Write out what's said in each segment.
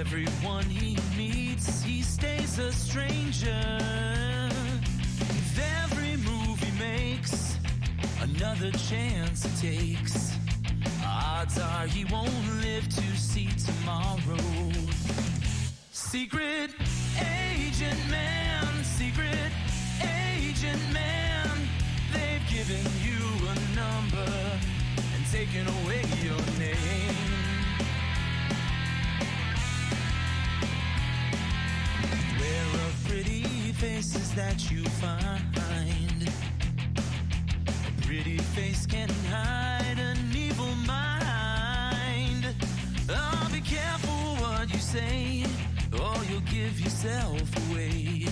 everyone he meets, he stays a stranger. With every move he makes, another chance he takes. Odds are he won't live to see tomorrow. Secret agent man, secret agent man, they've given you a number and taken away your name. Beware of pretty faces that you find. A pretty face can hide an evil mind. Oh, be careful what you say, or you'll give yourself away.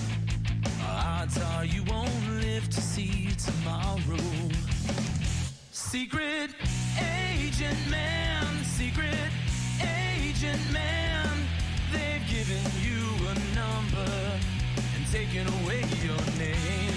Odds are you won't live to see tomorrow. Secret agent man, secret agent man, they've given you a number and taken away your name.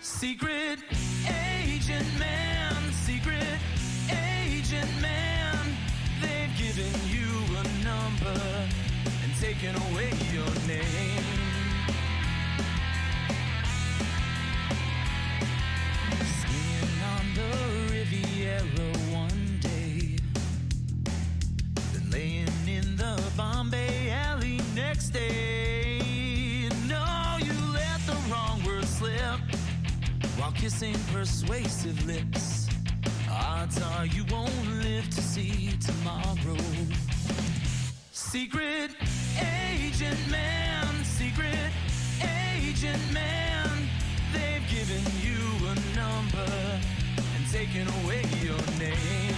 Secret agent man, secret agent man, they've given you a number and taken away your name. Skiing on the Riviera one day, then laying in the Bombay alley next day. No, you let the wrong word slip while kissing persuasive lips. Odds are you won't live to see tomorrow. Secret agent man, secret agent man, they've given you a number and taken away your name.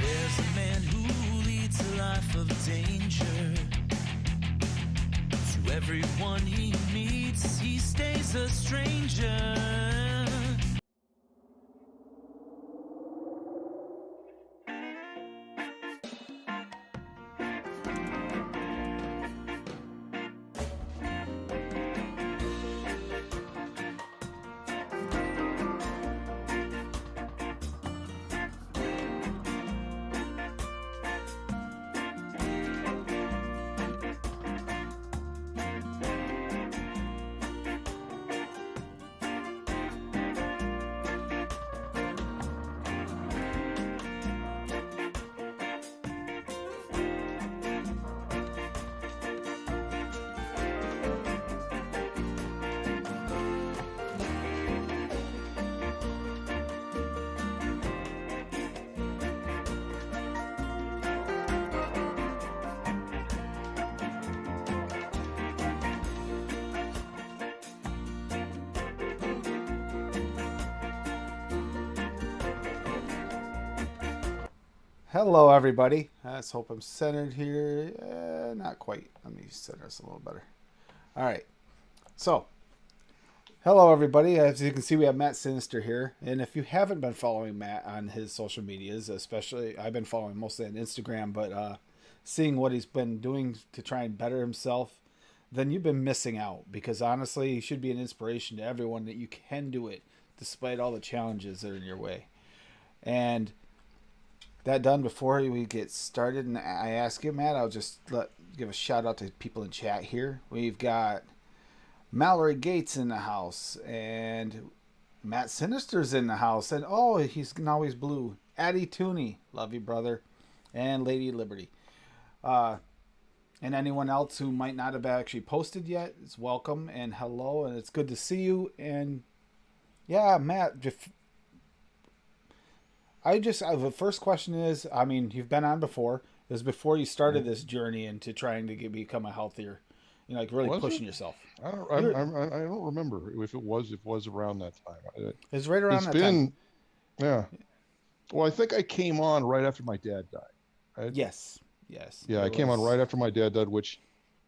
There's a man who leads a life of danger. To everyone he meets, he stays a stranger. Hello everybody, let's hope I'm centered here. Not quite. Let me center us a little better. Alright, so hello everybody. As you can see, we have Matt Sinister here, and if you haven't been following Matt on his social medias, especially I've been following mostly on Instagram, but seeing what he's been doing to try and better himself, then you've been missing out, because honestly he should be an inspiration to everyone that you can do it despite all the challenges that are in your way. And that done, before we get started and I ask you, Matt, I'll just give a shout out to people in chat here. We've got Mallory Gates in the house, and Matt Sinister's in the house, and oh, he's blue. Addie Tooney, love you, brother, and Lady Liberty. And anyone else who might not have actually posted yet is welcome and hello, and it's good to see you. And yeah, Matt, the first question is, I mean, you've been on before. It was before you started Mhm. this journey into trying to become a healthier, like really Was it? pushing yourself. I don't. You're I don't remember if it was. If it was around that time. It's right around It's that time. been. Yeah. Well, I think I came on right after my dad died. Right? Yes, yes, Yeah, it I came on was. right after my dad died, which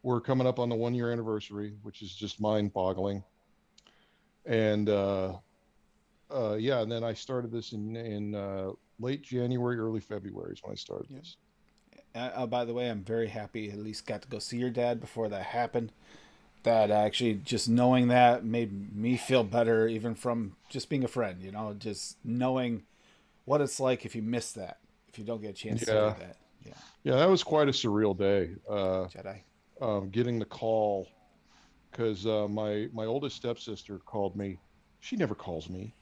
we're coming up on the 1 year anniversary, which is just mind-boggling. And yeah, and then I started this in late January, early February is when I started Yeah. this. By the way, I'm very happy. At least got to go see your dad before that happened. That actually, just knowing that made me feel better, even from just being a friend. Just knowing what it's like if you miss that, if you don't get a chance to do Yeah, that. Yeah, yeah, that was quite a surreal day. Jedi. Getting the call because my oldest stepsister called me. She never calls me,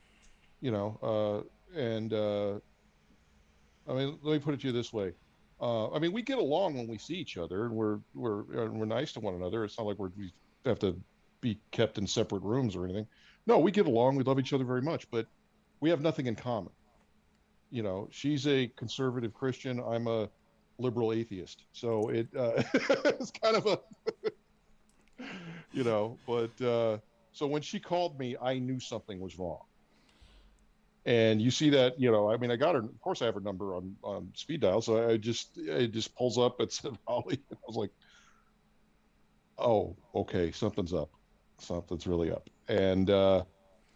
you know. And I mean, let me put it to you this way. I mean, we get along when we see each other, and we're nice to one another. It's not like we have to be kept in separate rooms or anything. No, we get along. We love each other very much, but we have nothing in common. You know, she's a conservative Christian. I'm a liberal atheist. So it's kind of a but so when she called me, I knew something was wrong. And you see that, I mean, I got her, of course I have her number on speed dial. So it just pulls up and said Holly. I was like, oh, okay, something's up. Something's really up. And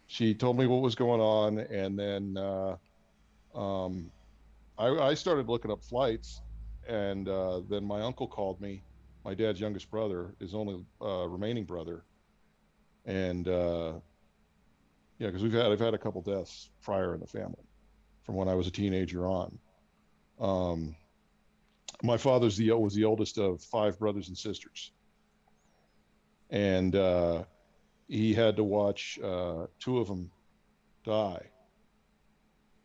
she told me what was going on. And then um, I started looking up flights. And then my uncle called me, my dad's youngest brother, his only remaining brother. And yeah, because I've had a couple deaths prior in the family from when I was a teenager on. Um, my father's the was the oldest of five brothers and sisters, and he had to watch two of them die.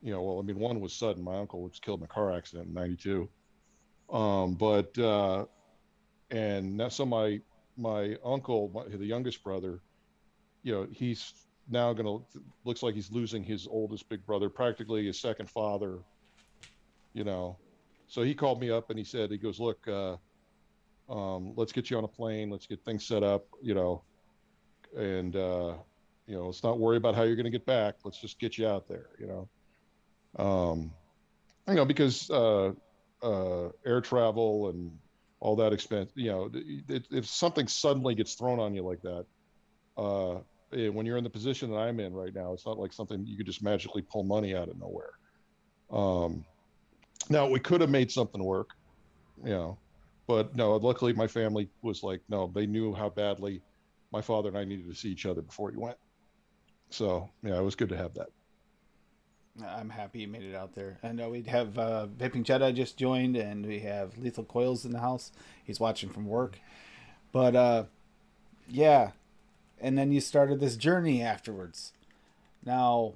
Well, I mean, one was sudden. My uncle was killed in a car accident in '92. But and now, so my uncle, the youngest brother, he's now going to looks like he's losing his oldest big brother, practically his second father. You know, so he called me up and he goes, look, let's get you on a plane, let's get things set up, and let's not worry about how you're going to get back. Let's just get you out there, um, because air travel and all that expense, if something suddenly gets thrown on you like that, when you're in the position that I'm in right now, it's not like something you could just magically pull money out of nowhere. Um, Now we could have made something work, you know, but no, luckily my family was like, no, they knew how badly my father and I needed to see each other before he went. So yeah, it was good to have that. I'm happy you made it out there. I know we'd have Vaping Jedi just joined, and we have Lethal Coils in the house. He's watching from work. But yeah, and then you started this journey afterwards. Now,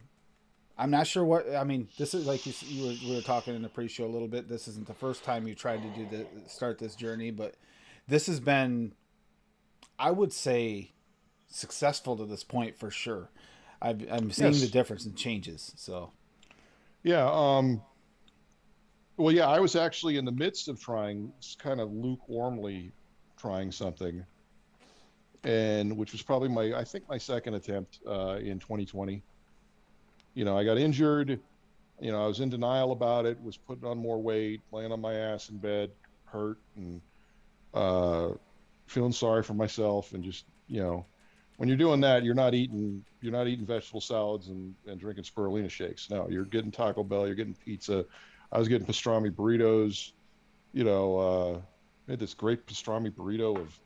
I'm not sure what I mean. This is like we were talking in the pre-show a little bit. This isn't the first time you tried to start this journey, but this has been, I would say, successful to this point for sure. I'm seeing the Yes. difference and changes. So Yeah. Well, yeah, I was actually in the midst of trying kind of lukewarmly trying something, and which was probably I think my second attempt in 2020. I got injured. I was in denial about it, was putting on more weight, laying on my ass in bed, hurt, and uh, feeling sorry for myself. And just, when you're doing that, you're not eating vegetable salads and drinking spirulina shakes. No, you're getting Taco Bell, you're getting pizza. I was getting pastrami burritos. I had this great pastrami burrito of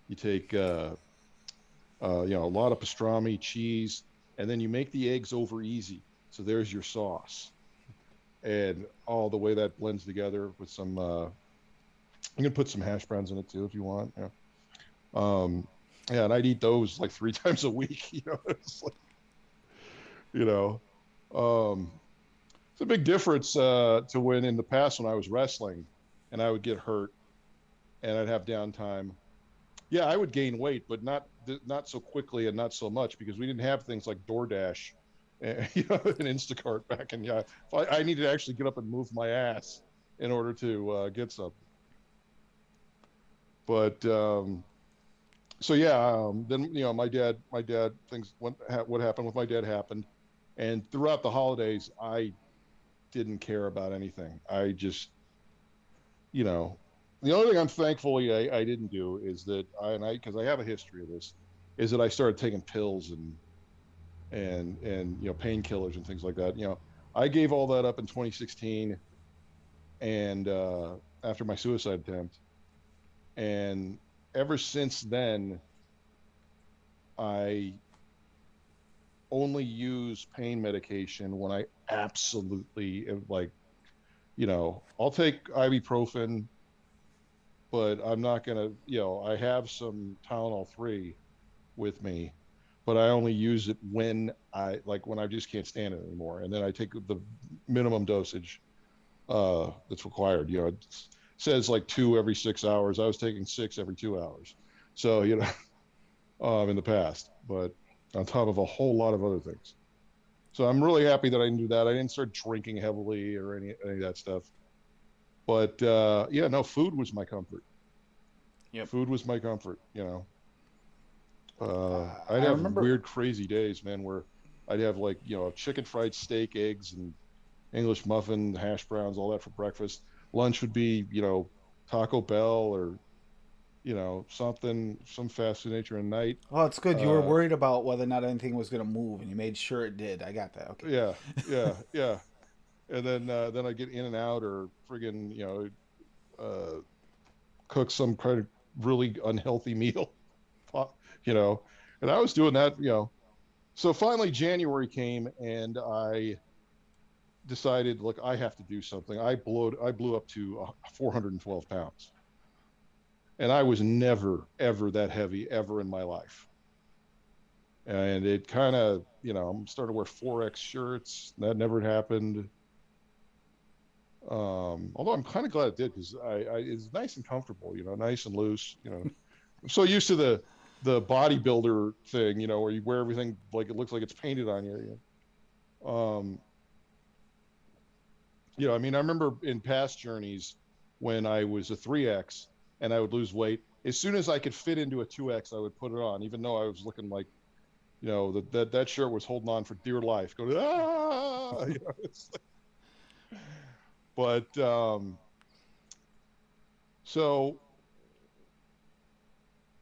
you take a lot of pastrami, cheese, and then you make the eggs over easy. So there's your sauce, and all the way that blends together with some. You can put some hash browns in it too if you want. Yeah. Yeah, and I'd eat those like three times a week. It's like, you know, um, it's a big difference to when in the past when I was wrestling and I would get hurt. and I'd have downtime. Yeah, I would gain weight, but not so quickly and not so much because we didn't have things like DoorDash, and Instacart back in. Yeah, I needed to actually get up and move my ass in order to get something. But so yeah, then my dad things what happened with my dad happened, and throughout the holidays, I didn't care about anything. I just, you know, the only thing I'm thankfully I didn't do is that I because I have a history of this, is that I started taking pills and painkillers and things like that. I gave all that up in 2016, and after my suicide attempt, and ever since then, I only use pain medication when I absolutely like, I'll take ibuprofen, but I'm not gonna, I have some Tylenol 3 with me, but I only use it when I just can't stand it anymore. And then I take the minimum dosage that's required. It says like 2 every 6 hours. I was taking 6 every 2 hours. So, in the past, but on top of a whole lot of other things. So I'm really happy that I didn't do that. I didn't start drinking heavily or any of that stuff. But yeah, no, food was my comfort. Yep. Food was my comfort. I'd I have remember. weird, crazy days, man, where I'd have like, chicken fried steak, eggs, and English muffin, hash browns, all that for breakfast. Lunch would be, Taco Bell or, some fast food nature. And night, Oh, it's good. You were uh, worried about whether or not anything was going to move, and you made sure it did. I got that. Okay. yeah, yeah, yeah. And then I get in and out or friggin', uh, cook some kind of really unhealthy meal, you know. And I was doing that. So finally January came and I decided, look, I have to do something. I blew up to 412 pounds, and I was never ever that heavy ever in my life. And it kind of, I'm starting to wear 4X shirts. That never happened. Although I'm kind of glad it did because it's nice and comfortable, nice and loose. I'm so used to the bodybuilder thing, where you wear everything like it looks like it's painted on you. Um, I mean, I remember in past journeys when I was a 3X and I would lose weight. As soon as I could fit into a 2X, I would put it on, even though I was looking like, that shirt was holding on for dear life. Going, ah, but so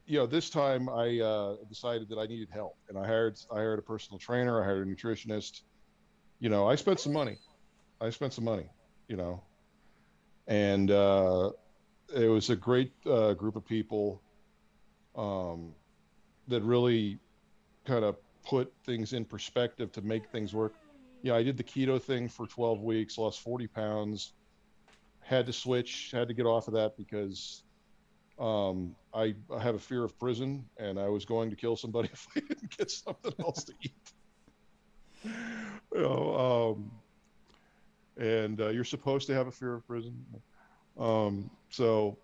this time I decided that I needed help, and I hired a personal trainer, I hired a nutritionist. I spent some money. I spent some money, you know, and it was a great group of people um, that really kind of put things in perspective to make things work. I did the keto thing for 12 weeks, lost 40 pounds, had to get off of that because I have a fear of prison, and I was going to kill somebody if I didn't get something else to eat. You know, and you're supposed to have a fear of prison. So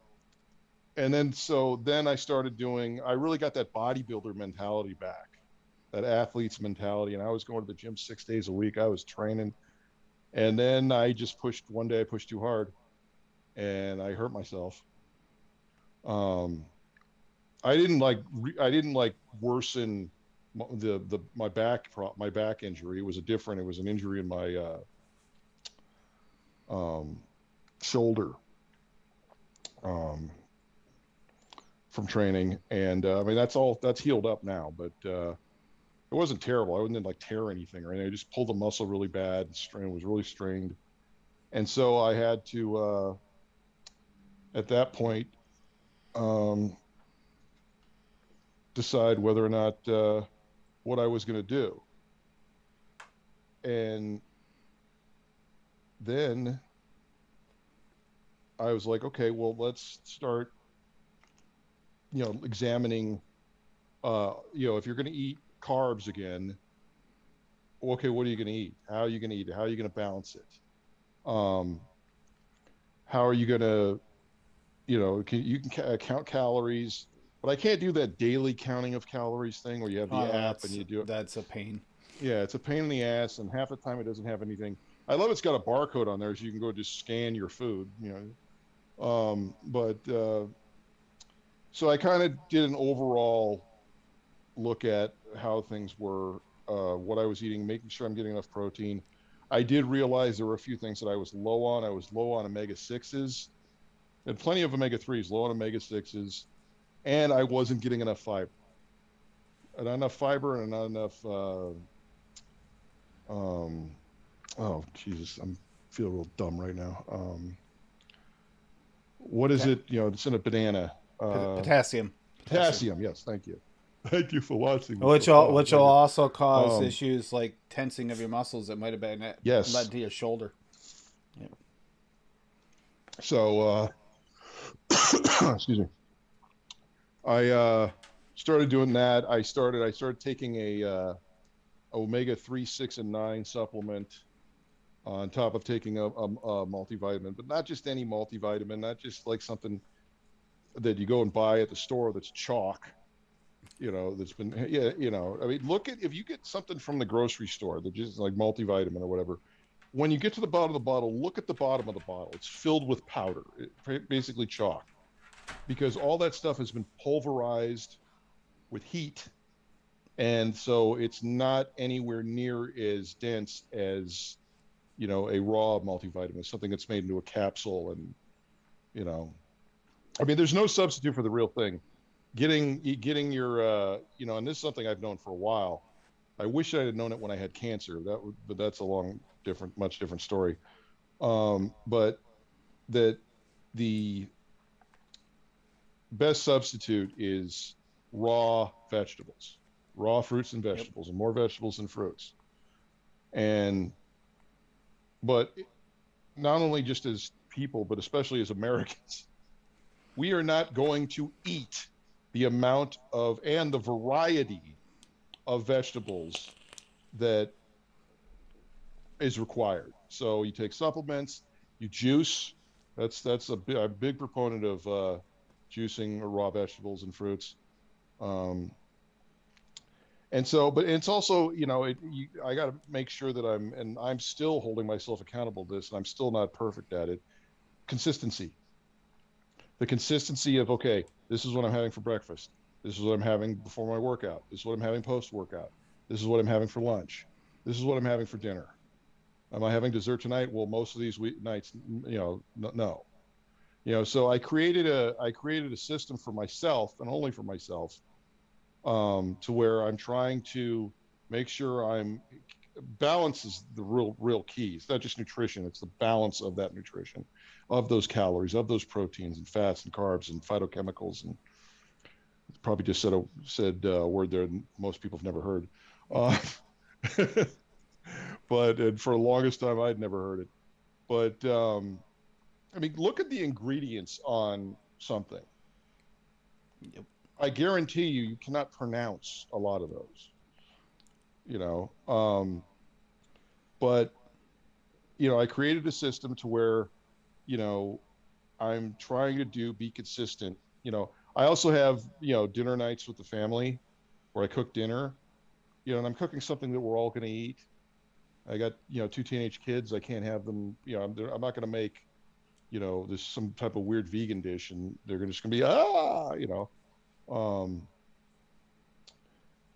then I started doing. I really got that bodybuilder mentality back, that athlete's mentality, and I was going to the gym 6 days a week. I was training, and then one day I pushed too hard, and I hurt myself. Um, I didn't like worsen my back injury. It was an injury in my um, shoulder um, from training, and I mean that's healed up now, but it wasn't terrible. I didn't like tear anything or anything. I just pulled the muscle really bad. The strain was really strained, and so I had to at that point um, decide whether or not what I was going to do. And then I was like, okay, well, let's start, examining, if you're going to eat carbs again, okay, what are you going to eat? How are you going to eat it? How are you going to balance it? Um, how are you going to you can count calories, but I can't do that daily counting of calories thing where you have the Oh, app and you do it. that's a pain. Yeah, it's a pain in the ass, and half the time it doesn't have anything. I love it's got a barcode on there, so you can go just scan your food. But so I kind of did an overall look at how things were, what I was eating, making sure I'm getting enough protein. I did realize there were a few things that I was low on. I was low on omega sixes, and plenty of omega threes, low on omega sixes, and I wasn't getting enough fiber. Not enough fiber and not enough. Um, oh Jesus, I'm feel real dumb right now. What is it? It's in a banana. Potassium. Potassium. Potassium. Yes, thank you. Thank you for watching me. Which will which will Thank you. also cause Um, issues like tensing of your muscles that might have been led yes. to your shoulder. Yeah. So, excuse me. I started doing that. I started taking a omega 3, 6, and 9 supplement on top of taking a multivitamin, but not just any multivitamin, not just like something that you go and buy at the store that's chalk. That's been, yeah. I mean, look at, if you get something from the grocery store that just like multivitamin or whatever, when you get to the bottom of the bottle, look at the bottom of the bottle. It's filled with powder, basically chalk, because all that stuff has been pulverized with heat. And so it's not anywhere near as dense as, a raw multivitamin, something that's made into a capsule. And, you know, I mean, there's no substitute for the real thing. Getting your, and this is something I've known for a while. I wish I had known it when I had cancer. But that's a much different story. But that the best substitute is raw vegetables, raw fruits and Yep. vegetables, and more vegetables and fruits. And but not only just as people, but especially as Americans, we are not going to eat the amount of and the variety of vegetables that is required. So you take supplements, you juice. That's a big proponent of juicing raw vegetables and fruits. Um, and so, but it's also, I got to make sure that I'm still holding myself accountable to this, and I'm still not perfect at it. Consistency, the consistency of, okay, this is what I'm having for breakfast. This is what I'm having before my workout. This is what I'm having post workout. This is what I'm having for lunch. This is what I'm having for dinner. Am I having dessert tonight? Well, most of these nights, no. So I created a system for myself, and only for myself, to where I'm trying to make sure balance is the real key. It's not just nutrition; it's the balance of that nutrition, of those calories, of those proteins and fats and carbs and phytochemicals. And probably just said a word there that most people have never heard. Uh, but and for the longest time, I'd never heard it. But I mean, look at the ingredients on something. Yep. I guarantee you cannot pronounce a lot of those. You know, um, but I created a system to where, you know, I'm trying to be consistent. I also have dinner nights with the family where I cook dinner. And I'm cooking something that we're all going to eat. I got two teenage kids. I can't have them. I'm not going to make this some type of weird vegan dish, and they're just going to be Um,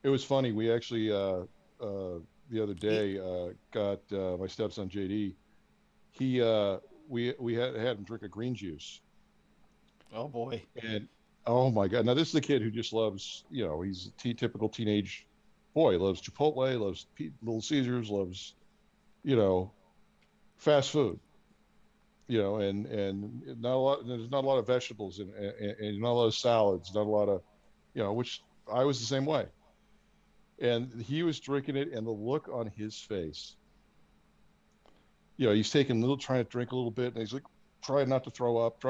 it was funny. We actually the other Eat. day got my stepson JD. He we had him drink a green juice, Oh boy. and oh my god! Now this is a kid who just loves he's a typical teenage boy. He loves Chipotle, loves Little Caesars, loves you know fast food. And not a lot. There's not a lot of vegetables and not a lot of salads, not a lot of which I was the same way. And he was drinking it, and the look on his face, he's taking a little, trying to drink a little bit, and he's like, trying not to throw up,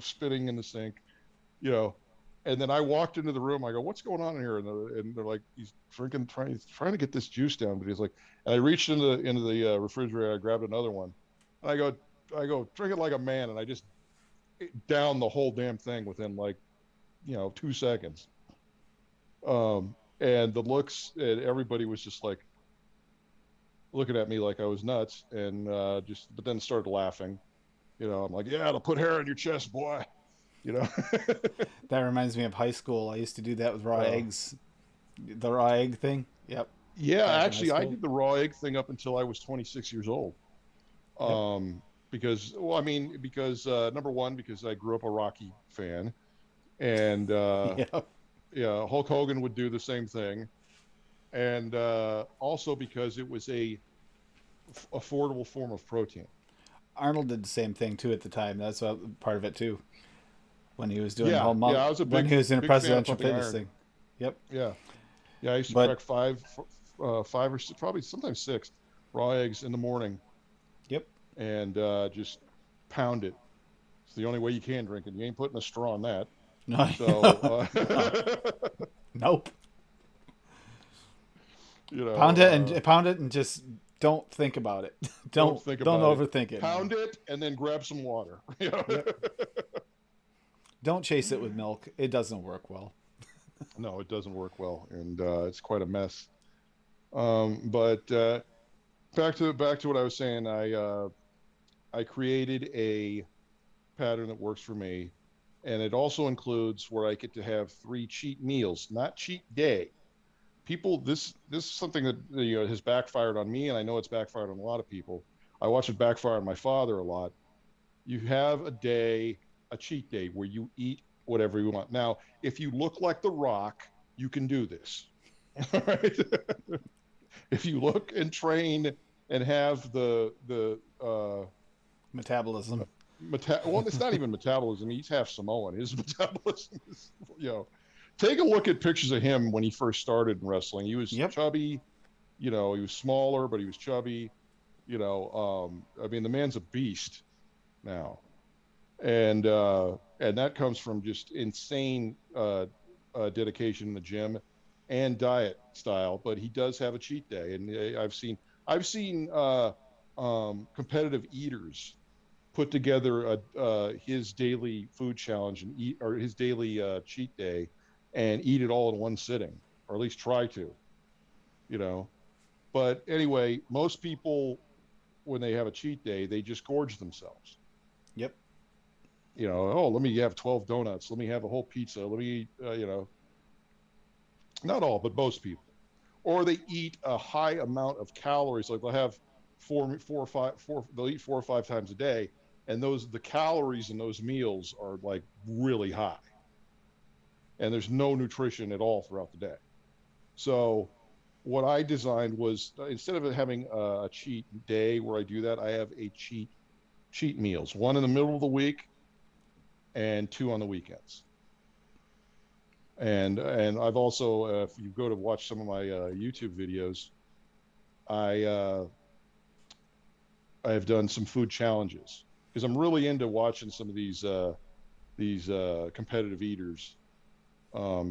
spitting in the sink, you know. And then I walked into the room. I go, "What's going on in here?" And they're like, "He's drinking, trying to get this juice down." But he's like, and I reached into the refrigerator. I grabbed another one, and I go, "Drink it like a man." And I just down the whole damn thing within like 2 seconds. And the looks, and everybody was just like looking at me like I was nuts, and but then started laughing. I'm like, yeah, it'll put hair on your chest, boy. You know. That reminds me of high school. I used to do that with raw uh, eggs. The raw egg thing. Yep. yeah, Back in high actually, I school. did the raw egg thing up until I was 26 years old. Yep. Because, well, I mean, because number one, because I grew up a Rocky fan, and Yep. yeah, Hulk Hogan would do the same thing, and also because it was a affordable form of protein. Arnold did the same thing too at the time. That's part of it too. When he was doing the Yeah, whole yeah, I was a when he was in a big fan of presidential pumping fitness iron. thing. Yep. Yeah, yeah, I used to But crack five or six, probably sometimes six raw eggs in the morning, yep. and just pound it. It's the only way you can drink it. You ain't putting a straw in that. No. So, No. Nope. you Pound it and just don't think about it. don't don't think don't about it. overthink it, man. Pound it and then grab some water. Yep. Don't chase it with milk. It doesn't work well. No, it doesn't work well, and it's quite a mess. But back to what I was saying. I created a pattern that works for me, and it also includes where I get to have 3 cheat meals, not cheat day. People, this is something that has backfired on me, and I know it's backfired on a lot of people. I watch it backfire on my father a lot. You have a cheat day where you eat whatever you want. Now, if you look like The Rock, you can do this. All right. If you look and train and have the Metabolism. well, it's not even metabolism. He's half Samoan. His metabolism is, take a look at pictures of him when he first started in wrestling. He was Yep. chubby, he was smaller, but he was chubby. I mean, the man's a beast now, and that comes from just insane dedication in the gym and diet style. But he does have a cheat day, and I've seen competitive eaters put together his daily food challenge and eat, or his daily cheat day, and eat it all in one sitting, or at least try to, you know. But anyway, most people, when they have a cheat day, they just gorge themselves. Yep. Oh, let me have 12 donuts. Let me have a whole pizza. Let me, not all, but most people. Or they eat a high amount of calories. Like they'll have four or five, they'll eat 4 or 5 times a day. And the calories in those meals are like really high. And there's no nutrition at all throughout the day. So what I designed was, instead of having a cheat day where I do that, I have a cheat meals, one in the middle of the week and 2 on the weekends. And I've also, if you go to watch some of my YouTube videos, I I have done some food challenges because I'm really into watching some of these competitive eaters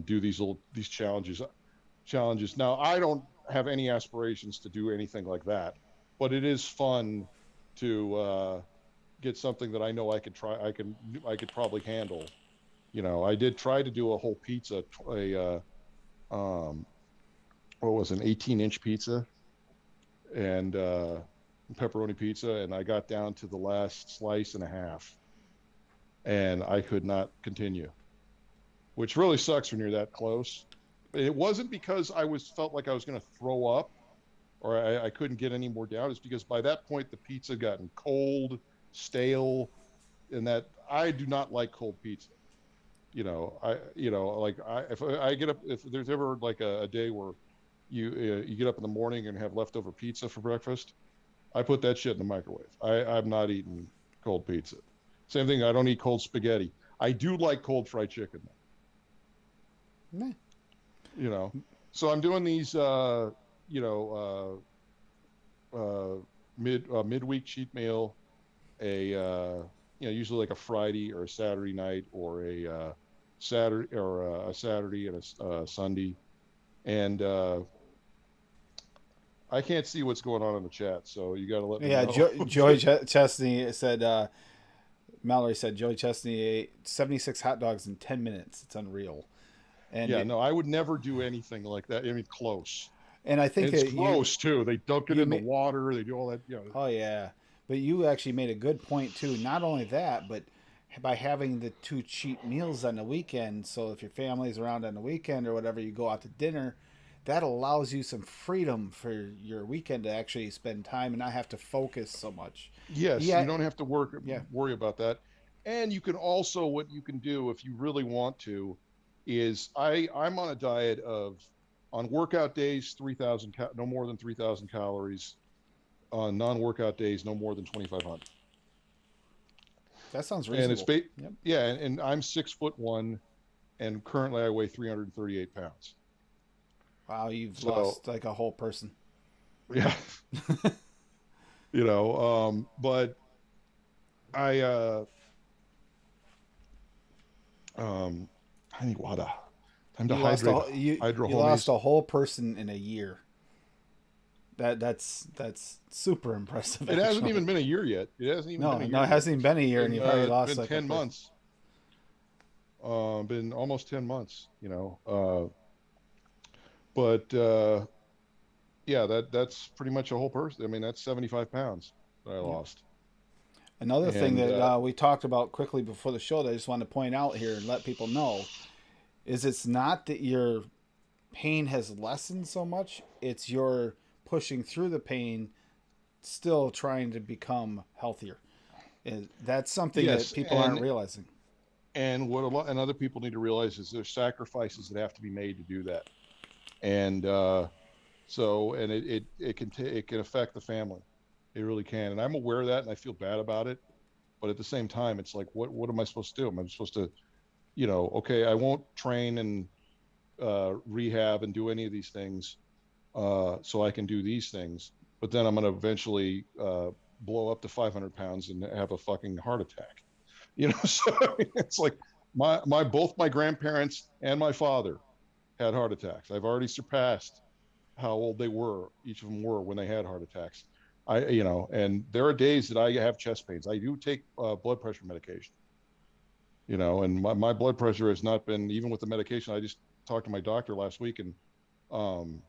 do these challenges. Now, I don't have any aspirations to do anything like that, but it is fun to get something that I know I could try. I could probably handle. I did try to do a whole pizza, um, what was it, an 18-inch pizza, and pepperoni pizza, and I got down to the last slice and a half, and I could not continue, which really sucks when you're that close. It wasn't because felt like I was going to throw up, or I couldn't get any more down. It's because by that point the pizza had gotten cold, stale, and that I do not like cold pizza. Like if I get up, if there's ever like a day where you get up in the morning and have leftover pizza for breakfast, I put that shit in the microwave. I'm not eating cold pizza. Same thing. I don't eat cold spaghetti. I do like cold fried chicken though. Meh. So I'm doing these you know midweek cheat meal, a usually like a Friday or a Saturday night, or a Saturday and a Sunday. And I can't see what's going on in the chat, so you got to let me Yeah. know. Joy Chesney said Mallory said Joey Chestney ate 76 hot dogs in 10 minutes. It's unreal. And Yeah, no, I would never do anything like that. I mean, close. and I And think it's that gross too. They dunk it you in the may, water. They do all that. You know. oh yeah, but you actually made a good point too. Not only that, but by having the two cheap meals on the weekend, so if your family's around on the weekend or whatever, you go out to dinner, that allows you some freedom for your weekend to actually spend time and not have to focus so much. Yes, you Yeah, don't have to yeah. worry about that. And you can also, what you can do if you really want to is I'm on a diet of, on workout days 3,000 no more than 3,000 calories, on non-workout days no more than 2,500. That sounds And it's reasonable. Yep. yeah, and I'm 6'1", and currently I weigh 338 pounds. Wow, you've So lost like a whole person. yeah, but I um I need water. Time to You lost hydrate. a you lost Hydrohomies. a whole person in a year. That's super impressive. It hasn't Actually, even been a year yet. It hasn't even been a no, year it yet. hasn't even been a year, and you've already It's lost been like a 10 person. months. Been almost 10 months. But yeah, that's pretty much a whole person. I mean, that's 75 pounds that I Yep. lost. Another thing And that we talked about quickly before the show that I just want to point out here and let people know is it's not that your pain has lessened so much; it's your pushing through the pain, still trying to become healthier. And that's something that yes, people aren't realizing. and what a lot and other people need to realize is there's sacrifices that have to be made to do that. And and it can affect the family. It really can. And I'm aware of that, and I feel bad about it. But at the same time, it's like, what am I supposed to do? Am I supposed to, okay, I won't train and rehab and do any of these things, so I can do these things. But then I'm going to eventually blow up to 500 pounds and have a fucking heart attack. So I mean, it's like both my grandparents and my father had heart attacks. I've already surpassed how old they were, each of them were when they had heart attacks. And there are days that I have chest pains. I do take blood pressure medication, and my blood pressure has not been, even with the medication. I just talked to my doctor last week, and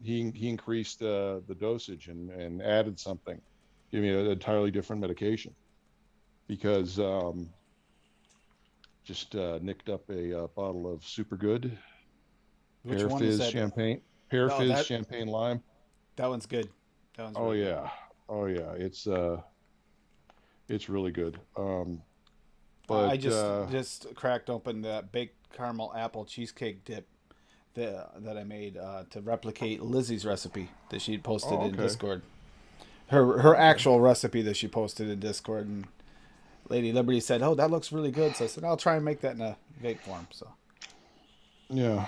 he increased the dosage and added something, give me an entirely different medication, because just nicked up a bottle of Super Good Which one is that? Pear Oh, Fizz champagne lime. that one's good. That one's Oh really good. yeah, oh yeah, it's really good. I But just cracked open that baked caramel apple cheesecake dip that I made to replicate Lizzie's recipe that she posted oh, in okay, Discord. Her okay, actual recipe that she posted in Discord, and Lady Liberty said, "Oh, that looks really good." So I said, "I'll try and make that in a vape form." So yeah.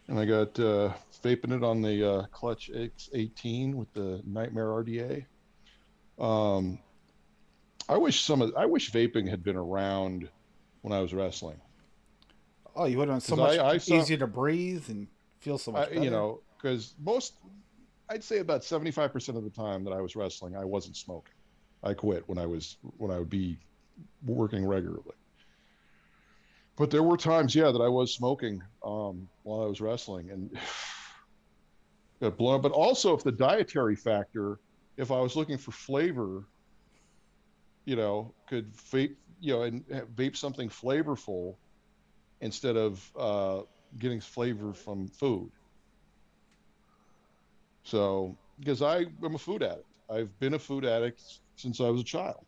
And I got vaping it on the Clutch X18 with the Nightmare RDA. Um, I wish vaping had been around when I was wrestling, oh, you would have been so because much I saw, easier to breathe and feel so much better. because I'd say about 75% of the time that I was wrestling, I wasn't smoking. I quit when I would be working regularly. But there were times, yeah, that I was smoking while I was wrestling, and got blown. But also, if the dietary factor, if I was looking for flavor, could vape, and vape something flavorful instead of getting flavor from food. So, because I'm a food addict, I've been a food addict since I was a child.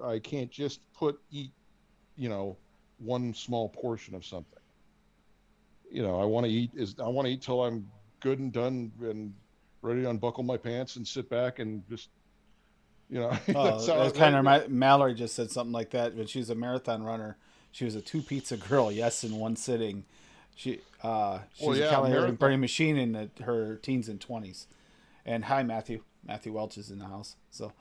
I can't just eat, you know, one small portion of something. I want to eat till I'm good and done and ready to unbuckle my pants and sit back and just, that's Oh, how that's kind of Mallory just said something like that when she was a marathon runner. She was a two pizza girl, yes, in one sitting. well, She's a yeah, calorie marathon. burning machine in her teens and 20s. And hi, Matthew. Matthew Welch is in the house. So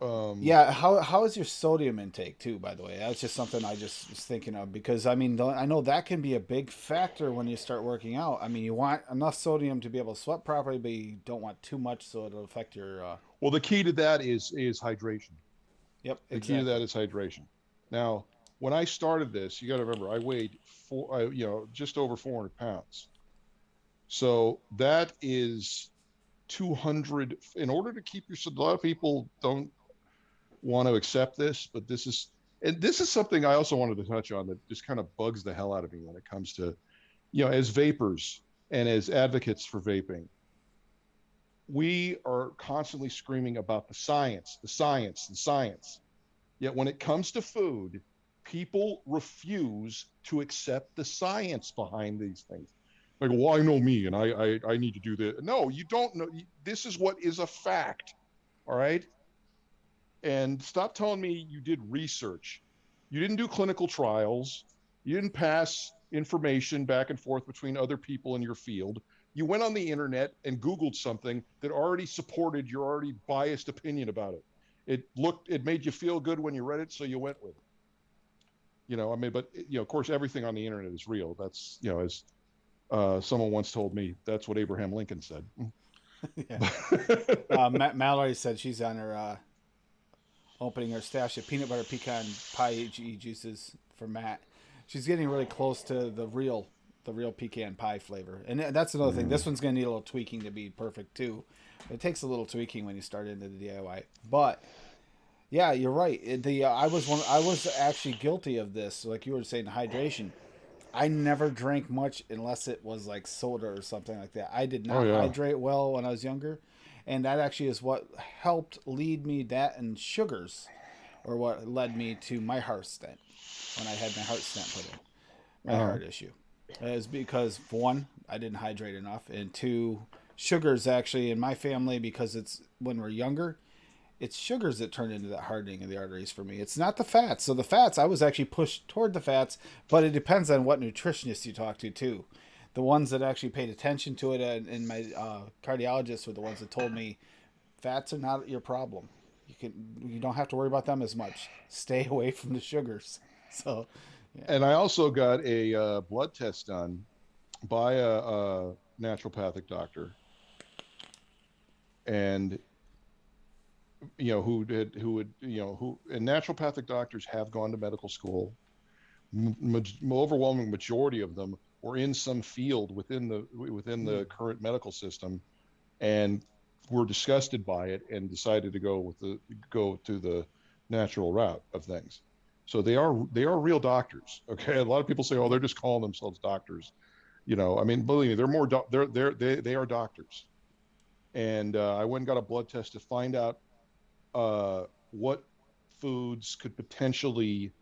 Um, Yeah, how is your sodium intake too? By the way, that's just something I just was thinking of because I mean I know that can be a big factor when you start working out. I mean, you want enough sodium to be able to sweat properly, but you don't want too much so it'll affect your. well, the key to that is hydration. Yep, The key to that exactly. is hydration. Now, when I started this, you got to remember, I weighed just over 400 pounds. So that is 200. In order to keep your, a lot of people don't want to accept this, but this is something I also wanted to touch on that just kind of bugs the hell out of me when it comes to, as vapors and as advocates for vaping, we are constantly screaming about the science, the science, the science. Yet when it comes to food, people refuse to accept the science behind these things. Like, well, I know me, and I need to do this. No, you don't know. This is what is a fact. All right. And stop telling me you did research. You didn't do clinical trials. You didn't pass information back and forth between other people in your field. You went on the internet and Googled something that already supported your already biased opinion about it. It made you feel good when you read it, so you went with it. I mean, but of course, everything on the internet is real. That's, as someone once told me, that's what Abraham Lincoln said. Yeah. Mallory said she's on her opening her stash of peanut butter pecan pie juices for Matt. She's getting really close to the real pecan pie flavor, and that's another thing. This one's gonna need a little tweaking to be perfect too. It takes a little tweaking when you start into the DIY, but yeah, you're right. I was actually guilty of this. Like you were saying, hydration. I never drank much unless it was like soda or something like that. I did Oh not yeah. hydrate well when I was younger, and that actually is what helped lead me that and sugars, or what led me to my heart stent when I had my heart stent put in, my Uh-huh. heart issue. Is because one, I didn't hydrate enough, and two, sugars actually in my family because it's when we're younger, it's sugars that turn into that hardening of the arteries for me. It's not the fats. So the fats, I was actually pushed toward the fats, but it depends on what nutritionist you talk to too. The ones that actually paid attention to it and my cardiologists were the ones that told me fats are not your problem. You don't have to worry about them as much. Stay away from the sugars. So, yeah. And I also got a blood test done by a naturopathic doctor, and who would who and naturopathic doctors have gone to medical school. Overwhelming majority of them were in some field within the Mm. current medical system, and were disgusted by it and decided to go to the natural route of things. So they are real doctors. Okay, a lot of people say, oh, they're just calling themselves doctors. I mean, believe me, they're more they are doctors. And I went and got a blood test to find out what foods could potentially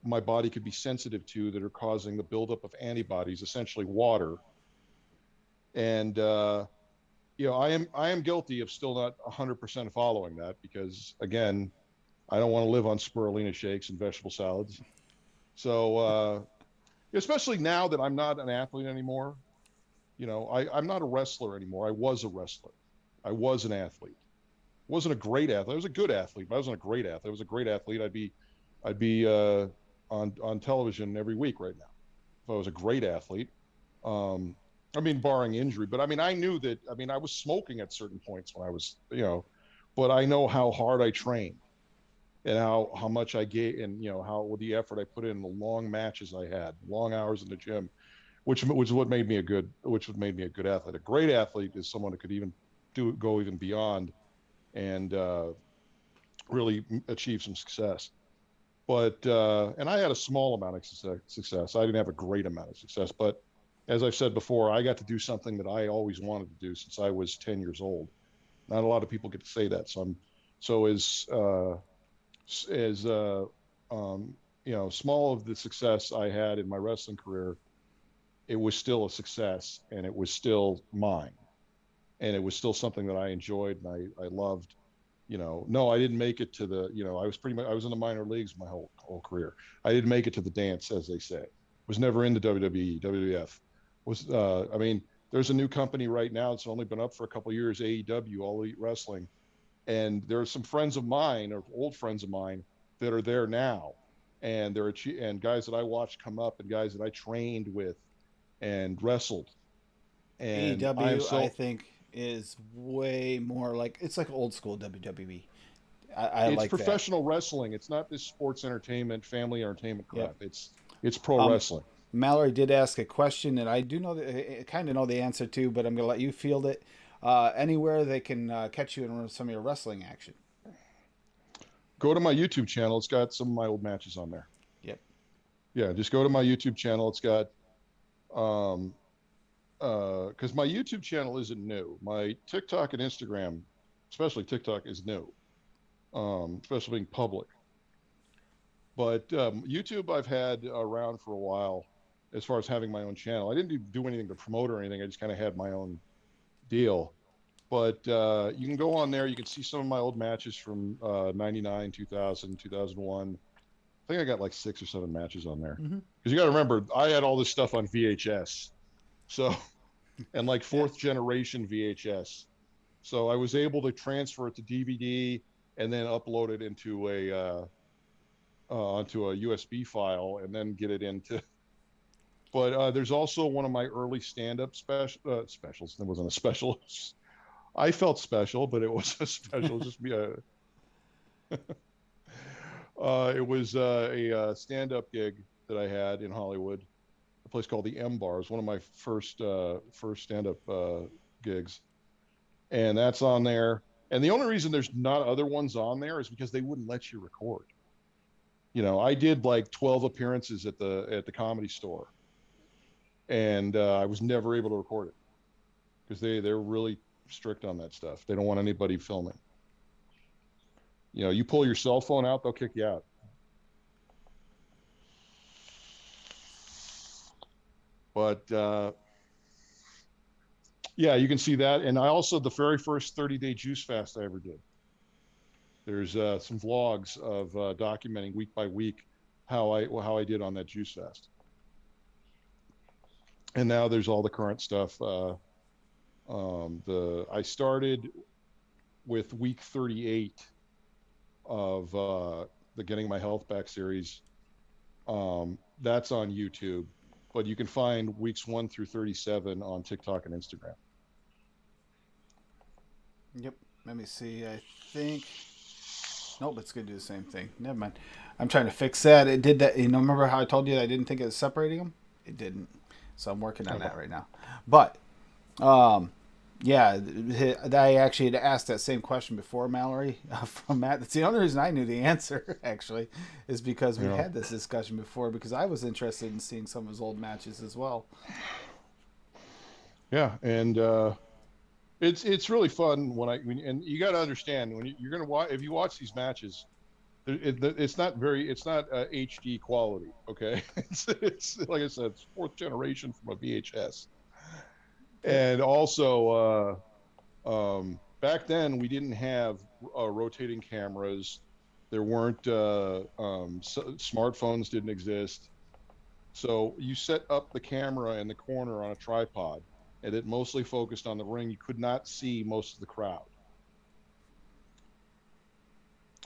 my body could be sensitive to that are causing the buildup of antibodies, essentially water. And I am guilty of still not 100% following that because, again, I don't want to live on spirulina shakes and vegetable salads. So especially now that I'm not an athlete anymore, I'm not a wrestler anymore. I was a wrestler. I was an athlete. I wasn't a great athlete. I was a good athlete, but I wasn't a great athlete. I was a great athlete. I'd be on television every week right now if I was a great athlete. Um, I mean, barring injury, but I mean, I knew that. I mean, I was smoking at certain points when I was, but I know how hard I trained and how much I gave, and how the effort I put in, the long matches I had, long hours in the gym, which is what made me a good, which made me a good athlete. A great athlete is someone who could even go even beyond and really achieve some success. But and I had a small amount of success. I didn't have a great amount of success, but as I've said before, I got to do something that I always wanted to do since I was 10 years old. Not a lot of people get to say that. So as small of the success I had in my wrestling career, it was still a success, and it was still mine, and it was still something that I enjoyed and I loved. No, I didn't make it to the, I was in the minor leagues my whole career. I didn't make it to the dance, as they say. Was never into WWE, WWF. I mean, there's a new company right now. It's only been up for a couple of years, AEW, All Elite Wrestling. And there are some friends of mine, or old friends of mine, that are there now, and and guys that I watched come up, and guys that I trained with and wrestled. And I am AEW, I so think, is way more like it's like old school WWE. I it's like that. professional wrestling. It's not this sports entertainment, family entertainment Yep. crap. It's pro Um, wrestling. Mallory did ask a question, and I do know I kind of know the answer to, but I'm gonna let you field it. Anywhere they can catch you in some of your wrestling action. Go to my YouTube channel. It's got some of my old matches on there. Yep. Yeah, just go to my YouTube channel. It's got um because my YouTube channel isn't new. My TikTok and Instagram, especially TikTok, is new. Especially being public. But YouTube I've had around for a while as far as having my own channel. I didn't do anything to promote or anything. I just kind of had my own deal. But you can go on there. You can see some of my old matches from 99, 2000, 2001. I think I got like 6 or 7 matches on there. Mm-hmm. Because you got to remember, I had all this stuff on VHS. So, and like Yeah. 4th generation VHS. So I was able to transfer it to DVD and then upload it into onto a USB file and then get it into. But there's also one of my early stand-up specials. It wasn't a special. I felt special, but it was a special. Just be a. It was a stand-up gig that I had in Hollywood, a place called the M Bar. It was one of my first stand-up gigs, and that's on there. And the only reason there's not other ones on there is because they wouldn't let you record. You know, I did like 12 appearances at the Comedy Store, and I was never able to record it because they're really strict on that stuff. They don't want anybody filming. You know, you pull your cell phone out, they'll kick you out. But yeah, you can see that. And I also, the very first 30-day juice fast I ever did. There's some vlogs of documenting week by week how I did on that juice fast. And now there's all the current stuff. I started with week 38 of the Getting My Health Back series. That's on YouTube, but you can find weeks 1 through 37 on TikTok and Instagram. Yep. Let me see. I think. Nope, it's going to do the same thing. Never mind. I'm trying to fix that. It did that. You know, remember how I told you that I didn't think it was separating them? It didn't. So I'm working on that right now. But, yeah, I actually had asked that same question before, Mallory, from Matt. That's the only reason I knew the answer, actually, is because we had this discussion before, because I was interested in seeing some of his old matches as well. Yeah, and it's really fun and you got to understand when you're going to watch, if you watch these matches, it's not HD quality. Okay, it's like I said, it's 4th generation from a VHS. And also back then we didn't have rotating cameras. There weren't smartphones didn't exist. So you set up the camera in the corner on a tripod, and it mostly focused on the ring. You could not see most of the crowd.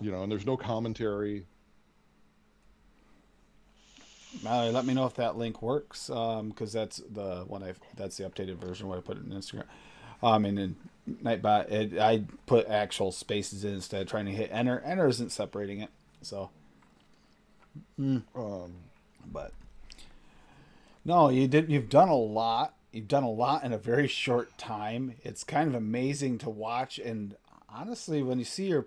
You know, and there's no commentary. Mallory, let me know if that link works, because that's the one that's the updated version where I put it in Instagram. And then Nightbot, I put actual spaces in instead of trying to hit enter. Enter isn't separating it, so. But no, you've done a lot. You've done a lot in a very short time. It's kind of amazing to watch, and honestly, when you see your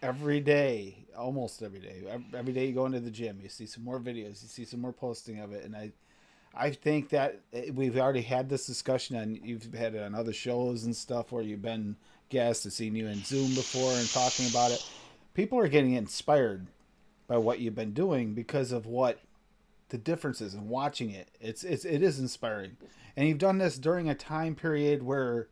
every day, almost every day you go into the gym, you see some more videos, you see some more posting of it, and I think that we've already had this discussion, and you've had it on other shows and stuff where you've been guests. I've seen you in Zoom before and talking about it. People are getting inspired by what you've been doing because of what the difference is, and watching it. It is inspiring, and you've done this during a time period where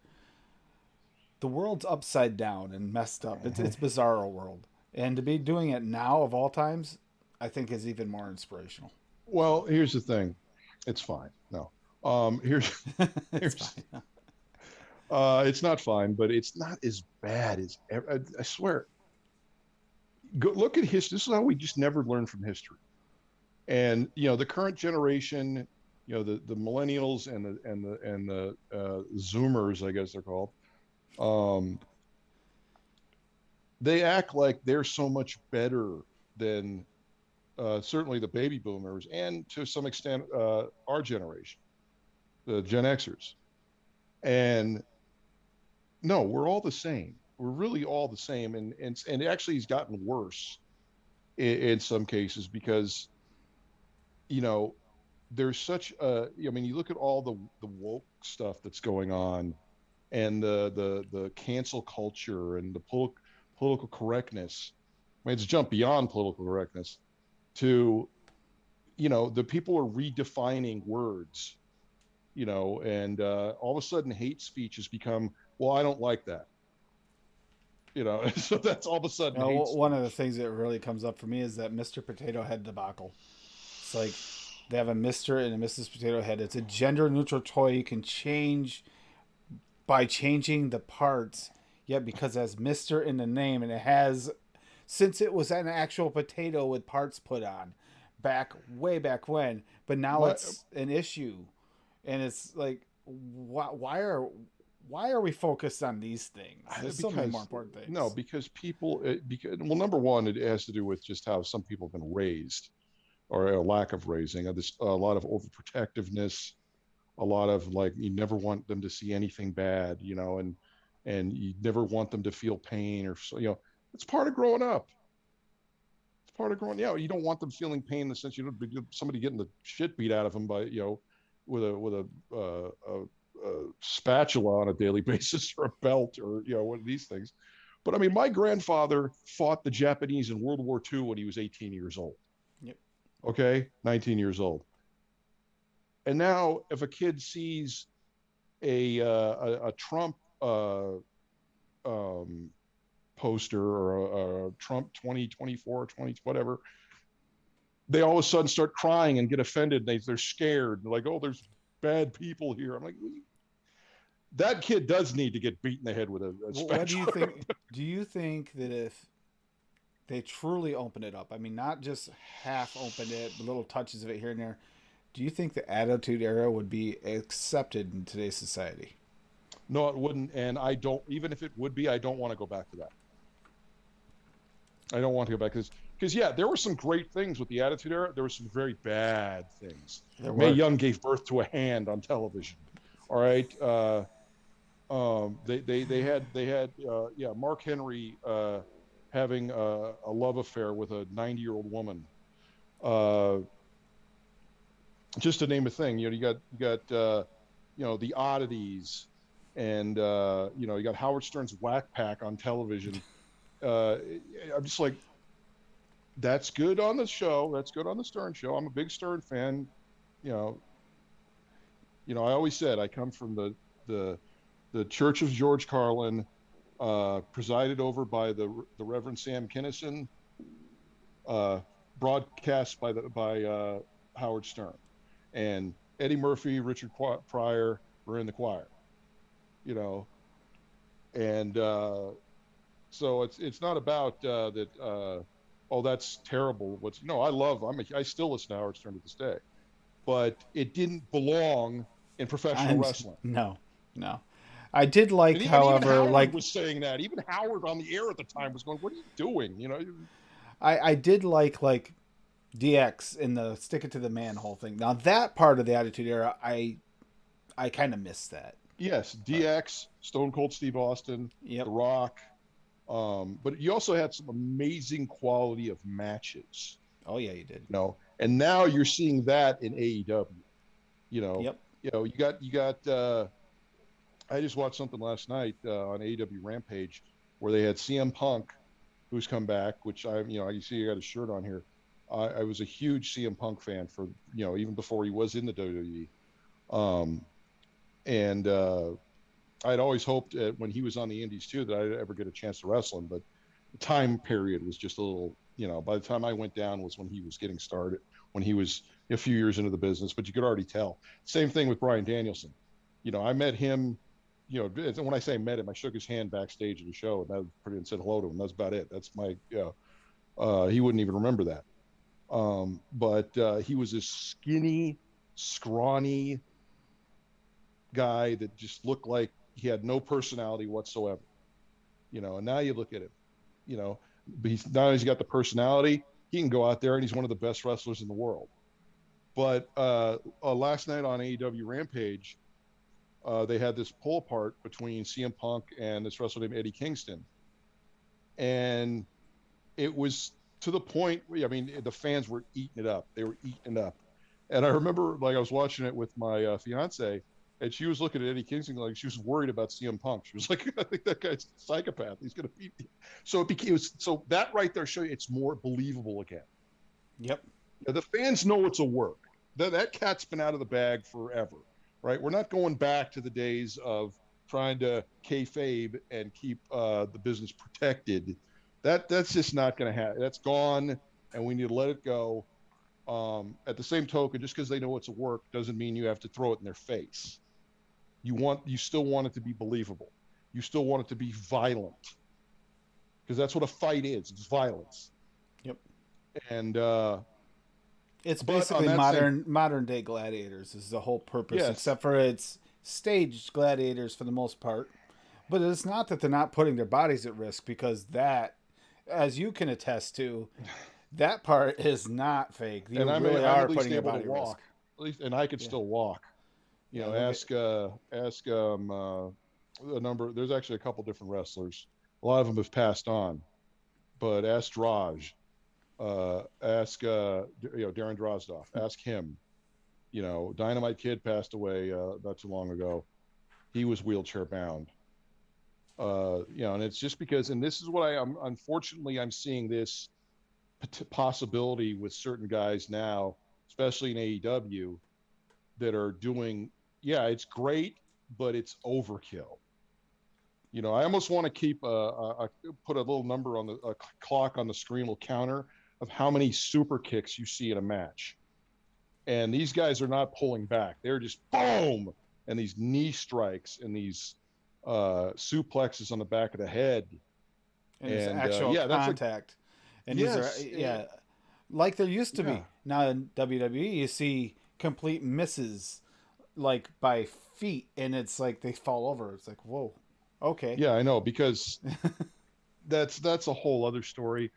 the world's upside down and messed up. It's bizarro world, and to be doing it now of all times, I think is even more inspirational. Well, here's the thing. It's fine. No. Here's It's fine. It's not fine, but it's not as bad as I swear. Go look at history. This is how we just never learn from history. And the current generation, the millennials and the Zoomers, I guess they're called. Um, they act like they're so much better than certainly the baby boomers and to some extent our generation, the Gen Xers. And no, we're all the same. We're really all the same, and actually, it's gotten worse in some cases because you know there's such a. I mean, you look at all the woke stuff that's going on, and the cancel culture and the political correctness. I mean, it's jumped beyond political correctness to the people are redefining words, and all of a sudden hate speech has become, well, I don't like that. So that's all of a sudden hate One of the speech. things that really comes up for me is that Mr. Potato Head debacle. It's like they have a Mr. and a Mrs. Potato Head. It's a gender neutral toy you can change by changing the parts. Yet because it has Mr. in the name and it has, since it was an actual potato with parts put on, way back when, but now My, it's an issue, and it's like, why are we focused on these things? There's so many more because important no, things. because people, because, well, number one, it has to do with just how some people have been raised or a lack of raising. There's a lot of overprotectiveness, a lot of like you never want them to see anything bad, and you never want them to feel pain or so. It's part of growing up. It's part of growing. Yeah, you don't want them feeling pain in the sense somebody getting the shit beat out of them by with a spatula on a daily basis or a belt or one of these things. But I mean, my grandfather fought the Japanese in World War II when he was 18 years old. Yep. Okay, 19 years old. And now, if a kid sees a Trump um, poster or a Trump 2024 20 whatever, they all of a sudden start crying and get offended. They're scared. They're like, oh, there's bad people here. I'm like, that kid does need to get beat in the head with a What do you spatula. think? Do you think that if they truly open it up, I mean, not just half open it, little touches of it here and there, do you think the Attitude Era would be accepted in today's society? No, it wouldn't. And I don't, even if it would be, I don't want to go back to that. I don't want to go back because yeah, there were some great things with the Attitude Era. There were some very bad things. There Mae were. Young gave birth to a hand on television. All right. They had yeah, Mark Henry having a love affair with a 90-year-old woman. Uh, just to name a thing, you got the oddities, and you got Howard Stern's Whack Pack on television. Uh, I'm just like, that's good on the show. That's good on the Stern show. I'm a big Stern fan. You know, I always said I come from the the Church of George Carlin, presided over by the Reverend Sam Kinison, uh, broadcast by Howard Stern, and Eddie Murphy, Richard Pryor were in the choir. You know, and so it's not about that. Oh, that's terrible. What's no? I still listen to Howard Stern to this day, but it didn't belong in professional And wrestling. no, no. I did like, And even however, Howard like was saying that. Even Howard on the air at the time was going, "What are you doing?" I did like DX in the stick it to the man whole thing. Now that part of the Attitude Era, I kind of missed that. Yes, But DX, Stone Cold Steve Austin, The yep. Rock, but you also had some amazing quality of matches. Oh yeah, you did. And now you're seeing that in AEW. You know, Yep. you got. I just watched something last night on AEW Rampage where they had CM Punk, who's come back, which you see I got a shirt on here. I was a huge CM Punk fan for even before he was in the WWE, and I'd always hoped when he was on the Indies too that I'd ever get a chance to wrestle him, but the time period was just a little. By the time I went down was when he was getting started, when he was a few years into the business, but you could already tell. Same thing with Bryan Danielson. I met him and when I say met him, I shook his hand backstage at the show, and that was pretty, and said hello to him. That's about it. That's my, he wouldn't even remember that. But he was a skinny, scrawny guy that just looked like he had no personality whatsoever. And now you look at him, but he's not only has he got the personality, he can go out there and he's one of the best wrestlers in the world. But last night on AEW Rampage, they had this pull apart between CM Punk and this wrestler named Eddie Kingston. And it was to the point where, I mean, the fans were eating it up. They were eating it up. And I remember, like, I was watching it with my fiance, and she was looking at Eddie Kingston like she was worried about CM Punk. She was like, I think that guy's a psychopath. He's going to beat me. So so that right there show you it's more believable again. Yep. The fans know it's a work. That cat's been out of the bag forever, right? We're not going back to the days of trying to kayfabe and keep the business protected. That's just not going to happen. That's gone, and we need to let it go. At the same token, just because they know it's a work doesn't mean you have to throw it in their face. You still want it to be believable. You still want it to be violent, because that's what a fight is. It's violence. Yep. And it's basically modern day gladiators is the whole purpose, yes. Except for it's staged gladiators for the most part. But it's not that they're not putting their bodies at risk, because that, as you can attest to, that part is not fake. You and really are putting your body to at walk. risk. At least, and I could still walk. Ask a number. There's actually a couple different wrestlers. A lot of them have passed on, but ask Draj, ask Darren Drozdov, ask him. Dynamite Kid passed away not too long ago. He was wheelchair bound. And it's just because, and this is what unfortunately I'm seeing this possibility with certain guys now, especially in AEW, that are doing, it's great, but it's overkill. I almost want to keep put a little number on a clock on the screen, little counter of how many super kicks you see in a match. And these guys are not pulling back. They're just boom, and these knee strikes and these suplexes on the back of the head. And it's actual contact. And yes, these are, like there used to be. Now in WWE, you see complete misses, like by feet, and it's like they fall over. It's like, whoa, okay. Yeah, I know, because that's a whole other story.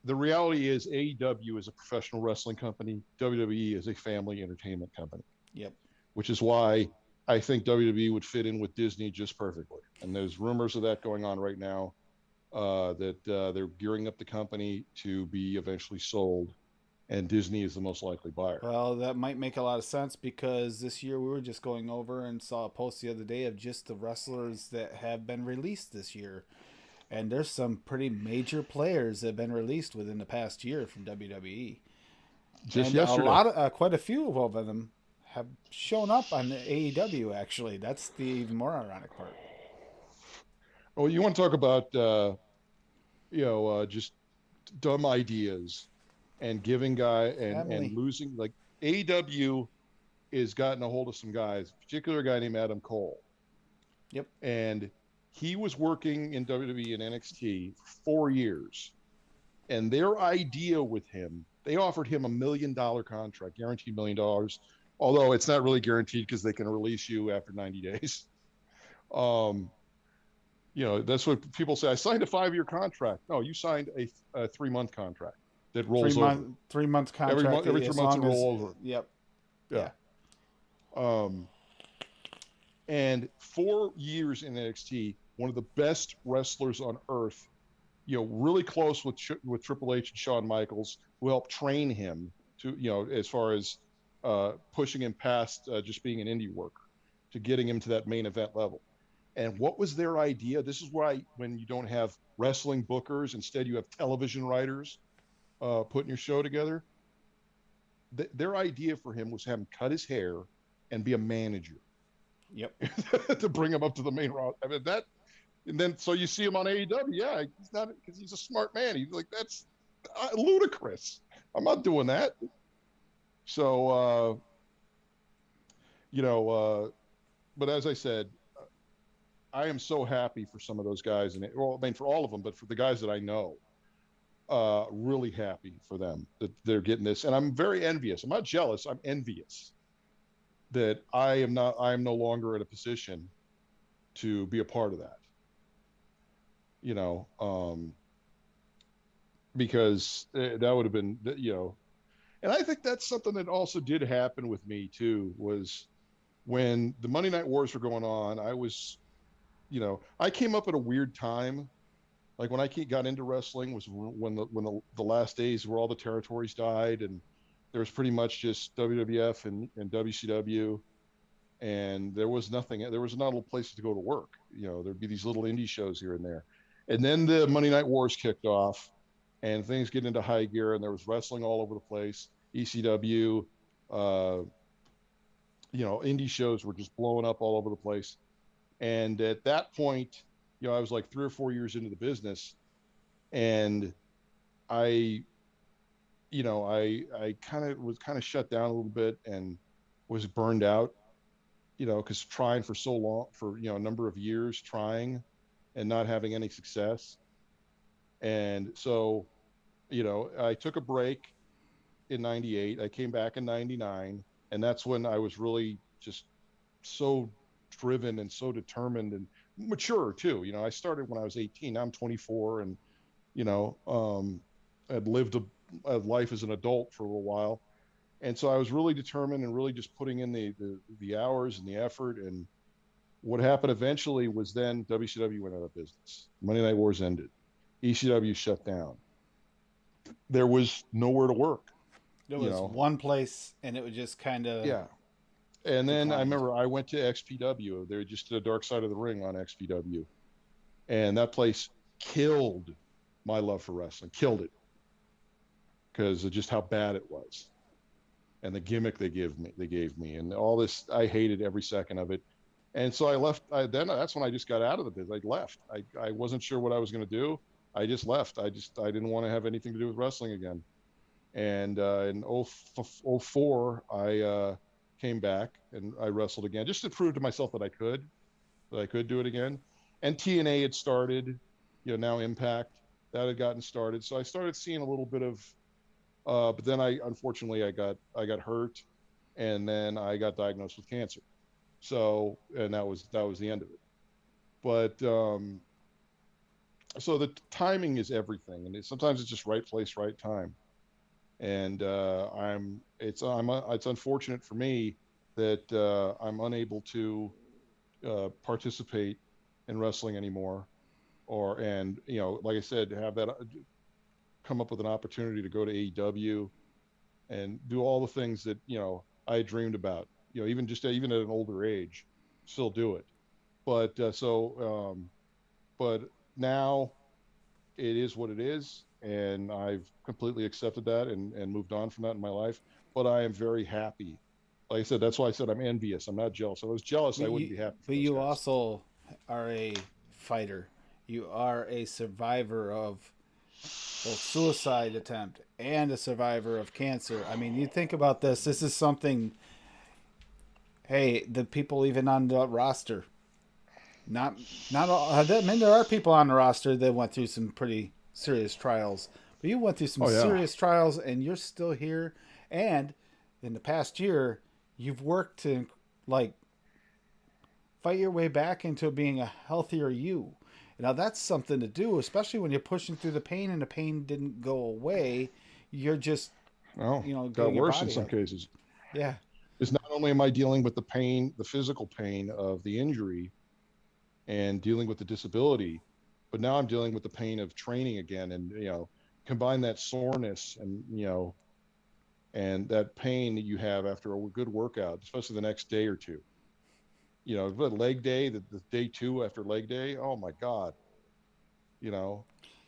The reality is AEW is a professional wrestling company. WWE is a family entertainment company. Yep. Which is why I think WWE would fit in with Disney just perfectly. And there's rumors of that going on right now, that they're gearing up the company to be eventually sold, and Disney is the most likely buyer. Well, that might make a lot of sense, because this year we were just going over and saw a post the other day of just the wrestlers that have been released this year. And there's some pretty major players that have been released within the past year from WWE. Just and yesterday. Quite a few of them have shown up on the AEW, actually. That's the even more ironic part. Well, you want to talk about, just dumb ideas and giving and losing. Like, AEW has gotten a hold of some guys, particularly a guy named Adam Cole. Yep. And he was working in WWE and NXT for 4 years. And their idea with him, they offered him $1 million contract, guaranteed $1 million, although it's not really guaranteed because they can release you after 90 days. That's what people say. I signed a 5-year contract. No, you signed a 3-month contract that rolls over. 3-month contract. Every 3 months it rolls over. Yep. Yeah. And 4 years in NXT, one of the best wrestlers on earth, really close with Triple H and Shawn Michaels, who helped train him to, as far as pushing him past just being an indie worker to getting him to that main event level. And what was their idea? This is why when you don't have wrestling bookers, instead you have television writers putting your show together. Their idea for him was have him cut his hair and be a manager. Yep. To bring him up to the main roster. I mean, and then so you see him on AEW. Yeah, he's not, because he's a smart man. He's like, that's ludicrous. I'm not doing that. So, but as I said, I am so happy for some of those guys, and well, I mean, for all of them, but for the guys that I know, really happy for them that they're getting this, and I'm very envious. I'm not jealous. I'm envious that I am no longer in a position to be a part of that. You know, because that would have been, and I think that's something that also did happen with me too. Was when the Monday Night Wars were going on, I was, I came up at a weird time. Like when I got into wrestling was when the last days where all the territories died, and there was pretty much just WWF and WCW, and there was nothing. There was not a little places to go to work. There'd be these little indie shows here and there, and then the Monday Night Wars kicked off, and things get into high gear, and there was wrestling all over the place. ECW, uh, indie shows were just blowing up all over the place. And at that point, I was like 3 or 4 years into the business, and I, I kind of shut down a little bit and was burned out, because trying for so long, for a number of years trying and not having any success. And so, I took a break in 98. I came back in 99, and that's when I was really just so driven and so determined and mature too. I started when I was 18. Now I'm 24, and I'd lived a life as an adult for a little while, and so I was really determined and really just putting in the hours and the effort. And what happened eventually was then WCW went out of business. Monday Night Wars ended. ECW shut down. There was nowhere to work. There was one place, and it was just kind of yeah. And then declined. I remember I went to XPW. They just did a Dark Side of the Ring on XPW, and that place killed my love for wrestling. Killed it because of just how bad it was, and the gimmick they gave me, and all this. I hated every second of it, and so I left. Then that's when I just got out of the business. I left. I wasn't sure what I was going to do. I just left. I didn't want to have anything to do with wrestling again. And in 04, I came back and I wrestled again, just to prove to myself that I could do it again. And TNA had started, now Impact, that had gotten started. So I started seeing a little bit of, but then unfortunately I got hurt, and then I got diagnosed with cancer. So, and that was the end of it. But, so the timing is everything. And sometimes it's just right place, right time. And it's unfortunate for me that I'm unable to participate in wrestling anymore, and like I said, have that come up with an opportunity to go to AEW and do all the things that I dreamed about, even at an older age, still do it. But but now it is what it is, and I've completely accepted that and moved on from that in my life. But I am very happy. Like I said, that's why I said I'm envious. I'm not jealous. If I was jealous, I wouldn't be happy. But you also are a fighter. You are a survivor of both suicide attempt and a survivor of cancer. I mean, you think about this. This is something. Hey, the people even on the roster. Not all. I mean, there are people on the roster that went through some pretty serious trials, but you went through some serious trials, and you're still here. And in the past year, you've worked to fight your way back into being a healthier you. Now that's something to do, especially when you're pushing through the pain and the pain didn't go away. You're just got worse in some cases. Yeah, it's not only am I dealing with the pain, the physical pain of the injury, and dealing with the disability, but now I'm dealing with the pain of training again, and combine that soreness and that pain that you have after a good workout, especially the next day or two. The leg day, the day 2 after leg day. Oh my God. Yeah,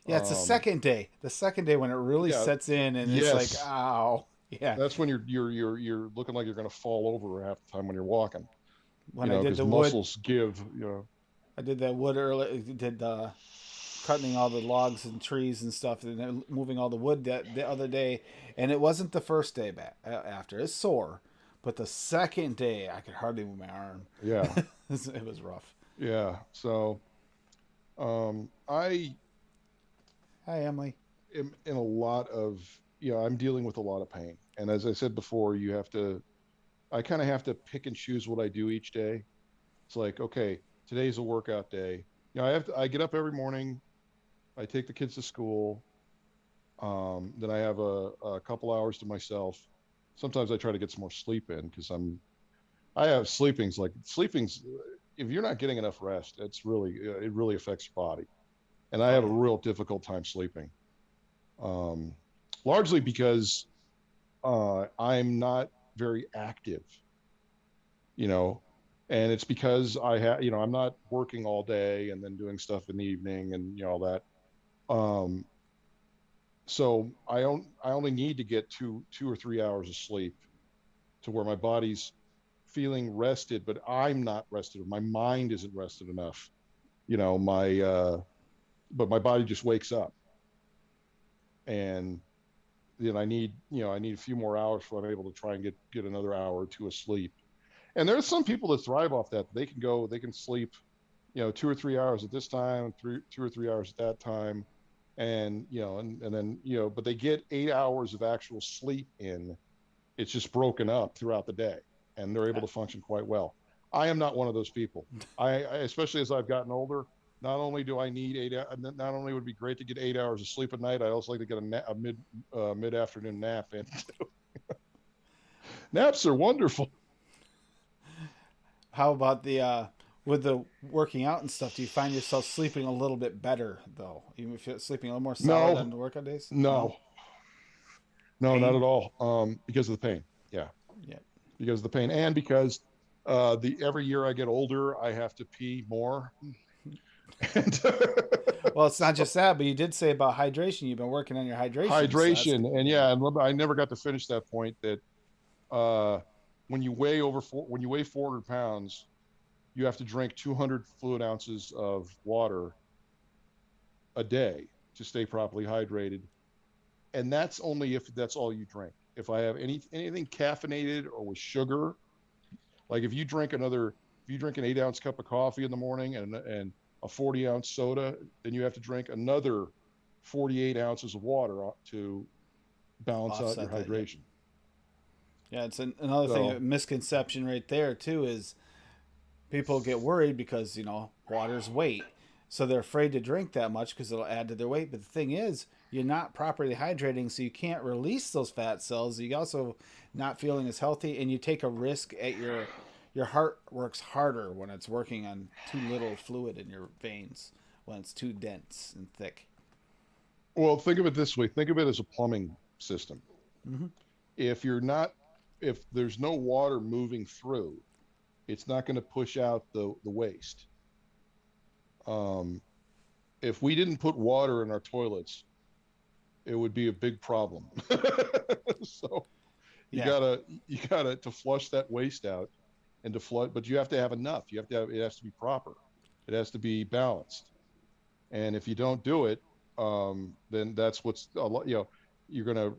it's the second day. The second day when it really sets in, and it's like, ow. Yeah. That's when you're looking like you're going to fall over half the time when you're walking. When I did the muscles give. I did that wood earlier. Did cutting all the logs and trees and stuff, and then moving all the wood the other day, and it wasn't the first day back after. It's sore. But the second day, I could hardly move my arm. Yeah. It was rough. Yeah. So I Hi, Emily. am in a lot of, I'm dealing with a lot of pain. And as I said before, I kind of have to pick and choose what I do each day. It's like, okay, today's a workout day. I get up every morning. I take the kids to school. Then I have a couple hours to myself. Sometimes I try to get some more sleep in because I have sleeping's, if you're not getting enough rest, it really affects your body. And I Oh have a yeah. real difficult time sleeping. Um, Largely because I'm not very active, you know, and it's because I'm not working all day and then doing stuff in the evening and all that. Um, so I only need to get 2 or 3 hours of sleep to where my body's feeling rested, but I'm not rested. My mind isn't rested enough. My but my body just wakes up, and then I need a few more hours before I'm able to try and get another hour or two of sleep. And there's some people that thrive off that. They can sleep, 2 or 3 hours at this time, 2 or 3 hours at that time, and then but they get 8 hours of actual sleep in. It's just broken up throughout the day, and they're able Uh, to function quite well. I am not one of those people. I especially as I've gotten older. Not only do I need not only would it be great to get 8 hours of sleep at night, I also like to get a mid afternoon nap. And naps are wonderful. How about the with the working out and stuff? Do you find yourself sleeping a little bit better though, even if you're sleeping a little more solid No, on the workout days? No no, no, not pain. at all. Because of the pain. Yeah, Yeah. because of the pain, and because the every year I get older, I have to pee more. And Well, it's not just so that, but you did say about hydration. You've been working on your hydration, so that's hydration, and yeah. yeah, and I never got to finish that point that uh, when you weigh 400 pounds, you have to drink 200 fluid ounces of water a day to stay properly hydrated, and that's only if that's all you drink. If I have anything caffeinated or with sugar, like if you drink an 8 ounce cup of coffee in the morning and a 40 ounce soda, then you have to drink another 48 ounces of water to balance out your Offset that. Yep. hydration. Yeah, it's another thing. A So misconception right there too is people get worried because water's weight, so they're afraid to drink that much because it'll add to their weight. But the thing is, you're not properly hydrating, so you can't release those fat cells. You also not feeling as healthy, and you take a risk at your heart works harder when it's working on too little fluid in your veins when it's too dense and thick. well, think of it this way. Think of it as a plumbing system. Mm-hmm. If you're not if there's no water moving through, it's not going to push out the waste. Um, if we didn't put water in our toilets, it would be a big problem. So Yeah, you gotta to flush that waste out and to flood, but you have to have enough. It has to be proper. It has to be balanced. And if you don't do it, then that's what's a lot. You're gonna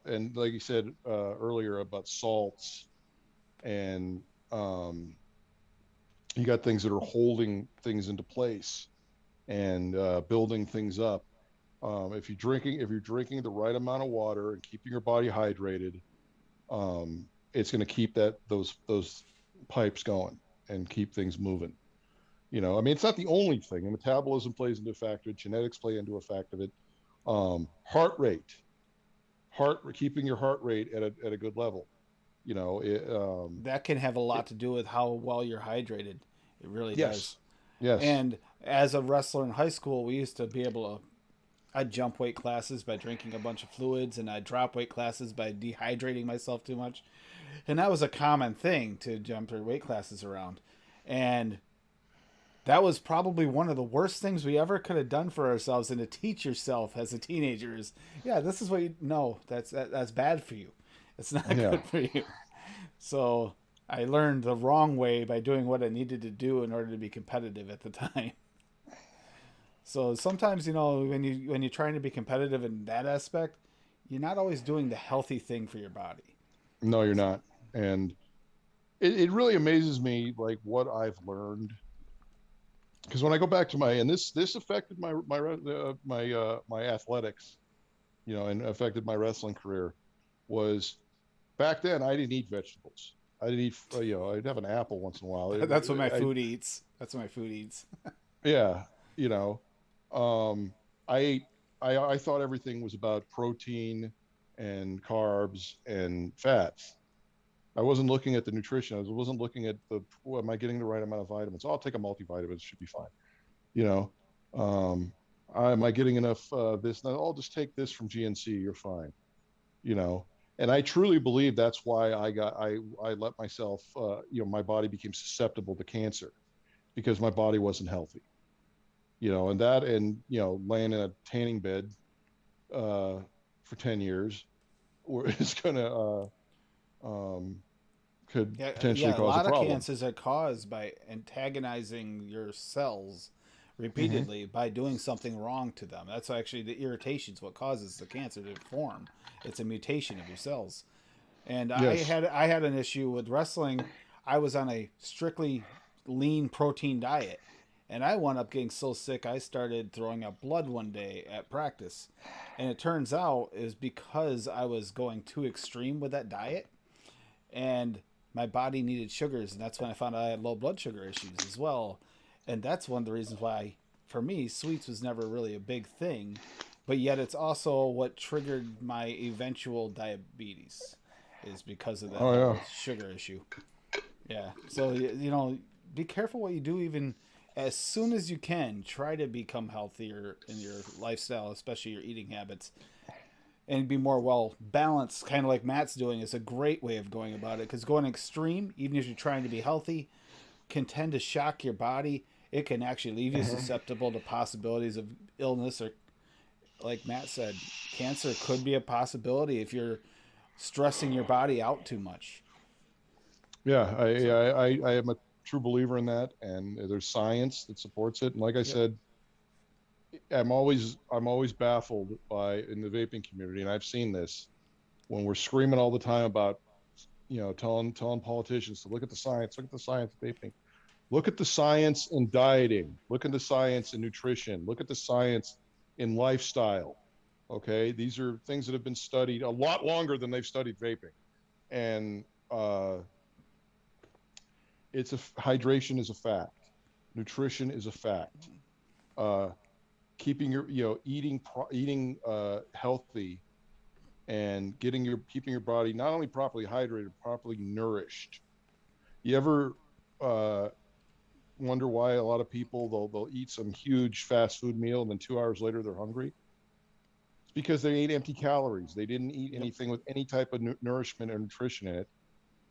and like you said earlier about salts and you got things that are holding things into place and building things up. If you're drinking the right amount of water and keeping your body hydrated, it's going to keep those pipes going and keep things moving. I mean, it's not the only thing. And metabolism plays into a factor. Genetics play into a factor of it. Heart rate, keeping your heart rate at a good level. You know, it, that can have a lot it, to do with how well you're hydrated. It really does. yes, yes, And as a wrestler in high school, we used to be able to. I'd jump weight classes by drinking a bunch of fluids, and I'd drop weight classes by dehydrating myself too much. And that was a common thing to jump your weight classes around. And that was probably one of the worst things we ever could have done for ourselves, and to teach yourself as a teenager is, yeah, this is what you know. That's bad for you. It's not yeah. good for you. So I learned the wrong way by doing what I needed to do in order to be competitive at the time. So sometimes when you're trying to be competitive in that aspect, you're not always doing the healthy thing for your body. No, you're not. And it really amazes me, like what I've learned because when I go back to my, and this affected my athletics, and affected my wrestling career, was back then I didn't eat vegetables. I didn't eat, I'd have an apple once in a while. That's what my food eats. That's what my food eats. Yeah, you know, um, I ate, I thought everything was about protein and carbs and fats. I wasn't looking at the nutrition. I wasn't looking at am I getting the right amount of vitamins? Oh, I'll take a multivitamin. It should be fine. You know, um, am I getting enough this? No, I'll just take this from GNC. You're fine. You know, and I truly believe that's why I let myself, my body became susceptible to cancer because my body wasn't healthy. And laying in a tanning bed uh, for 10 years is going to could Yeah, potentially yeah. A cause a lot of problem. cancers are caused by antagonizing your cells Hmm. repeatedly by doing something wrong to them. That's actually the irritation is what causes the cancer to form. It's a mutation of your cells. And Yes. I had an issue with wrestling. I was on a strictly lean protein diet, and I wound up getting so sick I started throwing up blood one day at practice. And it turns out is because I was going too extreme with that diet, and my body needed sugars, and that's when I found out I had low blood sugar issues as well. And that's one of the reasons why, for me, sweets was never really a big thing, but yet it's also what triggered my eventual diabetes, is because of that Oh yeah. whole sugar issue. Yeah. So be careful what you do. Even as soon as you can, try to become healthier in your lifestyle, especially your eating habits, and be more well balanced, kind of like Matt's doing, is a great way of going about it. Because going extreme, even if you're trying to be healthy, can tend to shock your body. It can actually leave you Hmm. susceptible to possibilities of illness, or, like Matt said, cancer could be a possibility if you're stressing your body out too much. Yeah, So, I am a true believer in that, and there's science that supports it. And like I yep. said, I'm always baffled by in the vaping community, and I've seen this when we're screaming all the time about telling politicians to look at the science, look at the science of vaping, look at the science in dieting, look at the science in nutrition, look at the science in lifestyle. Okay, these are things that have been studied a lot longer than they've studied vaping, and hydration is a fact, nutrition is a fact. Uh, Keeping your eating healthy and keeping your body not only properly hydrated, properly nourished. You ever uh, wonder why a lot of people they'll eat some huge fast food meal and then 2 hours later they're hungry? It's because they ate empty calories. They didn't eat Yep. anything with any type of nourishment or nutrition in it.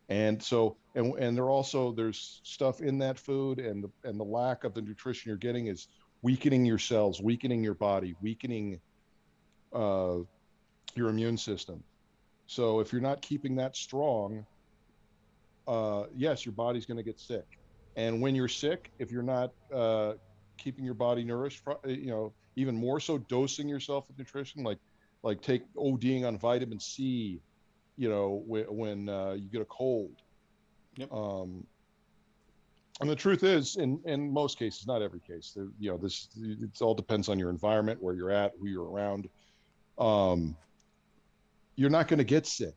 And so, and there also there's stuff in that food, and the lack of the nutrition you're getting is weakening your cells, weakening your body, weakening uh, your immune system. So if you're not keeping that strong, yes, your body's going to get sick. And when you're sick, if you're not keeping your body nourished, even more so dosing yourself with nutrition, like take ODing on vitamin C, when you get a cold. Yep. Um, and the truth is, in most cases, not every case, this it all depends on your environment, where you're at, who you're around. Um, you're not going to get sick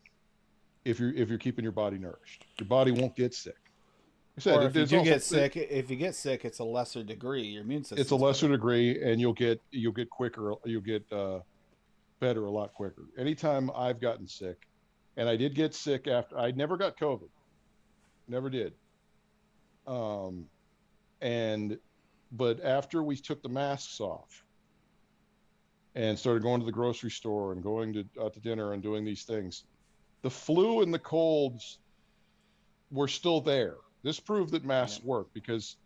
if you're keeping your body nourished. Your body won't get sick. I Or said if you there's do also get sick, if you get sick, it's a lesser degree. Your immune it's a system's lesser better. degree, and you'll get quicker, you'll get better a lot quicker. Anytime I've gotten sick, and I did get sick after I never got COVID, never did. Um, and but after we took the masks off and started going to the grocery store and going to out to dinner and doing these things, the flu and the colds were still there. This proved that Yep. masks work because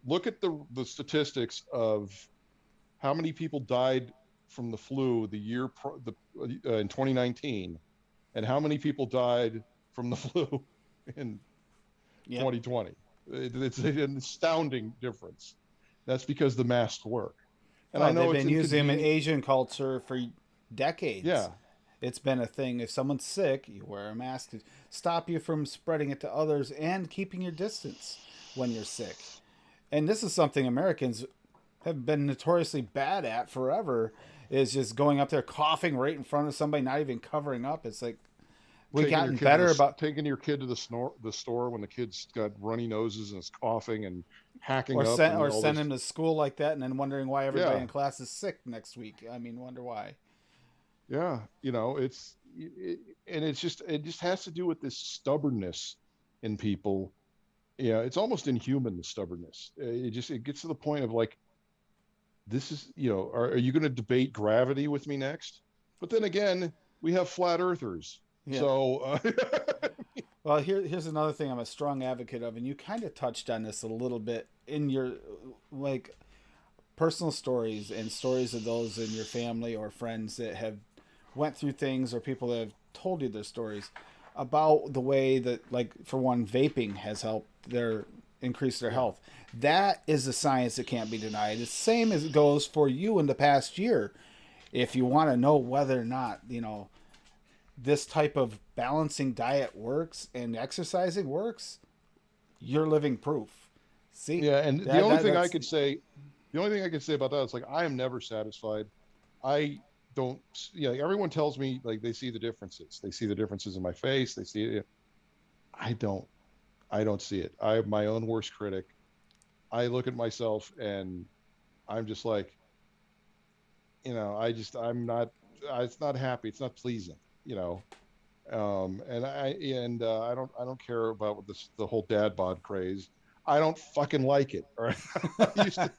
look at the statistics of how many people died from the flu in 2019, and how many people died from the flu in Yep. 2020. It's an astounding difference. That's because the masks work. And I Oh, they've know it's been using them in inconvenient. Asian culture for decades. Yeah, It's been a thing. If someone's sick, you wear a mask to stop you from spreading it to others and keeping your distance when you're sick. And this is something Americans have been notoriously bad at forever, is just going up there coughing right in front of somebody, not even covering up. It's like we taking your gotten kid to better about, taking your kid to the store when the kid's got runny noses and is coughing and hacking or up send and or all send this. him to school like that, and then wondering why everybody Yeah, in class is sick next week. I mean, wonder why. yeah. And it just has to do with this stubbornness in people. Yeah, it's almost inhuman, the stubbornness. It gets to the point of like, this is, are you going to debate gravity with me next? But then again, we have flat earthers. Yeah. So, Well, here's another thing I'm a strong advocate of, and you kind of touched on this a little bit in your like personal stories and stories of those in your family or friends that have went through things, or people that have told you their stories about the way that, like, for one, vaping has helped their increase their yeah, health. That is a science that can't be denied. The same as it goes for you in the past year. If you want to know whether or not, this type of balancing diet works and exercising works, you're living proof. See, yeah. And the that, only that thing I that's could say, the only thing I could say about that is like, I am never satisfied. I don't, everyone tells me like they see the differences. They see the differences in my face. They see it. I don't, I don't see it. I am my own worst critic. I look at myself and I'm just like, I'm not, it's not happy. It's not pleasing, you know? I don't care about the whole dad bod craze. I don't fucking like it. All right. I used to,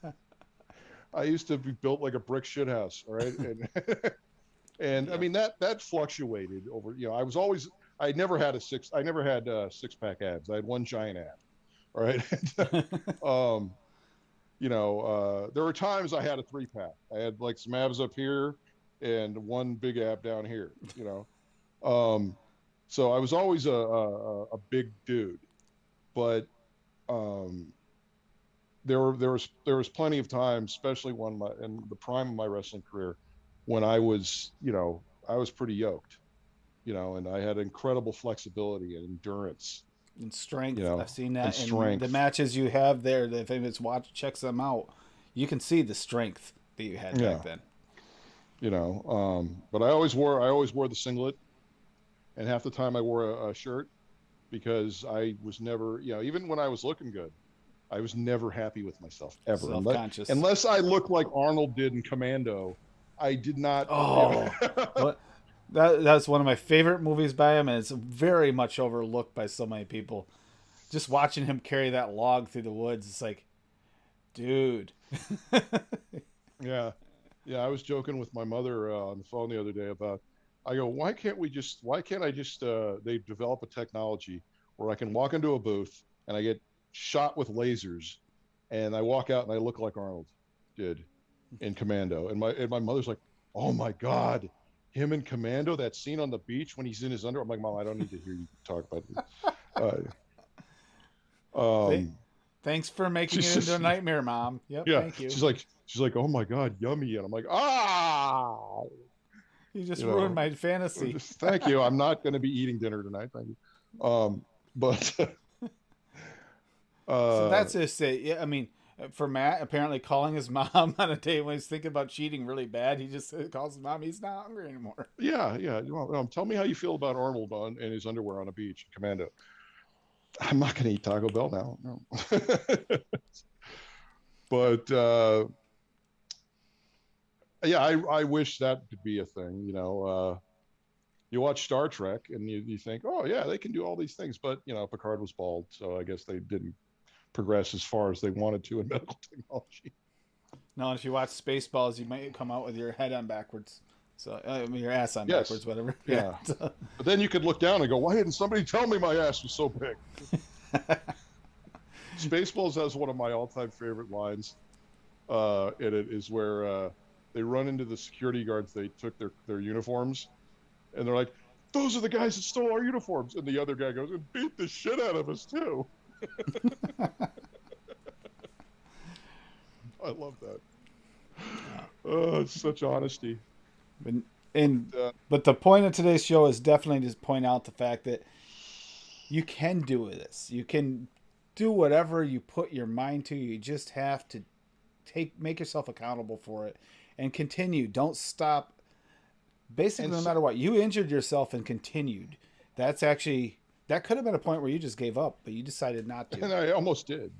I used to be built like a brick shithouse. All right. And I yeah. mean, that fluctuated over, I never had 6 pack abs. I had one giant ab. All right. um, there were times I had a 3 pack. I had like some abs up here and one big ab down here. Um, so I was always a big dude, but um, there was plenty of times, especially in the prime of my wrestling career, when I was pretty yoked, and I had incredible flexibility and endurance, And strength. I've seen and that in the strength. matches you have there. That if anybody's checks them out, you can see the strength that you had back Yeah, then. but I always wore the singlet, and half the time I wore a shirt because I was never, even when I was looking good, I was never happy with myself ever, Self unless conscious. unless I looked like Arnold did in Commando. I did not. Oh, what? That's one of my favorite movies by him, and it's very much overlooked by so many people. Just watching him carry that log through the woods, it's like, dude. Yeah, yeah. I was joking with my mother on the phone the other day about. I go, why can't I just? They develop a technology where I can walk into a booth and I get shot with lasers, and I walk out and I look like Arnold did in Commando, and my mother's like, "Oh my God, him in Commando, that scene on the beach when he's in his under." I'm like, "Mom, I don't need to hear you talk about it." Th- Um, Thanks for making she's it into a just, nightmare, Mom. Yep, yeah, thank you. she's like, "Oh my God, yummy," and I'm like, "Ah, You just you ruined know, my fantasy. just thank you. I'm not going to be eating dinner tonight, thank you." But So uh, that's just it. Yeah, I mean, for Matt, apparently calling his mom on a day when he's thinking about cheating really bad, he just calls his mom. He's not hungry anymore. yeah, yeah. Tell me how you feel about Arnold in his underwear on a beach in Commando. I'm not going to eat Taco Bell now. No. But yeah, I wish that could be a thing. You watch Star Trek and you think, oh yeah, they can do all these things, but Picard was bald, so I guess they didn't progress as far as they wanted to in medical technology. No, if you watch Spaceballs, you might come out with your head on backwards. So I mean, your ass on Yes, backwards, whatever. Yeah. yeah. But then you could look down and go, why didn't somebody tell me my ass was so big? Spaceballs has one of my all-time favorite lines in it is where they run into the security guards. They took their uniforms, and they're like, "Those are the guys that stole our uniforms." And the other guy goes and beat the shit out of us too. I love that. Oh, it's such honesty. and and Uh, but the point of today's show is definitely to point out the fact that you can do this. You can do whatever you put your mind to. You just have to make yourself accountable for it and continue. Don't stop. Basically, And no so, matter what, you injured yourself and continued. That's actually that could have been a point where you just gave up, but you decided not to. and I almost did.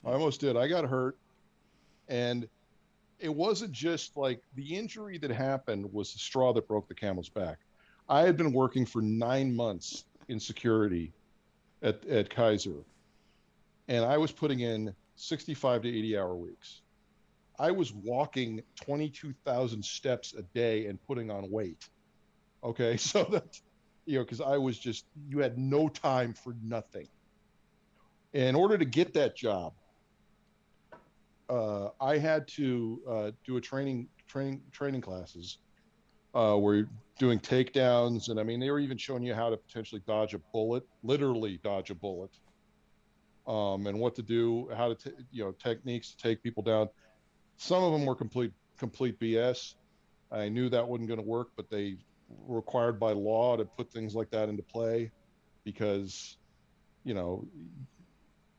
I almost did. I got hurt, and it wasn't just like the injury that happened was the straw that broke the camel's back. I had been working for 9 months in security at Kaiser, and I was putting in 65 to 80-hour weeks. I was walking 22,000 steps a day and putting on weight. Okay. So that, because I was just, you had no time for nothing. In order to get that job, I had to do a training classes where you're doing takedowns, and I mean they were even showing you how to potentially dodge a bullet, literally dodge a bullet, and what to do, how to techniques to take people down. Some of them were complete BS. I knew that wasn't going to work, but they were required by law to put things like that into play because you know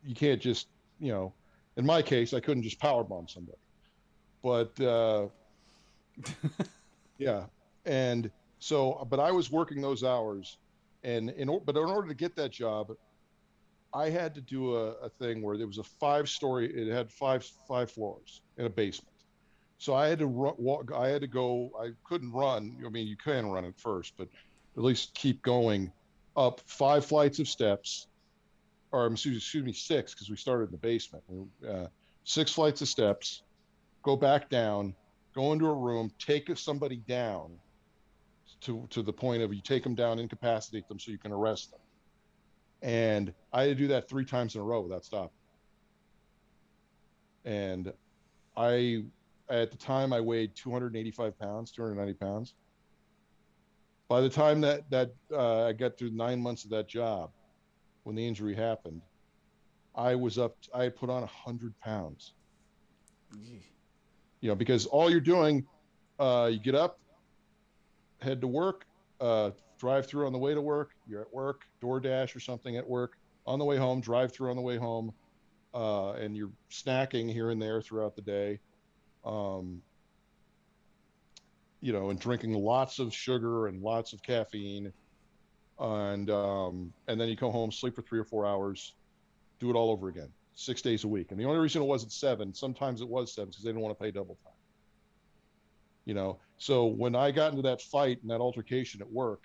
you can't just in my case I couldn't just power bomb somebody, but yeah. And so, but I was working those hours, and but in order to get that job, I had to do a thing where there was a 5-story. It had five floors in a basement. So I had to walk. I had to go. I couldn't run. I mean, you can run at first, but at least keep going up 5 flights of steps, or excuse me, six, because we started in the basement. 6 flights of steps, go back down, go into a room, take somebody down to the point of you take them down, incapacitate them so you can arrest them. And I had to do that 3 times in a row without stopping. And I, at the time, I weighed 285 pounds, 290 pounds. By the time I got through 9 months of that job, when the injury happened, I was up. I had put on 100 pounds. Because all you're doing, you get up, head to work, drive through on the way to work. You're at work, DoorDash or something at work. On the way home, drive through on the way home, and you're snacking here and there throughout the day. Um, and drinking lots of sugar and lots of caffeine, and then you come home, sleep for 3 or 4 hours, do it all over again, 6 days a week. And the only reason it wasn't 7, sometimes it was 7, because they didn't want to pay double time. So when I got into that fight and that altercation at work,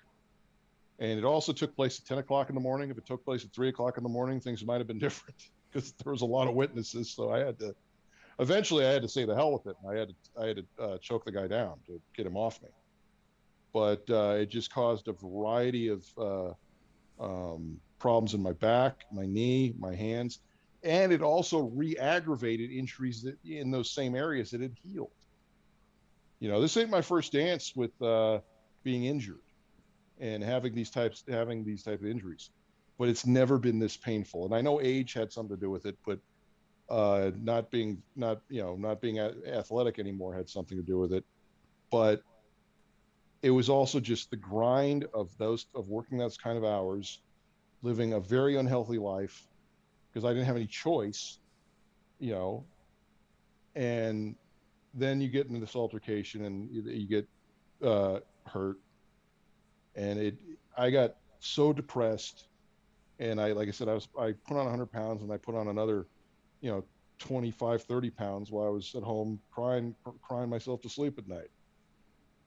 and it also took place at 10 o'clock in the morning. If it took place at 3 o'clock in the morning, things might have been different because there was a lot of witnesses. So eventually I had to say the hell with it. And I had to choke the guy down to get him off me. But it just caused a variety of problems in my back, my knee, my hands. And it also re-aggravated injuries in those same areas that had healed. This ain't my first dance with being injured and having these type of injuries, but it's never been this painful. And I know age had something to do with it, but not being athletic anymore had something to do with it. But it was also just the grind of working those kind of hours, living a very unhealthy life because I didn't have any choice, and then you get into this altercation and you get hurt, and I got so depressed, and like I said, I put on 100 pounds, and I put on another 25, 30 pounds while I was at home crying myself to sleep at night,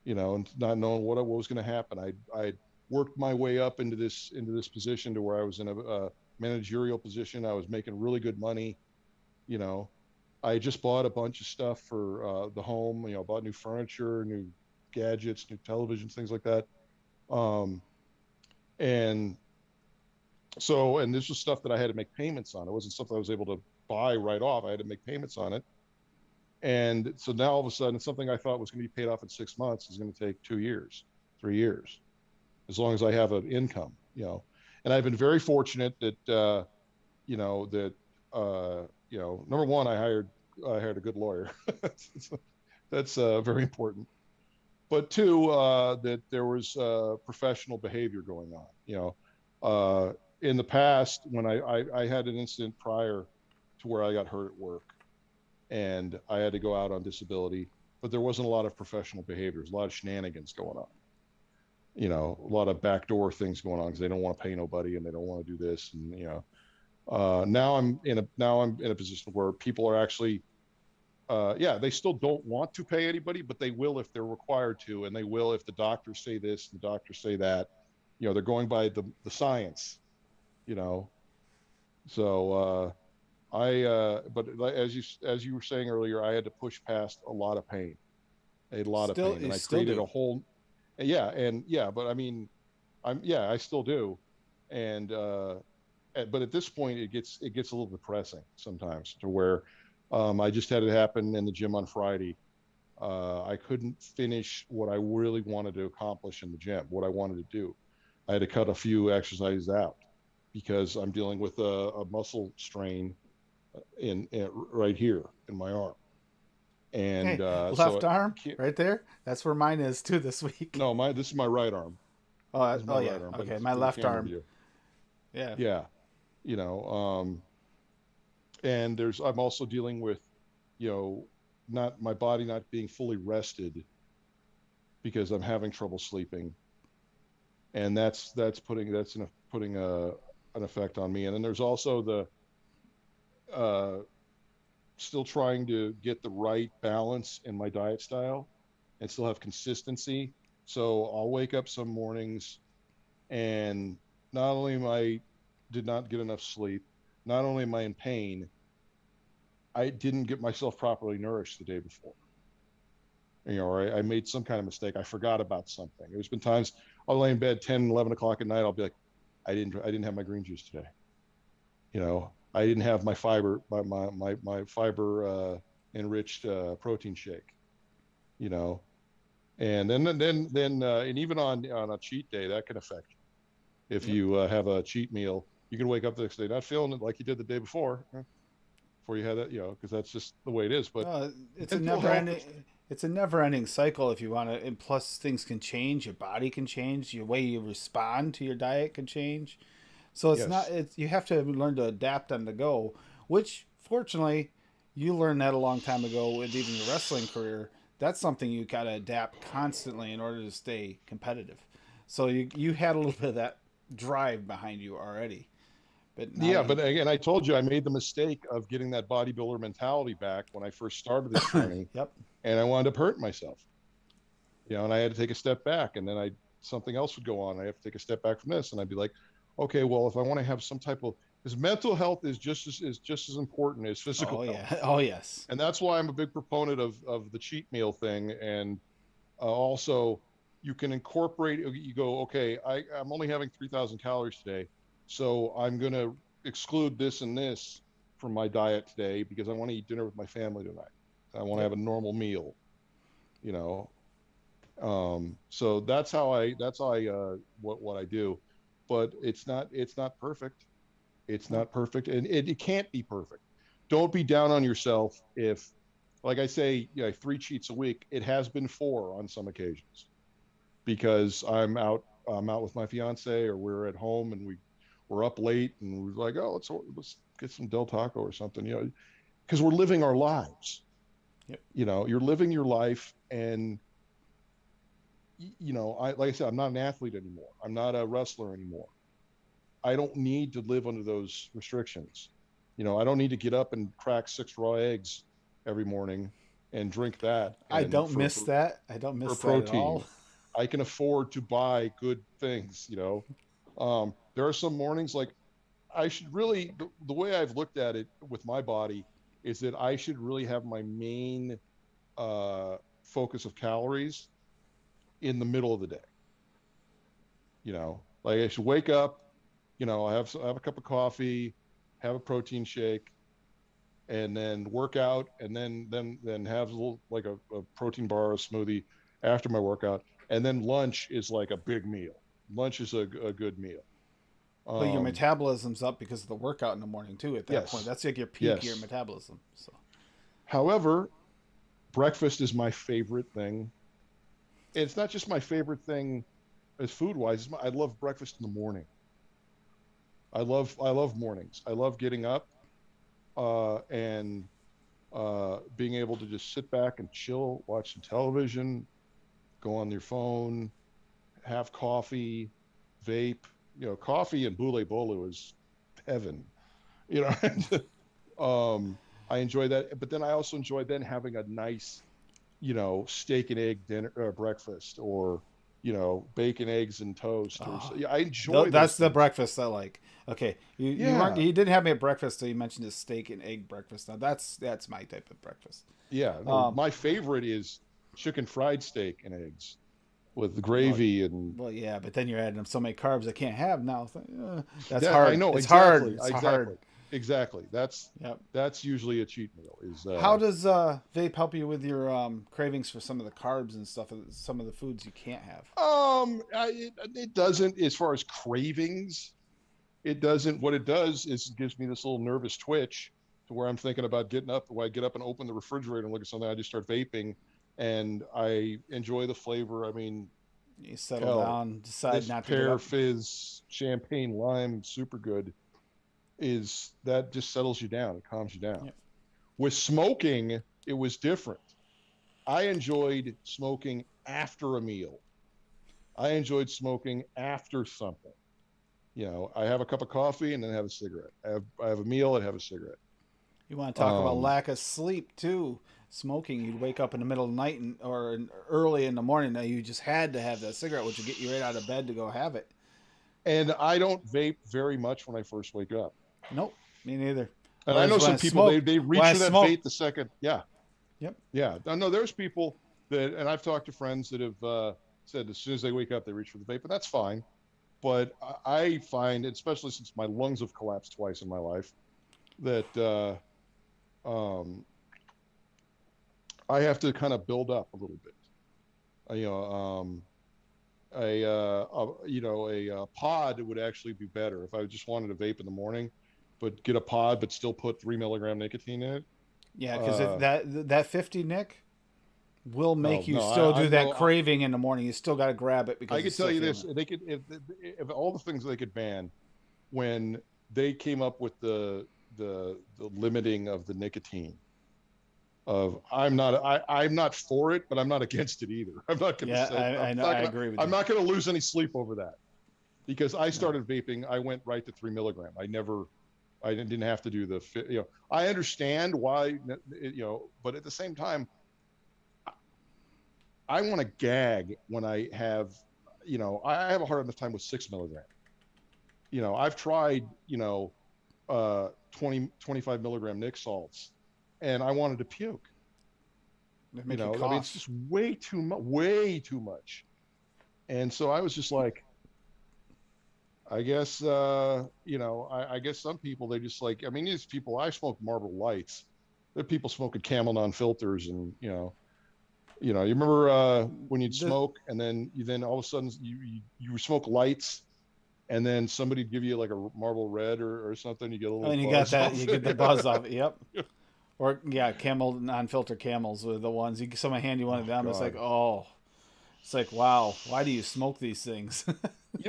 and not knowing what was going to happen. I worked my way up into this position to where I was in a managerial position. I was making really good money. I just bought a bunch of stuff for the home. Bought new furniture, new gadgets, new televisions, things like that. And this was stuff that I had to make payments on. It wasn't stuff I was able to buy right off. I had to make payments on it. And so now all of a sudden, something I thought was going to be paid off in 6 months is going to take 2 years, 3 years, as long as I have an income. And I've been very fortunate that number one, I hired a good lawyer. That's very important. But two, that there was professional behavior going on. in the past, when I had an incident prior to where I got hurt at work, and I had to go out on disability, but there wasn't a lot of professional behaviors, a lot of shenanigans going on. A lot of backdoor things going on because they don't want to pay nobody and they don't want to do this, and now I'm in a position where people are actually yeah, they still don't want to pay anybody, but they will if they're required to, and they will if the doctors say this and the doctors say that. They're going by the science, you know. So but as you were saying earlier, I had to push past a lot of pain, a lot of Still, pain, you and I still created do. a whole, yeah, and yeah, but I mean, I still do, and but at this point, it gets a little depressing sometimes to where, I just had it happen in the gym on Friday. I couldn't finish what I really wanted to accomplish in the gym, what I wanted to do. I had to cut a few exercises out because I'm dealing with a muscle strain in right here in my arm, and Hey, so left arm can't, right there. That's where mine is too this week. no, my this is my right arm. Oh, This is my oh yeah. right arm, but Okay, it's my for the left camera arm. view. Yeah. Yeah, you know, and I'm also dealing with, you know, not my body not being fully rested because I'm having trouble sleeping, and putting an effect on me. And then there's also the uh, still trying to get the right balance in my diet style and still have consistency. So I'll wake up some mornings and not only am I did not get enough sleep, not only am I in pain, I didn't get myself properly nourished the day before. Or I made some kind of mistake. I forgot about something. There's been times I'll lay in bed 10, 11 o'clock at night. I'll be like, I didn't have my green juice today. I didn't have my fiber, my fiber enriched protein shake, you know, and and even on a cheat day, that can affect you. If Yep. you have a cheat meal, you can wake up the next day not feeling it like you did the day before you had that, because that's just the way it is. But No, it's a mental never health, ending. It's a never ending cycle if you want to. And plus, things can change. Your body can change. Your way you respond to your diet can change. So it's not. yes, It's you have to learn to adapt on the go. Which, fortunately, you learned that a long time ago with even your wrestling career. That's something you got to adapt constantly in order to stay competitive. So you had a little bit of that drive behind you already. But now yeah. you. But again, I told you I made the mistake of getting that bodybuilder mentality back when I first started this journey, Yep. and I wound up hurting myself. And I had to take a step back, and then something else would go on. I have to take a step back from this, and I'd be like, okay, well, if I want to have some type of, because mental health is just as important as physical Oh health, yeah. Oh yes. and that's why I'm a big proponent of the cheat meal thing. And also, you can incorporate. You go, okay, I'm only having 3,000 calories today, so I'm gonna exclude this and this from my diet today because I want to eat dinner with my family tonight. I want to Yep. have a normal meal, you know. So that's how I what I do, but it's not perfect. It's No. not perfect, and it can't be perfect. Don't be down on yourself if, like I say, 3 cheats a week. It has been 4 on some occasions because I'm out with my fiance, or we're at home and we're up late and we're like, oh, let's get some Del Taco or something, because we're living our lives. Yep. You're living your life, and I like I said, I'm not an athlete anymore. I'm not a wrestler anymore. I don't need to live under those restrictions. I don't need to get up and crack 6 raw eggs every morning and drink that I and don't for miss for, that. I don't for miss that at all. protein. I can afford to buy good things. There are some mornings like I should really the way I've looked at it with my body is that I should really have my main focus of calories in the middle of the day. Like I should wake up, I have a cup of coffee, have a protein shake, and then work out, and then have a little like a protein bar, a smoothie after my workout, and then lunch is like a big meal. Lunch is a good meal. But your Um, metabolism's up because of the workout in the morning too. At that point, yes, that's like your peak of your yes. metabolism. So However, breakfast is my favorite thing. It's not just my favorite thing as food wise. I love breakfast in the morning. I love mornings. I love getting up and being able to just sit back and chill, watch some television, go on your phone, have coffee, vape. Coffee and bule bolu is heaven. You know, I enjoy that, but then I also enjoy then having a nice, steak and egg dinner, breakfast, or bacon, eggs, and toast, or Oh, yeah, I enjoy those that's the things. breakfast I like. Okay, you weren't Yeah, you didn't have me at breakfast, so you mentioned a steak and egg breakfast. Now that's my type of breakfast. yeah. No, Um, my favorite is chicken fried steak and eggs with well, gravy and well, yeah, but then you're adding so many carbs I can't have now. That's that. I hard. know It's hard. exactly, It's hard. exactly, exactly. Yep. That's usually a cheat meal. Is How does vape help you with your cravings for some of the carbs and stuff, some of the foods you can't have? it doesn't, as far as cravings. It doesn't. What it does is it gives me this little nervous twitch to where I'm thinking about getting up. When I get up and open the refrigerator and look at something, I just start vaping, and I enjoy the flavor. I mean, You settle hell, down, decide this not to get pear up. fizz champagne lime super good is that just settles you down. It calms you down. Yep. With smoking, it was different. I enjoyed smoking after a meal. I enjoyed smoking after something. I have a cup of coffee and then have a cigarette. I have a meal and have a cigarette. You want to talk about Um, lack of sleep too. Smoking, you'd wake up in the middle of the night or early in the morning. Now you just had to have that cigarette, which would get you right out of bed to go have it. and I don't vape very much when I first wake up. Nope, me neither. And I Whereas know when I some people they smoke, they when reach I for that smoke, vape the second. Yeah, yep, yeah. No, there's people that, and I've talked to friends that have said as soon as they wake up they reach for the vape, and that's fine. But I find, especially since my lungs have collapsed twice in my life, that um, I have to kind of build up a little bit. You know, a pod would actually be better if I just wanted to vape in the morning, but get a pod, but still put 3 milligram nicotine in it. yeah, because Uh, that 50 Nick will make no, you no, still do I that know. craving in the morning. You still got to grab it I because you're could tell still you feeling this: it. they could, if all the things they could ban when they came up with the limiting of the nicotine. I'm not for it, but I'm not against it either. I'm not going to Yeah, say I know. I agree with I'm you. not going to lose any sleep over that because I No. started vaping. I went right to 3 milligram. I didn't have to do I understand why, but at the same time, I want to gag when I have, I have a hard enough time with 6 milligram. I've tried, 20, 25 milligram Nick salts and I wanted to puke. They make you I mean, it's cough. just way too much. And so I was just like, I guess, I guess some people, they just like, I mean, these people, I smoke Marlboro Lights. There are people smoking Camel non-filters and, you remember when you'd The, smoke and then all of a sudden you smoke lights and then somebody'd give you like a Marlboro Red or something. You get a little and you got buzz that. off You get it. the buzz off it. Yep. Or yeah, Camel non-filter Camels are the ones. Someone hand you one of Oh them. It's like, God. oh, it's like, wow. Why do you smoke these things?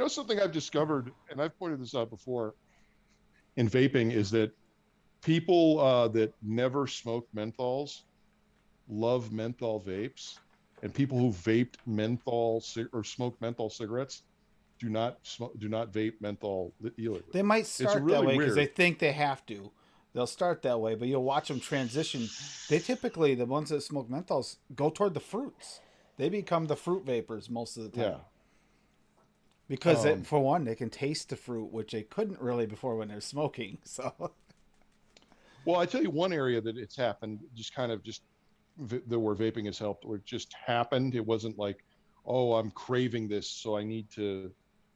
Something I've discovered, and I've pointed this out before in vaping, is that people that never smoked menthols love menthol vapes, and people who vaped or smoked menthol cigarettes do not vape menthol e-liquids. They might It's start that really way because they weird. think they have to. They'll start that way, but you'll watch them transition. They typically, the ones that smoke menthols, go toward the fruits. They become the fruit vapors most of the time Yeah. because Um, for one, they can taste the fruit, which they couldn't really before when they're smoking. So well, I tell you one area that it's happened, just kind of just the where vaping has helped, where it just happened. It wasn't like, oh, I'm craving this, so I need to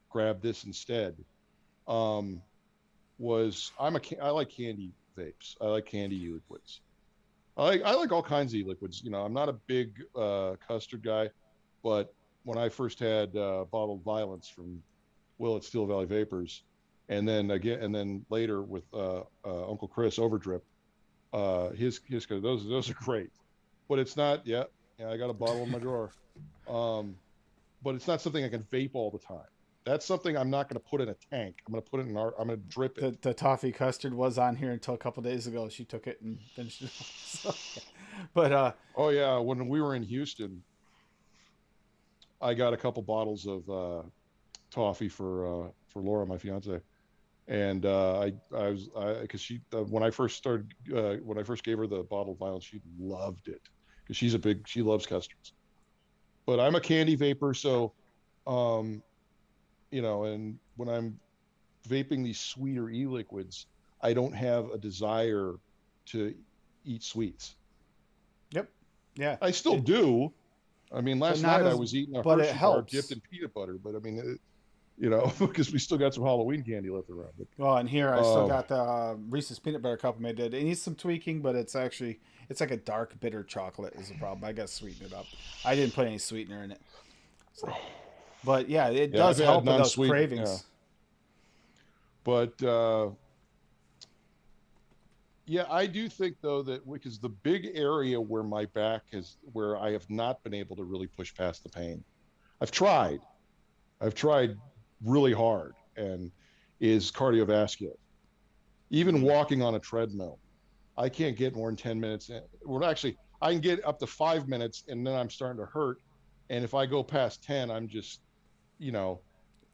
grab this instead. Um, I like candy vapes. I like candy e-liquids. I like all kinds of e-liquids. I'm not a big custard guy, but when I first had bottled violence from Will at Steel Valley Vapors, and then later with Uncle Chris Overdrip, his those are great. But it's not. Yeah, I got a bottle in my drawer. Um, but it's not something I can vape all the time. That's something I'm not going to put in a tank. I'm going to put it in our. I'm going to drip it. The toffee custard was on here until a couple days ago. She took it and finished it. So, but Oh yeah, when we were in Houston, I got a couple bottles of toffee for Laura, my fiance, and I was because she when I first started when I first gave her the bottle of violence, she loved it because she loves custards. But I'm a candy vapor, so um, and when I'm vaping these sweeter e-liquids, I don't have a desire to eat sweets. yep, yeah, I still do. I mean, but last not night I as. was eating a But it Hershey bar dipped helps. in peanut butter, but I mean, because we still got some Halloween candy left around. Well, and here I still But got the Reese's peanut butter cup I made. It needs some tweaking, but it's like a dark bitter chocolate is the problem. I got to sweeten it up. I didn't put any sweetener in it. So, but yeah, it yeah, I've does had help with those non-sweet. Yeah, cravings. but yeah, I do think though that because the big area where my back is, where I have not been able to really push past the pain. I've tried. I've tried really hard, and is cardiovascular. Even Mm. walking on a treadmill, I can't get more than 10 minutes. Well, actually, I can get up to 5 minutes, and then I'm starting to hurt. And if I go past 10, I'm just, you know,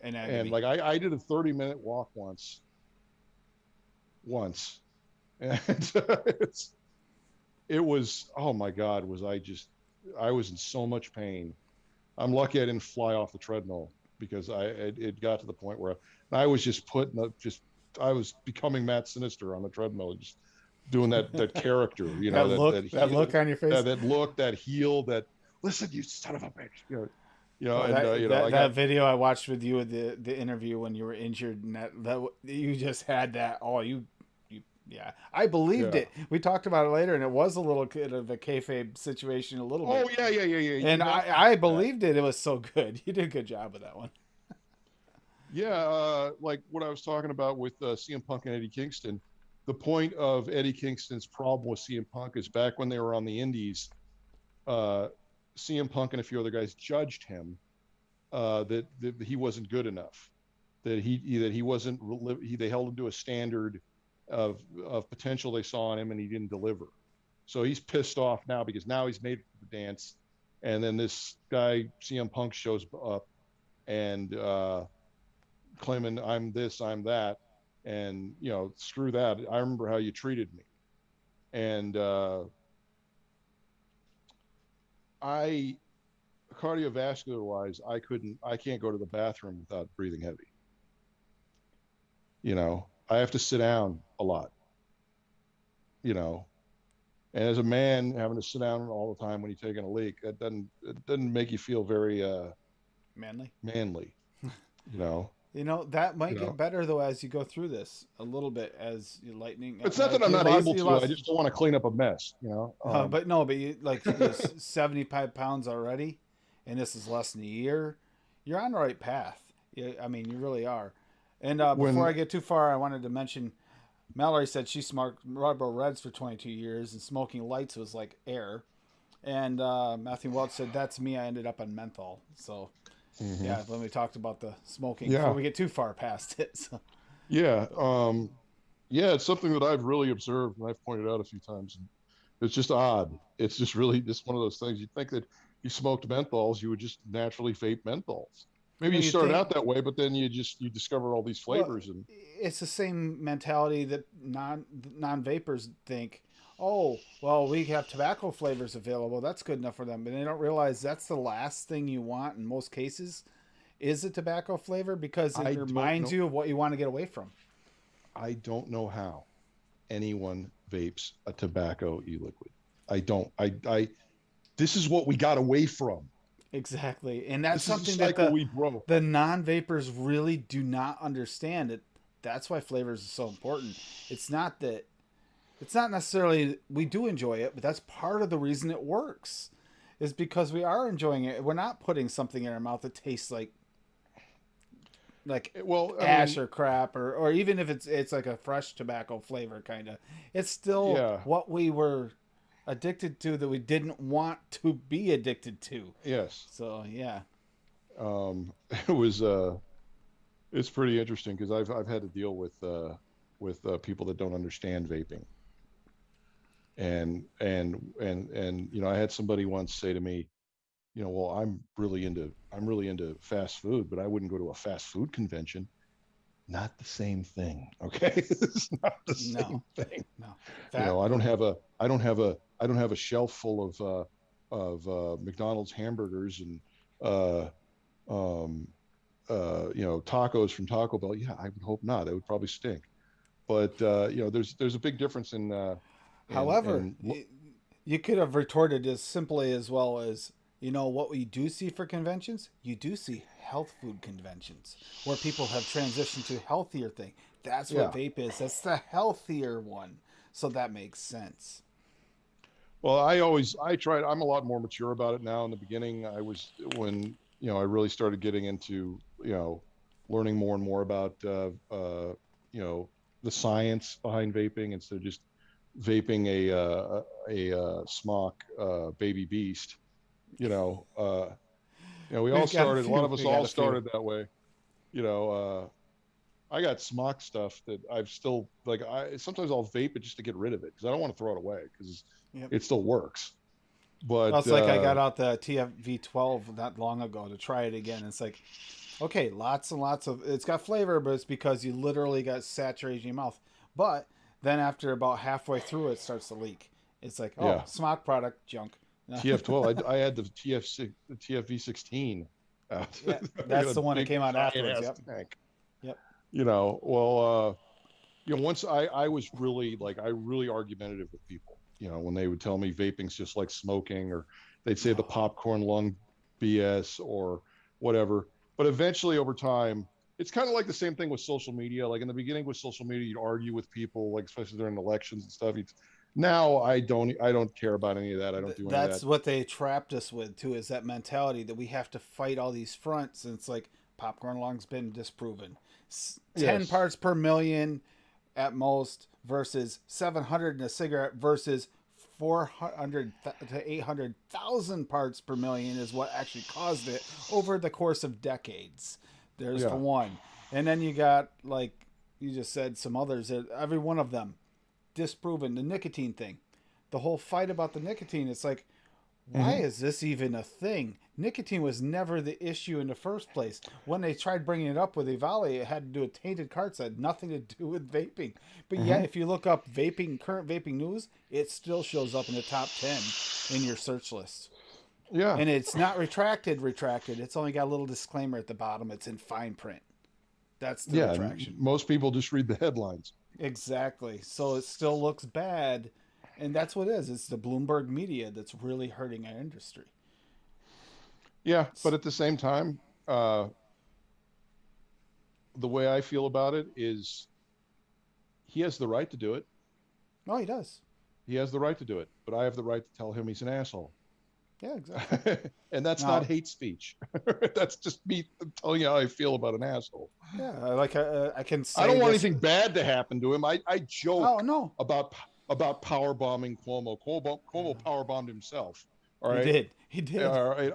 In and agony. like I did a 30-minute walk once, and it was, oh my God, I was in so much pain. I'm lucky I didn't fly off the treadmill because it got to the point where I was just I was becoming Matt Sinister on the treadmill, just doing that character, That look on your face. that look, that heel, that listen, you son of a bitch, Oh, and I that got video I watched with you at the interview when you were injured and that you just had that. Oh, you yeah. I believed yeah. it. We talked about it later, and it was a little bit of a kayfabe situation, a little bit. Oh yeah. You And have to I do that. believed it. It was so good. You did a good job with that one. Yeah, like what I was talking about with CM Punk and Eddie Kingston. The point of Eddie Kingston's problem with CM Punk is back when they were on the Indies, uh, CM Punk and a few other guys judged him that he wasn't good enough, that he wasn't they held him to a standard of potential they saw in him, and he didn't deliver. So he's pissed off now because now he's made the dance, and then this guy CM Punk shows up and claiming I'm this, I'm that, and screw that. I remember how you treated me, and I cardiovascular wise, I can't go to the bathroom without breathing heavy. I have to sit down a lot. You know, and as a man, having to sit down all the time when you're taking a leak, it doesn't make you feel very Manly. manly. You know, That you might get know. better though as you go through this a little bit as you lightning. It's not that I'm not able to. I just don't want to clean up a mess. But no, but you like you're 75 pounds already, and this is less than a year. You're on the right path. I mean, you really are. And before when I get too far, I wanted to mention Mallory said she smoked Marlboro Reds for 22 years, and smoking lights was like air. And Matthew Welch said, "That's me. I ended up on menthol." So Mhm. yeah, when we talked about the smoking before Yeah, we get too far past it. So yeah, yeah. It's something that I've really observed and I've pointed out a few times. And it's just odd. It's just really just one of those things. You'd think that if you smoked menthols, you would just naturally vape menthols. Maybe well, you you started think out that way, but then you discover all these well, flavors and it's the same mentality that non vapors think. Oh, well, we have tobacco flavors available. That's good enough for them, but they don't realize that's the last thing you want in most cases is a tobacco flavor because it I don't reminds know. you of what you want to get away from. I don't know how anyone vapes a tobacco e-liquid. I don't. This is what we got away from. Exactly, and that's This is a something that cycle we broke. the non vapors really do not understand. It. That's why flavors are so important. It's not that it's not necessarily we do enjoy it, but that's part of the reason it works. Is because we are enjoying it. We're not putting something in our mouth that tastes like Well, I ash mean, or crap or even if it's like a fresh tobacco flavor kind of. It's still yeah, what we were addicted to that we didn't want to be addicted to. yes. So, yeah. It was It's pretty interesting because I've had to deal with people that don't understand vaping, and you know, I had somebody once say to me, you know, well, I'm really into fast food, but I wouldn't go to a fast food convention. Not the same thing, okay? It's not the No, same thing. no. You know, Fat. I don't have a shelf full of McDonald's hamburgers and uh um you know, tacos from Taco Bell. Yeah, I would hope not. That would probably stink. But you know, there's a big difference in However, in you could have retorted as simply as well as, you know what we do see for conventions? You do see health food conventions where people have transitioned to healthier thing. That's what yeah. vape is. That's the healthier one. So that makes sense. Well, I tried. I'm a lot more mature about it now. In the beginning, I was when you know I really started getting into you know learning more and more about you know the science behind vaping instead of just vaping a smock baby beast. You know, you know, we all We've got a started. A lot few. of us We got all a few. started that way. You know, I got smock stuff that I've still like. I sometimes I'll vape it just to get rid of it because I don't want to throw it away because Yep. it still works. Well, But it's like I got out the TFV12 not long ago to try it again. It's like, okay, lots and lots of. It's got flavor, but it's because you literally got saturated in your mouth. But then after about halfway through, it starts to leak. It's like, oh, yeah, smock product junk. TF12. I had the the TFV16 out. Yeah, I got that's a the one that big came out giant afterwards. ass Yep. tank. Yep. You know, well, you know, once I was really like I really argumentative with people. You know, when they would tell me vaping's just like smoking, or they'd say the No. popcorn lung BS or whatever. But eventually, over time, it's kind of like the same thing with social media. Like in the beginning with social media, you'd argue with people, like especially during elections and stuff. Now I don't care about any of that. I don't do any of That's that. what they trapped us with too. Is that mentality that we have to fight all these fronts, and it's like popcorn lung's been disproven. 10 parts Yes. per million at most versus 700 in a cigarette versus 400 to 800,000 parts per million is what actually caused it over the course of decades. There's the Yeah. one. And then you got, like you just said, some others. Every one of them disproven. The nicotine thing. The whole fight about the nicotine, it's like, why Hmm. is this even a thing? Nicotine was never the issue in the first place. When they tried bringing it up with Evali, it had to do with tainted carts. It had nothing to do with vaping. But yet, Hmm. if you look up vaping, current vaping news, it still shows up in the top 10 in your search list. Yeah. And it's not retracted. It's only got a little disclaimer at the bottom. It's in fine print. That's the Yeah. And retraction. most people just read the headlines. Exactly. So it still looks bad. And that's what it is. It's the Bloomberg media that's really hurting our industry. Yeah. But at the same time, the way I feel about it is he has the right to do it. Oh, he does. He has the right to do it, but I have the right to tell him he's an asshole. Yeah, exactly. And that's not Now, hate speech. That's just me telling you how I feel about an asshole. yeah, like I can I say don't want this. anything bad to happen to him. I Oh joke no, about power bombing Cuomo. Cuomo power bombed himself. All he right. did. He did. All right.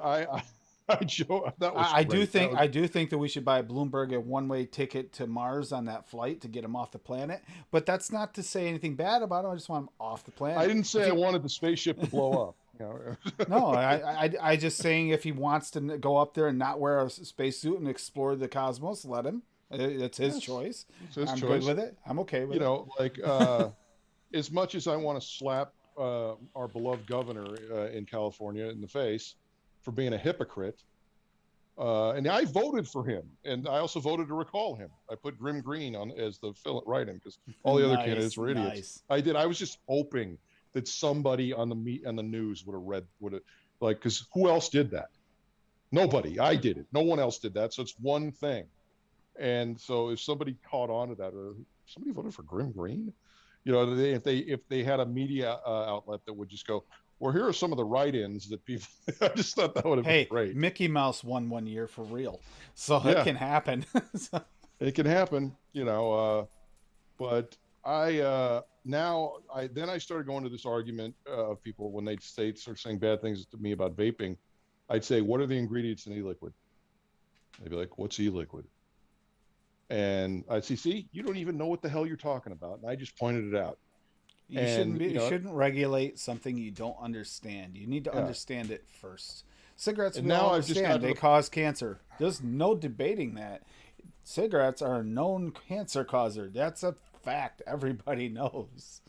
I joke. That was I do great. That think was I do think that we should buy Bloomberg a one-way ticket to Mars on that flight to get him off the planet. But that's not to say anything bad about him. I just want him off the I planet. didn't If say I he wanted the spaceship to blow up. You no, know? I just saying if he wants to go up there and not wear a spacesuit and explore the cosmos, let him. It's his Yes, choice. it's his I'm good choice. with it. I'm okay with You it. know, like as much as I want to slap our beloved governor in California in the face for being a hypocrite, and I voted for him, and I also voted to recall him. I put Grim Green on as the write-in because all the other candidates Nice, were idiots. nice. I did. I was just hoping that somebody on the news would have like because who else did that? Nobody. I did it. No one else did that. So it's one thing. And so if somebody caught on to that, or somebody voted for Grim Green, you know, if they had a media outlet that would just go, well, here are some of the write-ins that people. I just thought that would have been Hey, great. Mickey Mouse won one year for real, so it Yeah, can happen. So, it can happen, you know. But I now I then I started going to this argument of people when they start saying bad things to me about vaping. I'd say, what are the ingredients in e-liquid? They'd be like, what's e-liquid? And I see, you don't even know what the hell you're talking about. And I just pointed it out. And, You shouldn't regulate something you don't understand. You need to yeah. understand it first. Cigarettes, And we all now I've just got understand to they the, cause cancer. There's no debating that. Cigarettes are a known cancer causer. That's a fact. Everybody knows.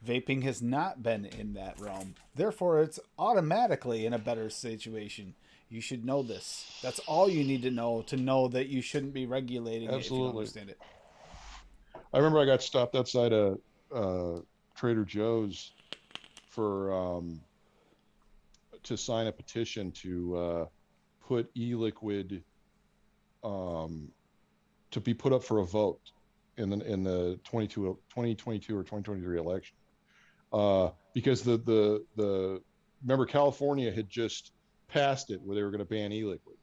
Vaping has not been in that realm. Therefore, it's automatically in a better situation. You should know this. That's all you need to know that you shouldn't be regulating it if you don't absolutely. understand it. I remember I got stopped outside a Trader Joe's for to sign a petition to put e-liquid um, to be put up for a vote in the 2022 or 2023 election. Because the remember California had just passed it where they were going to ban e-liquid,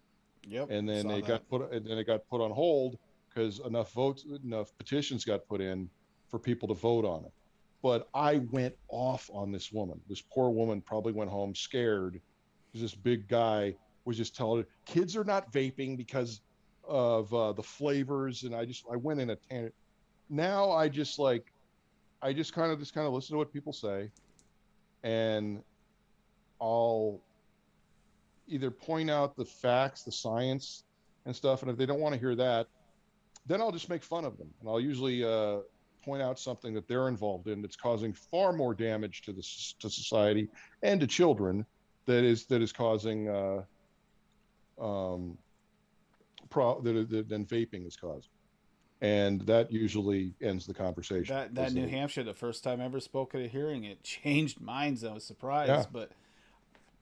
Yep, and then saw that. it got put on hold because enough petitions got put in for people to vote on it. But I went off on this woman. This poor woman probably went home scared because this big guy was just telling her kids are not vaping because of the flavors, and I went in a tangent. Now I just kind of listen to what people say, and I'll either point out the facts, the science, and stuff. And if they don't want to hear that, then I'll just make fun of them, and I'll usually point out something that they're involved in that's causing far more damage to society and to children that is causing um, than vaping is causing, and that usually ends the conversation. That New Hampshire, the first time I ever spoke at a hearing, it changed minds. I was Yeah, surprised, but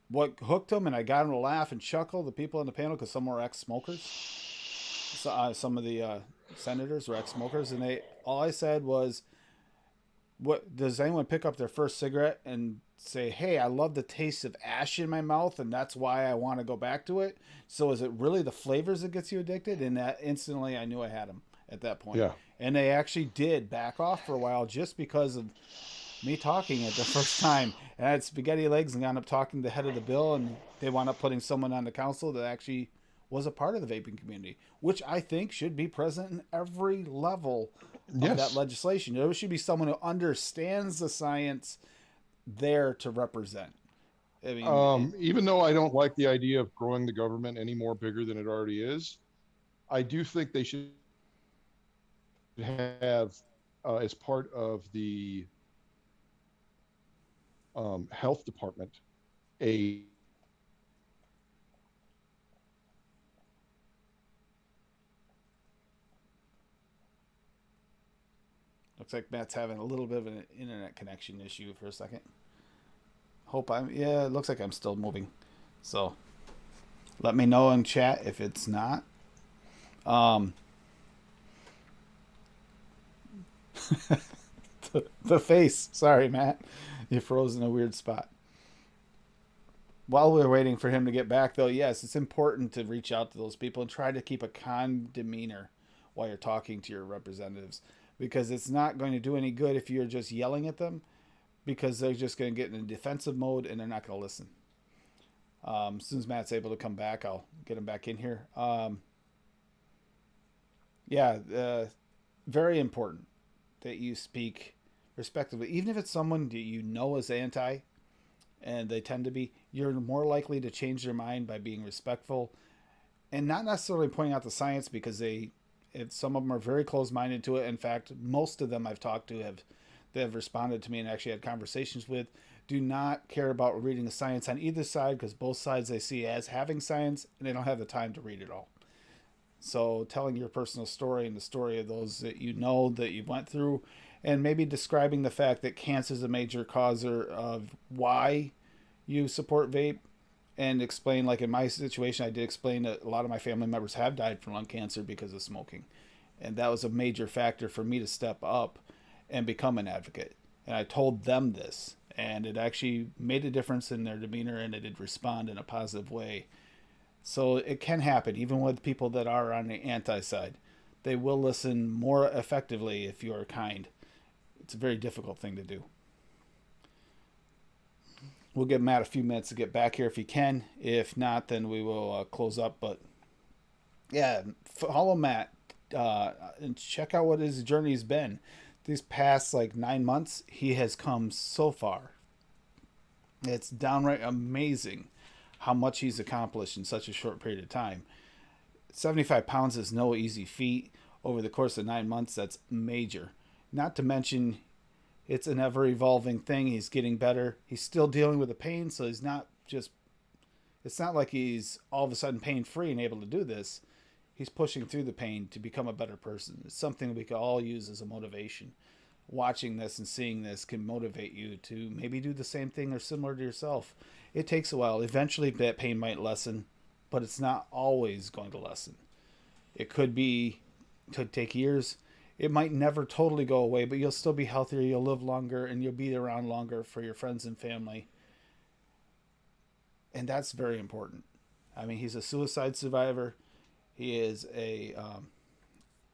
what hooked them and I got them to laugh and chuckle, the people in the panel, because some were ex-smokers. So, some of the senators were ex-smokers, and they all I said was, "What does anyone pick up their first cigarette and say, hey, I love the taste of ash in my mouth, and that's why I want to go back to it? So is it really the flavors that gets you addicted?" And that instantly, I knew I had them at that point. yeah. And they actually did back off for a while just because of me talking it the first time. And I had spaghetti legs and wound up talking to the head of the bill, and they wound up putting someone on the council that actually was a part of the vaping community, which I think should be present in every level of that Yes. legislation. There should be someone who understands the science there to represent. I mean, Even though I don't like the idea of growing the government any more bigger than it already is, I do think they should have, as part of the health department, a looks like Matt's having a little bit of an internet connection issue for a second. Hope I'm, yeah, it looks like I'm still moving. So let me know in chat if it's not. Um, the face. Sorry, Matt. You froze in a weird spot. While we're waiting for him to get back, though, yes, it's important to reach out to those people and try to keep a calm demeanor while you're talking to your representatives, because it's not going to do any good if you're just yelling at them, because they're just going to get in a defensive mode and they're not going to listen. As soon as Matt's able to come back, I'll get him back in here. Yeah, very important that you speak respectively, even if it's someone that you know is anti, and they tend to be. You're more likely to change their mind by being respectful, and not necessarily pointing out the science, because some of them are very close-minded to it. In fact, most of them I've talked to have responded to me and actually had conversations with, do not care about reading the science on either side, because both sides they see as having science and they don't have the time to read it all. So telling your personal story and the story of those that you know that you went through, and maybe describing the fact that cancer is a major causer of why you support vape, and explain, like in my situation, I did explain that a lot of my family members have died from lung cancer because of smoking. And that was a major factor for me to step up and become an advocate. And I told them this, and it actually made a difference in their demeanor, and it did respond in a positive way. So it can happen, even with people that are on the anti side. They will listen more effectively if you are kind. It's a very difficult thing to do. We'll give Matt a few minutes to get back here if he can. If not, then we will close up. But yeah, follow Matt. and check out what his journey's been. These past like 9 months, he has come so far. It's downright amazing how much he's accomplished in such a short period of time. 75 pounds is no easy feat. Over the course of 9 months, that's major. Not to mention, it's an ever evolving thing. He's getting better. He's still dealing with the pain, so he's not just, it's not like he's all of a sudden pain free and able to do this. He's pushing through the pain to become a better person. It's something we can all use as a motivation. Watching this and seeing this can motivate you to maybe do the same thing or similar to yourself. It takes a while. Eventually, that pain might lessen, but it's not always going to lessen. It could take years. It might never totally go away, but you'll still be healthier, you'll live longer, and you'll be around longer for your friends and family. And that's very important. I mean, he's a suicide survivor. He is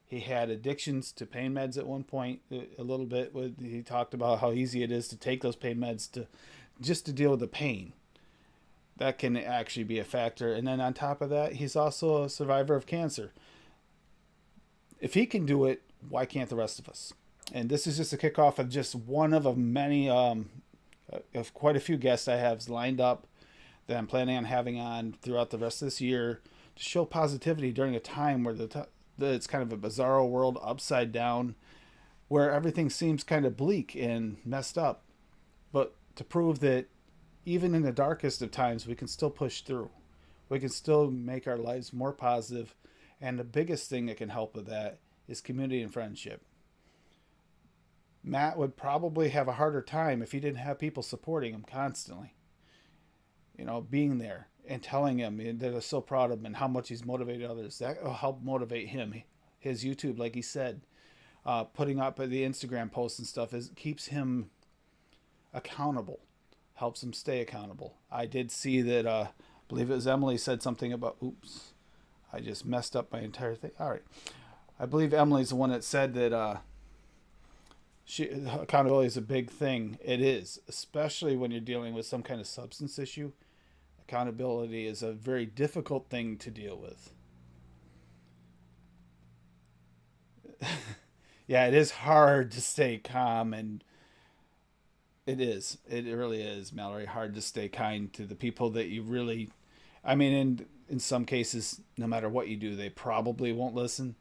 he had addictions to pain meds at one point, a little bit. He talked about how easy it is to take those pain meds to deal with the pain. That can actually be a factor. And then on top of that, he's also a survivor of cancer. If he can do it, why can't the rest of us? And this is just a kickoff of just one of many, of quite a few guests I have lined up that I'm planning on having on throughout the rest of this year to show positivity during a time where it's kind of a bizarro world, upside down, where everything seems kind of bleak and messed up. But to prove that even in the darkest of times, we can still push through. We can still make our lives more positive. And the biggest thing that can help with that is community and friendship. Matt would probably have a harder time if he didn't have people supporting him constantly. Being there and telling him that they're so proud of him and how much he's motivated others. That will help motivate him. His YouTube, like he said, putting up the Instagram posts and stuff keeps him accountable, helps him stay accountable. I did see that, I believe it was Emily said something about, oops, I just messed up my entire thing. All right. I believe Emily's the one that said that accountability is a big thing. It is, especially when you're dealing with some kind of substance issue. Accountability is a very difficult thing to deal with. Yeah, it is hard to stay calm, and it really is, Mallory, hard to stay kind to the people that you really, I mean, in some cases, no matter what you do, they probably won't listen.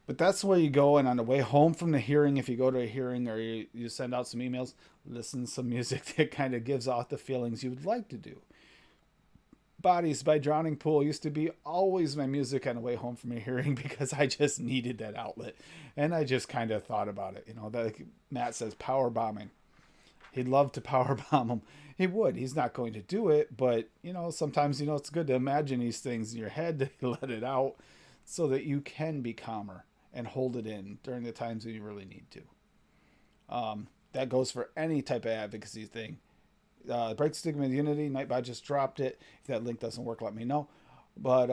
But that's where you go, and on the way home from the hearing, if you go to a hearing or you send out some emails, listen to some music that kind of gives off the feelings you would like to do. Bodies by Drowning Pool used to be always my music on the way home from a hearing because I just needed that outlet. And I just kind of thought about it. Like Matt says, power bombing. He'd love to power bomb him. He would. He's not going to do it, but, sometimes, it's good to imagine these things in your head to let it out so that you can be calmer and hold it in during the times when you really need to. That goes for any type of advocacy thing. Break Stigma Unity, Nightbot just dropped it. If that link doesn't work, let me know. But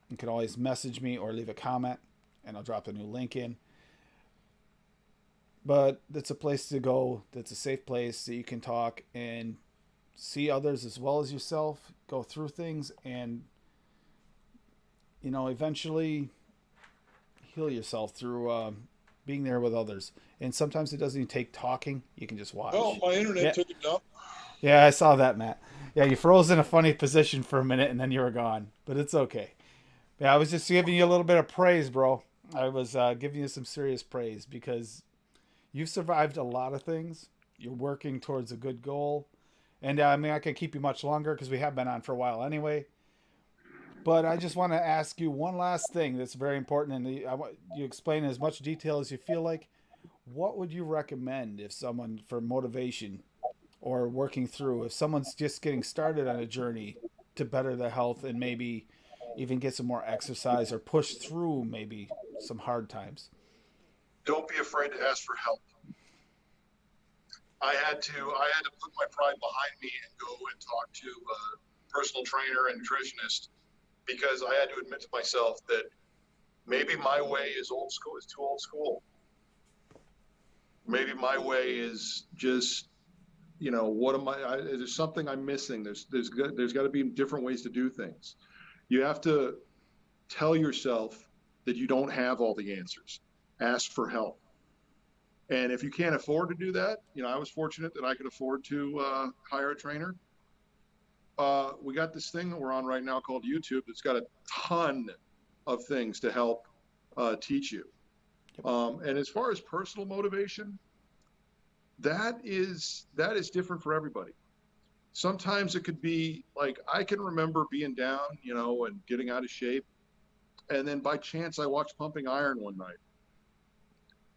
you can always message me or leave a comment, and I'll drop the new link in. But it's a place to go. That's a safe place that you can talk and see others as well as yourself, go through things, and, eventually heal yourself through being there with others. And sometimes it doesn't even take talking. You can just watch. Oh, my internet took a dump. Yeah, I saw that, Matt. Yeah, you froze in a funny position for a minute and then you were gone. But it's okay. Yeah, I was just giving you a little bit of praise, bro. I was giving you some serious praise because you've survived a lot of things. You're working towards a good goal. And I could keep you much longer because we have been on for a while anyway. But I just want to ask you one last thing that's very important. And I want you explain in as much detail as you feel like. What would you recommend if someone, for motivation or working through, if someone's just getting started on a journey to better their health and maybe even get some more exercise or push through maybe some hard times? Don't be afraid to ask for help. I had to put my pride behind me and go and talk to a personal trainer and nutritionist because I had to admit to myself that maybe my way is old school, is too old school. Maybe my way is just, what am I, there's something I'm missing. There's got to be different ways to do things. You have to tell yourself that you don't have all the answers. Ask for help. And if you can't afford to do that, I was fortunate that I could afford to hire a trainer. We got this thing that we're on right now called YouTube that's got a ton of things to help teach you. And as far as personal motivation, that is different for everybody. Sometimes it could be like, I can remember being down, and getting out of shape. And then by chance, I watched Pumping Iron one night,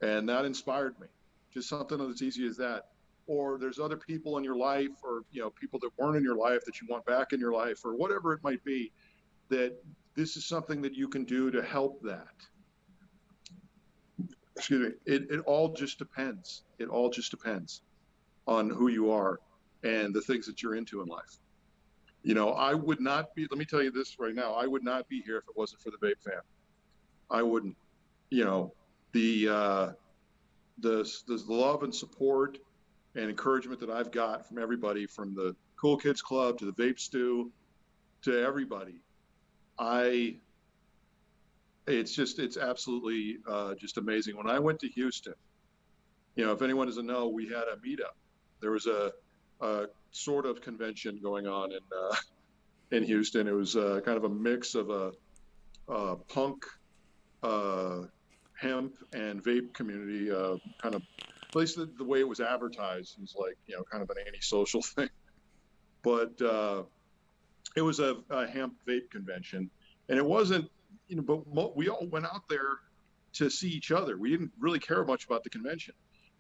and that inspired me. Just something as easy as that. Or there's other people in your life, or people that weren't in your life that you want back in your life, or whatever it might be, that this is something that you can do to help that. Excuse me. It all just depends. It all just depends on who you are and the things that you're into in life. I would not be, let me tell you this right now, I would not be here if it wasn't for the vape fam. I wouldn't. The love and support and encouragement that I've got from everybody, from the Cool Kids Club to the Vape Stew to everybody, it's absolutely just amazing. When I went to Houston, if anyone doesn't know, we had a meetup. There was a sort of convention going on in Houston. It was kind of a mix of a punk, hemp, and vape community. Kind of, at least the way it was advertised was like kind of an antisocial thing. But it was a hemp vape convention, and it wasn't. But we all went out there to see each other. We didn't really care much about the convention.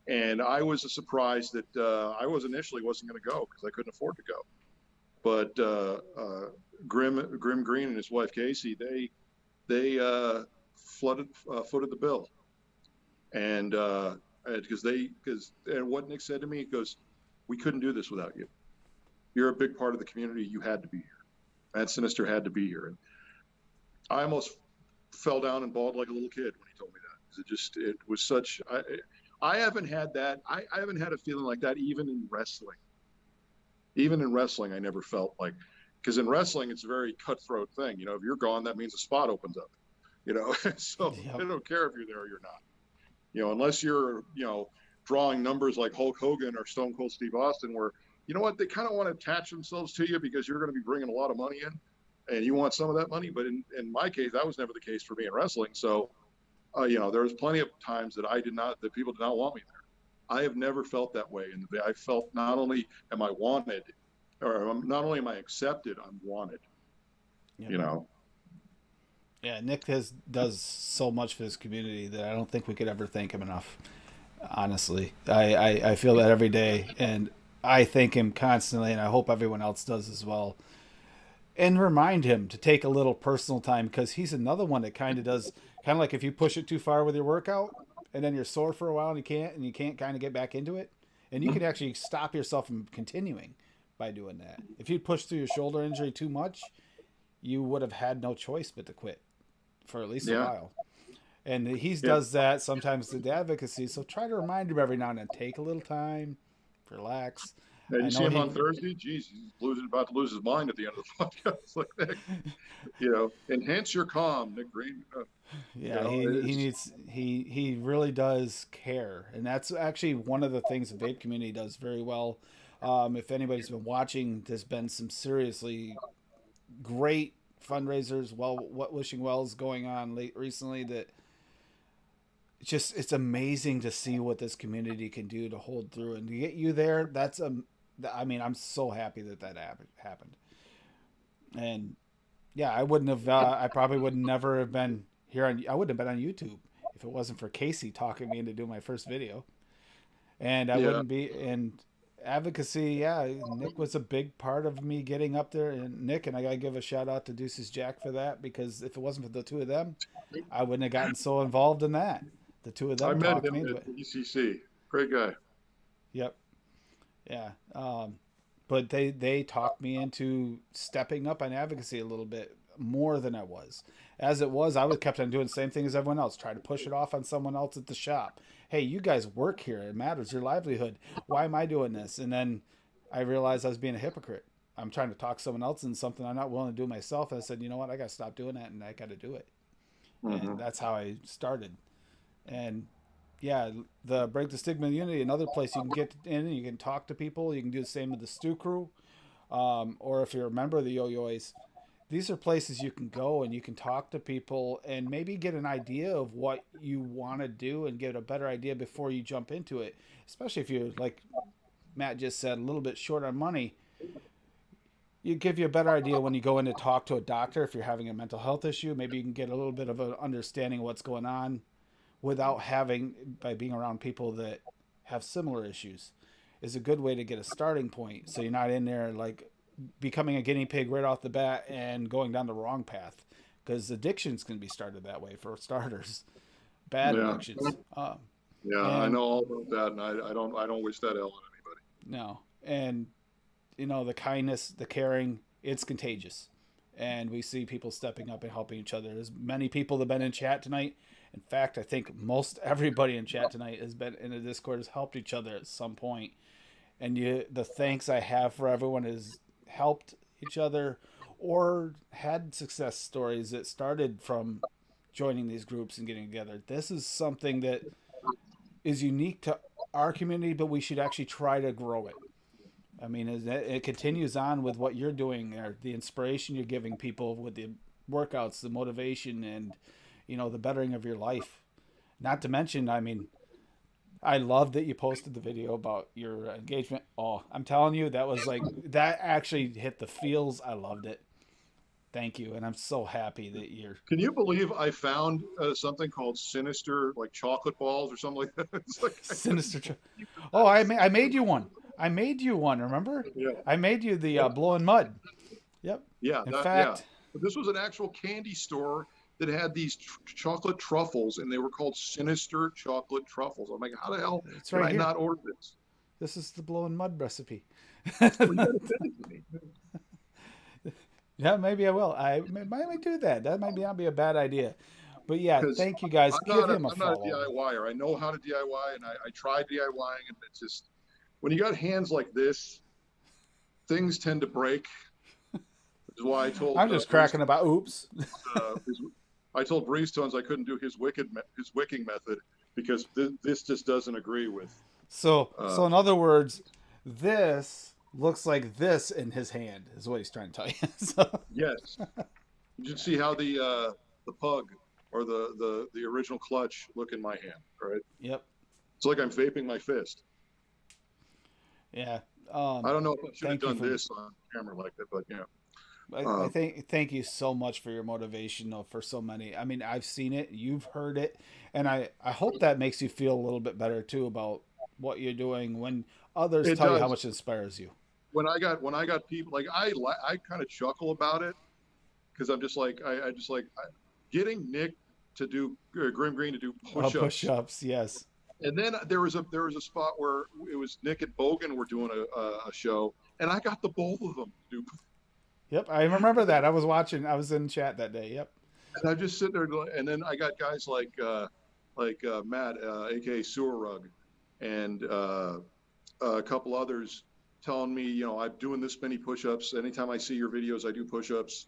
And I was surprised that I initially wasn't going to go because I couldn't afford to go. But Grim Green and his wife Casey, they footed the bill, and what Nick said to me, he goes, "We couldn't do this without you. You're a big part of the community. You had to be here. And Sinister had to be here." And I almost fell down and bawled like a little kid when he told me that, because it was such. I haven't had that. I haven't had a feeling like that even in wrestling. Even in wrestling, I never felt like, because in wrestling, it's a very cutthroat thing. If you're gone, that means a spot opens up. So Yep. I don't care if you're there or you're not. Unless you're, drawing numbers like Hulk Hogan or Stone Cold Steve Austin, where, they kind of want to attach themselves to you because you're going to be bringing a lot of money in and you want some of that money. But in my case, that was never the case for me in wrestling. So, there was plenty of times that people did not want me there. I have never felt that way. And I felt not only am I wanted, or not only am I accepted, I'm wanted. Yep. Yeah, Nick does so much for this community that I don't think we could ever thank him enough. Honestly, I feel that every day, and I thank him constantly, and I hope everyone else does as well. And remind him to take a little personal time, because he's another one that kind of does, kind of like if you push it too far with your workout and then you're sore for a while and you can't kind of get back into it, and you can actually stop yourself from continuing by doing that. If you push through your shoulder injury too much, you would have had no choice but to quit for at least a while. And he does that sometimes to the advocacy, so try to remind him every now and then, take a little time, relax. And you see him on Thursday? Geez, he's about to lose his mind at the end of the podcast. Like that, enhance your calm, Nick Green. Yeah, he really does care, and that's actually one of the things the vape community does very well. If anybody's been watching, there's been some seriously great fundraisers, wishing wells going on recently that it's amazing to see what this community can do to hold through and to get you there. I'm so happy that happened. And yeah, I wouldn't have, I probably would never have been here I wouldn't have been on YouTube if it wasn't for Casey talking me into doing my first video. And I wouldn't be in advocacy. Yeah, Nick was a big part of me getting up there, and Nick, and I gotta give a shout out to Deuces Jack for that, because if it wasn't for the two of them, I wouldn't have gotten so involved in that. The two of them I met talked me him into at it. ECC. Great guy. Yep. Yeah. But they talked me into stepping up on advocacy a little bit more than I was. As it was, I was kept on doing the same thing as everyone else, try to push it off on someone else at the shop. Hey, you guys work here. It matters. Your livelihood. Why am I doing this? And then I realized I was being a hypocrite. I'm trying to talk someone else into something I'm not willing to do myself. And I said, you know what? I got to stop doing that, and I got to do it. and that's how I started. And yeah, the Break the Stigma Unity, another place you can get in and you can talk to people. You can do the same with the Stew Crew, or if you're a member of the Yo-Yoys, these are places you can go and you can talk to people and maybe get an idea of what you want to do and get a better idea before you jump into it. Especially if you're, like Matt just said, a little bit short on money. You give you a better idea when you go in to talk to a doctor if you're having a mental health issue. Maybe you can get a little bit of an understanding of what's going on without having, by being around people that have similar issues, is a good way to get a starting point. So you're not in there like becoming a guinea pig right off the bat and going down the wrong path, because addictions can be started that way for starters. Bad Yeah. addictions. Yeah, I know all about that, and I don't wish that ill on anybody. No, and the kindness, the caring, it's contagious, and we see people stepping up and helping each other. There's many people that have been in chat tonight. In fact, I think most everybody in chat tonight has been in the Discord, has helped each other at some point. And the thanks I have for everyone has helped each other or had success stories that started from joining these groups and getting together. This is something that is unique to our community, but we should actually try to grow it. I mean, it continues on with what you're doing there, the inspiration you're giving people with the workouts, the motivation, and the bettering of your life. Not to mention, I mean, I love that you posted the video about your engagement. Oh, I'm telling you, that was like, that actually hit the feels. I loved it. Thank you, and I'm so happy that you're. Can you believe I found something called Sinister, like chocolate balls or something like that? It's like Sinister. Oh, I made you one. I made you one. Remember? Yeah. I made you the blowing mud. Yep. Yeah. In fact, But this was an actual candy store that had these chocolate truffles, and they were called Sinister chocolate truffles. I'm like, how the hell it's did right I here. not order this? This is the blowing mud recipe. Well, you gotta send it to me. Yeah, maybe I will. I might do that. That might not be a bad idea. But yeah, 'Cause thank you guys. I'm Give not him a I'm not a follow. DIYer. I know how to DIY, and I tried DIYing, and it's just when you got hands like this, things tend to break. Which is why I told I'm just cracking about. Oops. I told Breezetones I couldn't do his wicking method because this just doesn't agree with. So in other words, this looks like this in his hand is what he's trying to tell you. So. Yes, you should see how the pug or the original clutch look in my hand. Right. Yep. It's like I'm vaping my fist. Yeah. I don't know if I should have done this on camera like that, but yeah. I thank you so much for your motivation for so many. I mean, I've seen it, you've heard it, and I hope that makes you feel a little bit better too about what you're doing when others tell you how much it inspires you. When I got people like I kind of chuckle about it because I'm just like I getting Nick to do Grim Green to do push-ups. Push-ups, yes. And then there was a spot where it was Nick and Bogan were doing a show, and I got the both of them to do. Yep, I remember that. I was watching. I was in chat that day. Yep. And I just sit there, and then I got guys like Matt, aka Sewer Rug, and a couple others telling me, I'm doing this many push-ups. Anytime I see your videos, I do push-ups.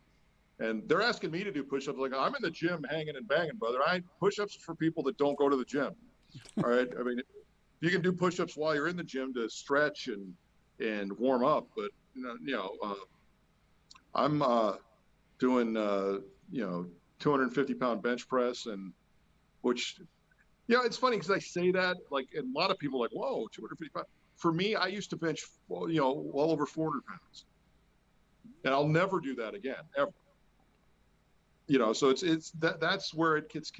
And they're asking me to do push-ups. Like, I'm in the gym hanging and banging, brother. Push-ups for people that don't go to the gym. All right. I mean, you can do push-ups while you're in the gym to stretch and warm up. But, I'm doing, 250-pound bench press, and which, it's funny because I say that, like, and a lot of people are like, whoa, 250 pounds. For me, I used to bench, well over 400 pounds. And I'll never do that again, ever. So it's that's where it gets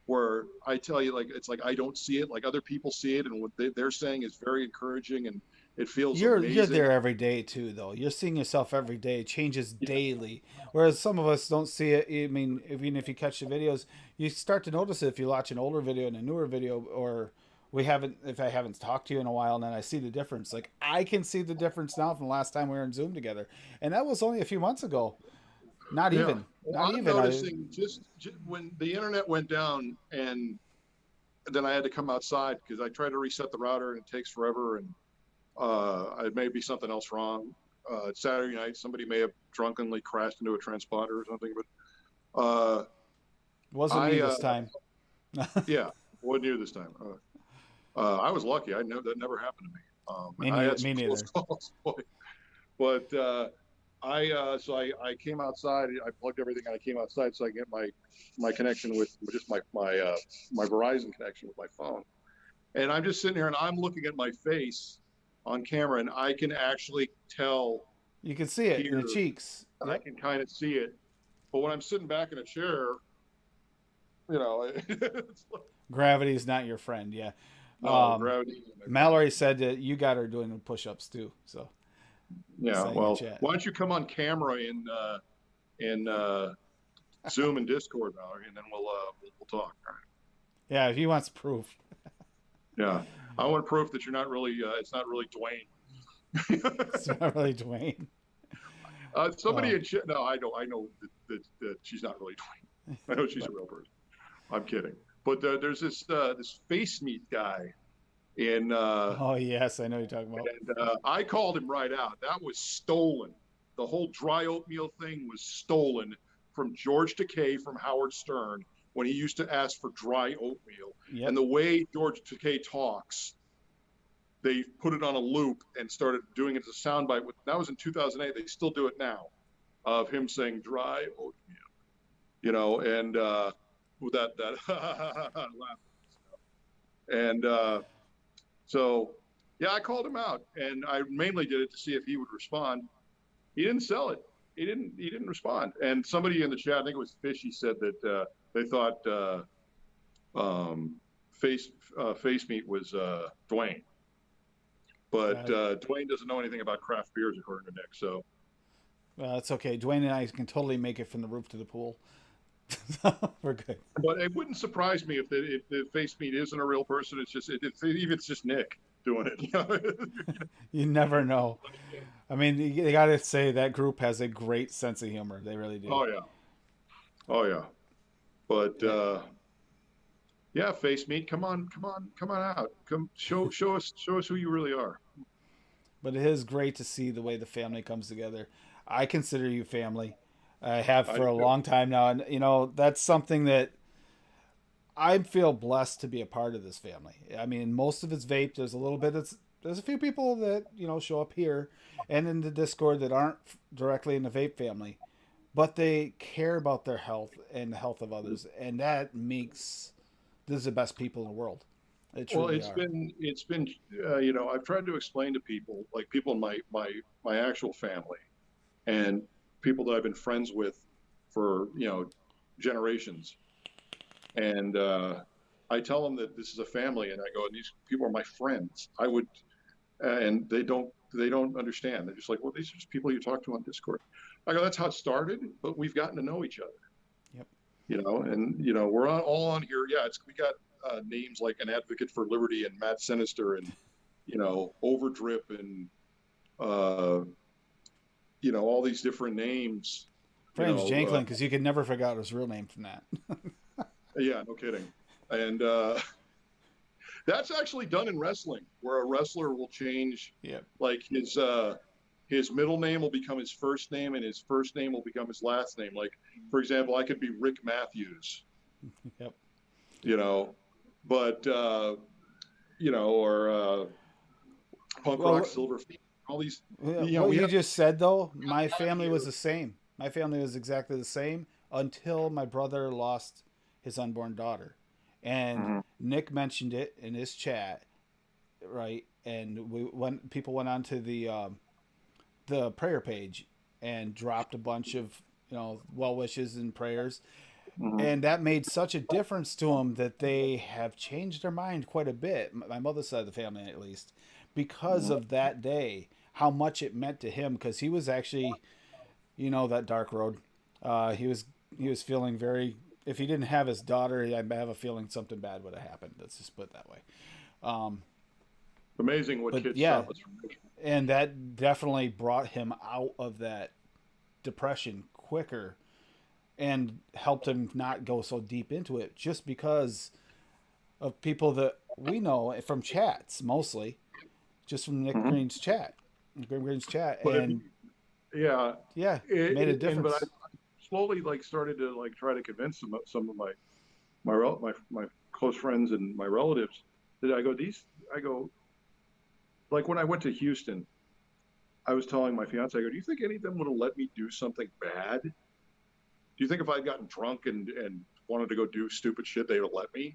where I tell you, like, it's like I don't see it, like other people see it, and what they're saying is very encouraging, and it feels amazing. You're there every day too, though. You're seeing yourself every day. It changes daily. Whereas some of us don't see it. I mean, even if you catch the videos, you start to notice it if you watch an older video and a newer video, or if I haven't talked to you in a while, and then I see the difference. Like, I can see the difference now from the last time we were in Zoom together, and that was only a few months ago. Not even. I'm noticing just when the internet went down, and then I had to come outside because I tried to reset the router and it takes forever, and it may be something else wrong. Saturday night, somebody may have drunkenly crashed into a transponder or something, but Wasn't me I this time. yeah, wasn't you this time? I was lucky. That never happened to me. And I had some Me close neither. calls, but I came outside. I plugged everything. And I came outside so I get my connection with just my Verizon connection with my phone. And I'm just sitting here and I'm looking at my face on camera, and I can actually tell You can see it in here. the cheeks. I Yep. can kind of see it. But when I'm sitting back in a chair, it's like, Gravity is not your friend. Yeah. no, gravity isn't my friend. Mallory said that you got her doing push-ups too. So Yeah, saying in well, chat. why don't you come on camera in Zoom and Discord, Mallory, and then we'll talk. All right. Yeah, if he wants proof. Yeah, I want proof that you're not really. It's not really Dwayne. It's not really Dwayne. Somebody in chat. No, I know. I know that she's not really Dwayne. I know she's a real person. I'm kidding. But there's this face meat guy in. Oh yes, I know you're talking about. And I called him right out. That was stolen. The whole dry oatmeal thing was stolen from George Takei from Howard Stern when he used to ask for dry oatmeal. Yep. And the way George Takei talks, they put it on a loop and started doing it as a soundbite. That was in 2008. They still do it now, of him saying dry oatmeal, and with that laugh. And so, yeah, I called him out, and I mainly did it to see if he would respond. He didn't sell it. He didn't respond. And somebody in the chat, I think it was Fishy, said that they thought face meat was Dwayne, but Dwayne doesn't know anything about craft beers, according to Nick. So, Well, it's okay. Dwayne and I can totally make it from the roof to the pool. We're good. but it wouldn't surprise me if the face meat isn't a real person. It's just even it's just Nick doing it. You never know. I mean, you got to say that group has a great sense of humor. They really do. Oh yeah. But yeah, face meat. Come on out. Come show us who you really are. But it is great to see the way the family comes together. I consider you family. I have for a long time now, and that's something that I feel blessed to be a part of this family. I mean, most of it's vape. There's a little bit. There's a few people that show up here and in the Discord that aren't directly in the vape family, but they care about their health and the health of others, and that makes this the best people in the world. It truly Well, it's been I've tried to explain to people, like people in my actual family, and people that I've been friends with for generations, and I tell them that this is a family, and I go, and these people are my friends. I would, and they don't understand. They're just like, well, these are just people you talk to on Discord. I go, that's how it started, but we've gotten to know each other. Yep. And we're all on here. Yeah, we got names like an Advocate for Liberty and Matt Sinister and Overdrip and all these different names. Frames Janklin, because you could never figure out his real name from that. Yeah, no kidding. And that's actually done in wrestling, where a wrestler will change, like his middle name will become his first name, and his first name will become his last name. Like, for example, I could be Rick Matthews. Yep. But or Punk Rock Silver Feet. All these. What you just said, though, my family was the same. My family was exactly the same until my brother lost his unborn daughter. And Nick mentioned it in his chat, right? And people went onto the prayer page and dropped a bunch of well wishes and prayers, and that made such a difference to them that they have changed their mind quite a bit. My mother's side of the family, at least, because of that day, how much it meant to him, because he was actually, that dark road. He was feeling very. If he didn't have his daughter, I have a feeling something bad would have happened. Let's just put it that way. Amazing what kids yeah, stop us from doing. And that definitely brought him out of that depression quicker and helped him not go so deep into it, just because of people that we know from chats, mostly just from Nick Green's chat. But And it made a difference. slowly like started to like try to convince some of my close friends and my relatives that I go like when I went to Houston, I was telling my fiance, I go, do you think any of them would have let me do something bad? Do you think if I'd gotten drunk and wanted to go do stupid shit, they would let me?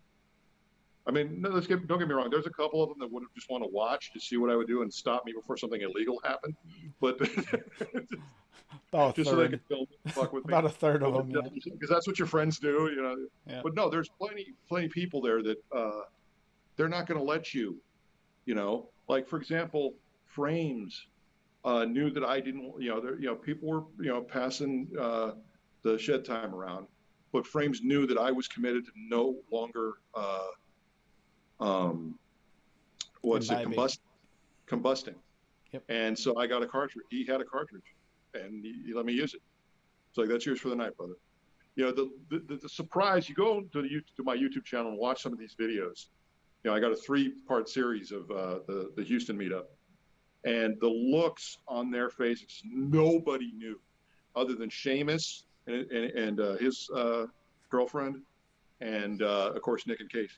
I mean, no, don't get me wrong. There's a couple of them that would have just want to watch to see what I would do and stop me before something illegal happened. But About a just so they third. could film and fuck with me. About a third of them, yeah. Because that's what your friends do, you know. Yeah. But no, there's plenty people there that they're not going to let you, you know. Like for example, Frames knew that I didn't, people were, passing the shed time around, but Frames knew that I was committed to no longer, Imbibing. combusting. Yep. And so I got a cartridge. He had a cartridge, and he let me use it. It's like, that's yours for the night, brother. You know, the surprise. You go to my YouTube channel and watch some of these videos. You know, I got a 3-part series of the Houston meetup, and the looks on their faces, nobody knew, other than Seamus and his girlfriend, and of course Nick and Casey,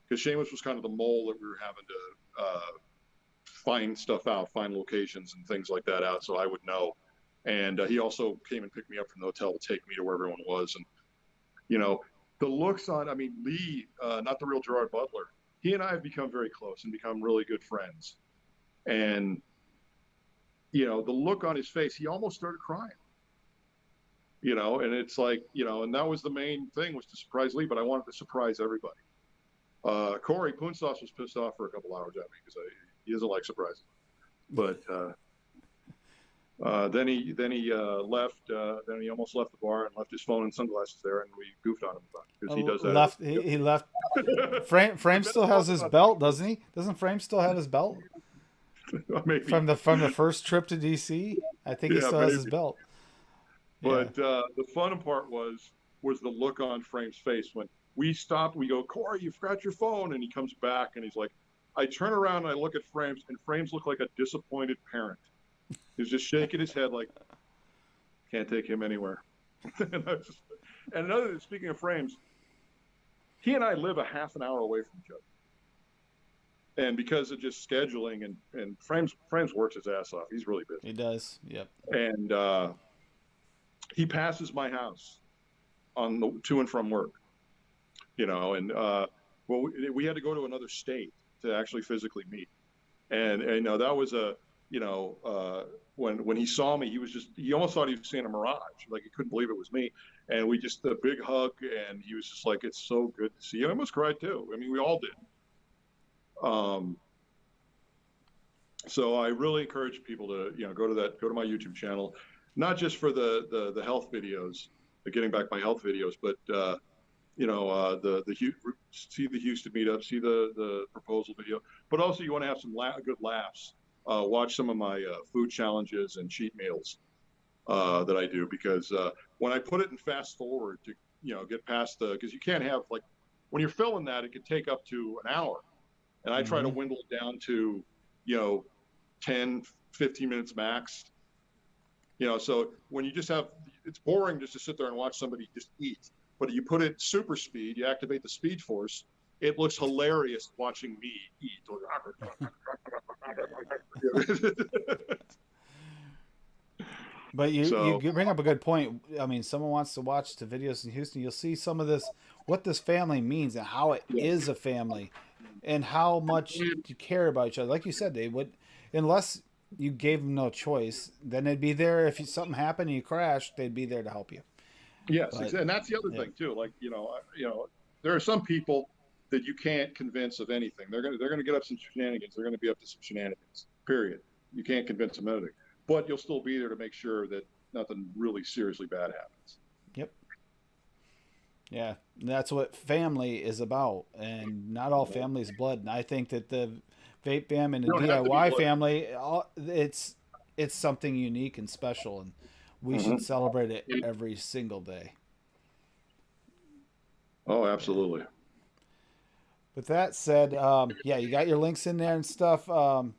because Seamus was kind of the mole that we were having to find stuff out, find locations and things like that out, so I would know. And he also came and picked me up from the hotel to take me to where everyone was. And, you know, the looks on, I mean, Lee, not the real Gerard Butler, he and I have become very close and become really good friends. And, you know, the look on his face, he almost started crying. You know, and it's like, you know, and that was the main thing, was to surprise Lee, but I wanted to surprise everybody. Corey Poonsauce was pissed off for a couple hours at me because he doesn't like surprises. But then he left. Then he almost left the bar and left his phone and sunglasses there, and we goofed on him because he does that. He left. Frame still has his belt, doesn't he? Doesn't Frame still have his belt? Maybe. From the first trip to DC? I think he still has his belt. But the fun part was the look on Frame's face when we stopped. We go, Corey, you forgot your phone, and he comes back and he's like, I turn around and I look at Frames, and Frames looked like a disappointed parent. He's just shaking his head like, can't take him anywhere. And speaking of Frames, he and I live a half an hour away from each other. And because of just scheduling and Frames works his ass off. He's really busy. He does. Yep. And he passes my house on the to and from work, you know, and well, we had to go to another state to actually physically meet. And you know, that was when he saw me, he almost thought he was seeing a mirage. Like, he couldn't believe it was me. And we just, a big hug, and he was just like, it's so good to see you. I almost cried too. I mean, we all did. So I really encourage people to, you know, go to my YouTube channel, not just for the health videos, the getting back my health videos, but you know, see the Houston meetup, see the proposal video, but also you want to have some good laughs. Watch some of my food challenges and cheat meals that I do, because when I put it in fast forward to, you know, get past because you can't have, like, when you're filming that, it could take up to an hour, and I try to dwindle it down to, you know, 10, 15 minutes max. You know, so when you just have, it's boring just to sit there and watch somebody just eat. But if you put it super speed, you activate the Speed Force, it looks hilarious watching me eat. But you bring up a good point. I mean, someone wants to watch the videos in Houston, you'll see some of this, what this family means and how it is a family and how much you care about each other. Like you said, they would, unless you gave them no choice, then they'd be there. If something happened and you crashed, they'd be there to help you. Yes, and that's the other thing too. Like, you know, there are some people that you can't convince of anything. They're gonna get up some shenanigans. They're gonna be up to some shenanigans. Period. You can't convince them of anything, but you'll still be there to make sure that nothing really seriously bad happens. Yep. Yeah, that's what family is about, and not all family is blood. And I think that the vape fam and the DIY family, it's something unique and special, and we should celebrate it every single day. Oh, absolutely. With that said, you got your links in there and stuff. And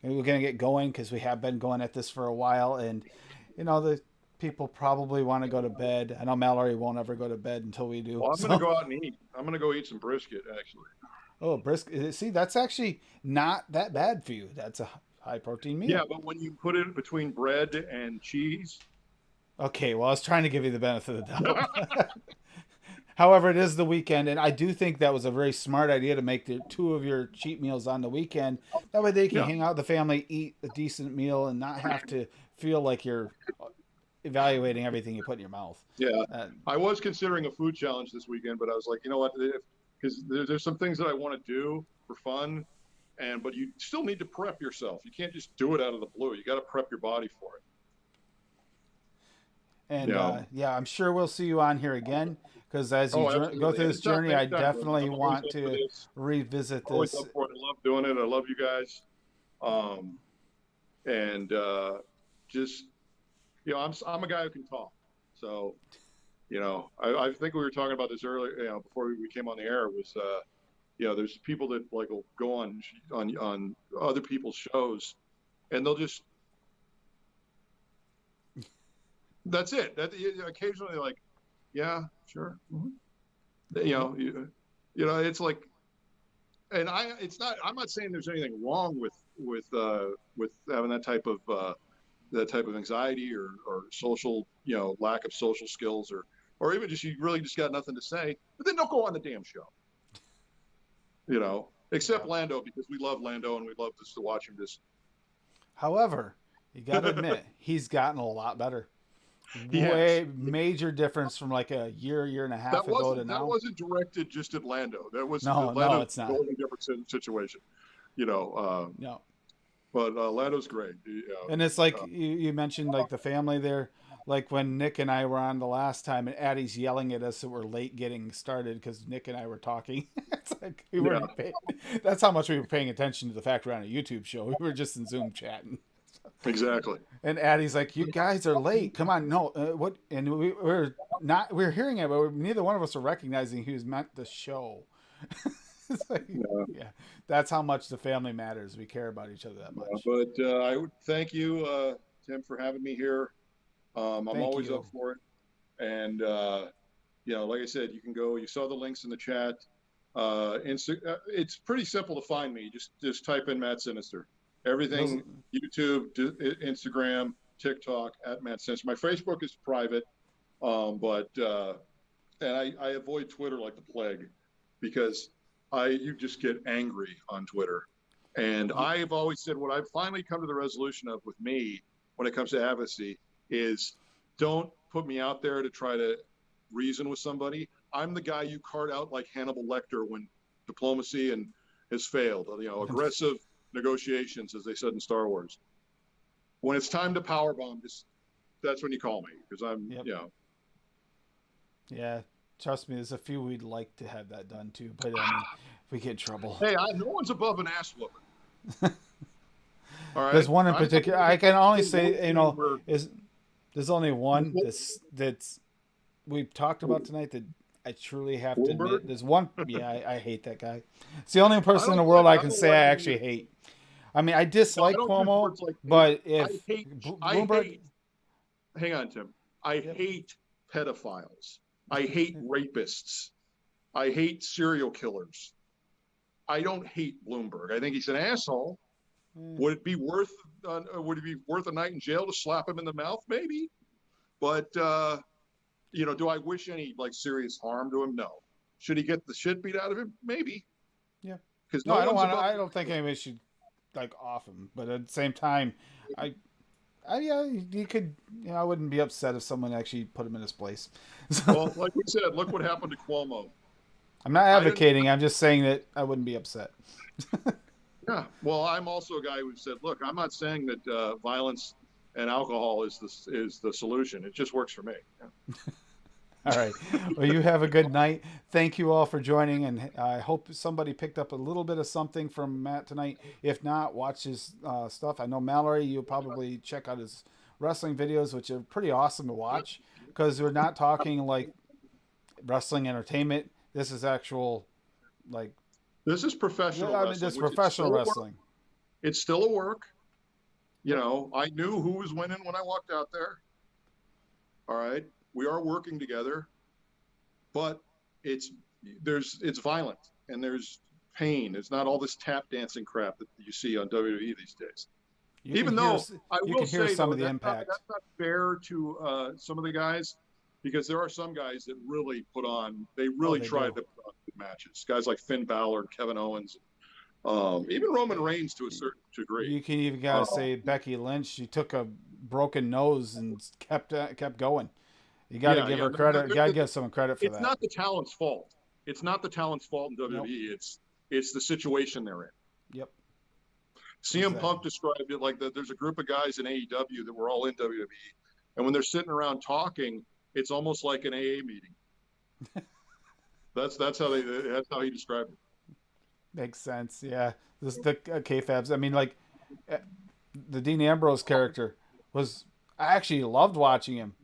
we're going to get going because we have been going at this for a while. And, you know, people probably want to go to bed. I know Mallory won't ever go to bed until we do. Well, I'm So, gonna go out and eat. I'm gonna go eat some brisket, actually. oh, brisket. See, that's actually not that bad for you. That's a high protein Yeah, meal. but when you put it between bread and cheese, Okay, well, I was trying to give you the benefit of the doubt. However, it is the weekend, and I do think that was a very smart idea to make the two of your cheat meals on the weekend. That way, they can yeah, hang out with the family, eat a decent meal, and not have to feel like you're evaluating everything you put in your mouth. yeah. Uh, I was considering a food challenge this weekend, but I was like, you know what? Because there's some things that I want to do for fun, but you still need to prep yourself. You can't just do it out of the blue. You got to prep your body for it. and You know. yeah, I'm sure we'll see you on here again because as you Oh, go absolutely. through this Anytime, journey, I anytime, brother. definitely I'm always want up for to this. revisit Always this. up for it. I love doing it. I love you guys. Um, and just I'm a guy who can talk. So I think we were talking about this earlier. Before we came on the air was there's people that like will go on other people's shows, and they'll just that's it. That occasionally like, yeah, sure. It's like, and I'm not saying there's anything wrong with having that type of anxiety or social, lack of social skills or even just you really just got nothing to say, but then don't go on the damn show. Except Yeah. Lando, because we love Lando and we love just to watch him just. However, you got to admit he's gotten a lot better. He has. Major difference from like a year and a half ago to That now. wasn't directed just at Lando. That was No, Lando's it's not. a totally different situation. No. But Lando's great. And it's like you mentioned, like the family there. Like when Nick and I were on the last time, and Addie's yelling at us that we're late getting started because Nick and I were talking. It's like we weren't paying. That's how much we were paying attention to the fact we're on a YouTube show. We were just in Zoom chatting. Exactly. And Addie's like, "You guys are late. Come on, no, what?" And we're not. We're hearing it, but neither one of us are recognizing who's meant the show. It's like, yeah, that's how much the family matters. We care about each other that much. But I would thank you, Tim, for having me here. I'm Thank always you. up for it. And, like I said, you can go, you saw the links in the chat. It's pretty simple to find me. Just type in Matt Sinister. Everything, YouTube, Instagram, TikTok, at Matt Sinister. My Facebook is private, and I avoid Twitter like the plague because you just get angry on Twitter. And I've always said what I've finally come to the resolution of with me when it comes to advocacy is don't put me out there to try to reason with somebody. I'm the guy you cart out like Hannibal Lecter when diplomacy has failed, aggressive negotiations, as they said in Star Wars. When it's time to powerbomb, that's when you call me because I'm, Yeah, trust me, there's a few we'd like to have that done too, but I mean, we get in trouble. Hey, no one's above an ass whooping. All right. There's one in particular. I can only say, there's only one that's we've talked about tonight that I truly have to admit. There's one. Yeah, I hate that guy. It's the only person in the world I can say I actually hate. I mean, I dislike Cuomo, but if Bloomberg, hang on, Tim. I hate pedophiles. I hate rapists. I hate serial killers. I don't hate Bloomberg. I think he's an asshole. Would it be worth a night in jail to slap him in the mouth? Maybe. But do I wish any serious harm to him? No. Should he get the shit beat out of him? Maybe. Yeah. Because I don't think anybody should off him, but at the same time, you could. I wouldn't be upset if someone actually put him in his place. Well, like we said, look what happened to Cuomo. I'm not advocating. I'm just saying that I wouldn't be upset. Yeah. Well, I'm also a guy who said, look, I'm not saying that violence and alcohol is the solution. It just works for me. Yeah. All right. Well, you have a good night. Thank you all for joining, and I hope somebody picked up a little bit of something from Matt tonight. If not, watch his stuff. I know Mallory, you'll probably check out his wrestling videos, which are pretty awesome to watch because we're not talking like wrestling entertainment. This is actual, this is professional wrestling. This is professional wrestling. It's still a work. I knew who was winning when I walked out there. All right. We are working together, but it's violent and there's pain. It's not all this tap dancing crap that you see on WWE these days. Even though I will say, some though, of the impact. that's not fair to some of the guys, because there are some guys that really they try to put on good matches. Guys like Finn Balor and Kevin Owens, even Roman Reigns to a certain degree. You can even gotta say Becky Lynch. She took a broken nose and kept going. You got to give her credit. You got to give someone credit for that. It's not the talent's fault. It's not the talent's fault in WWE. Nope. It's the situation they're in. Yep. CM Punk described it like that. There's a group of guys in AEW that were all in WWE, and when they're sitting around talking, it's almost like an AA meeting. that's how he described it. Makes sense. Yeah. This the kayfabs. I mean, like the Dean Ambrose character was. I actually loved watching him.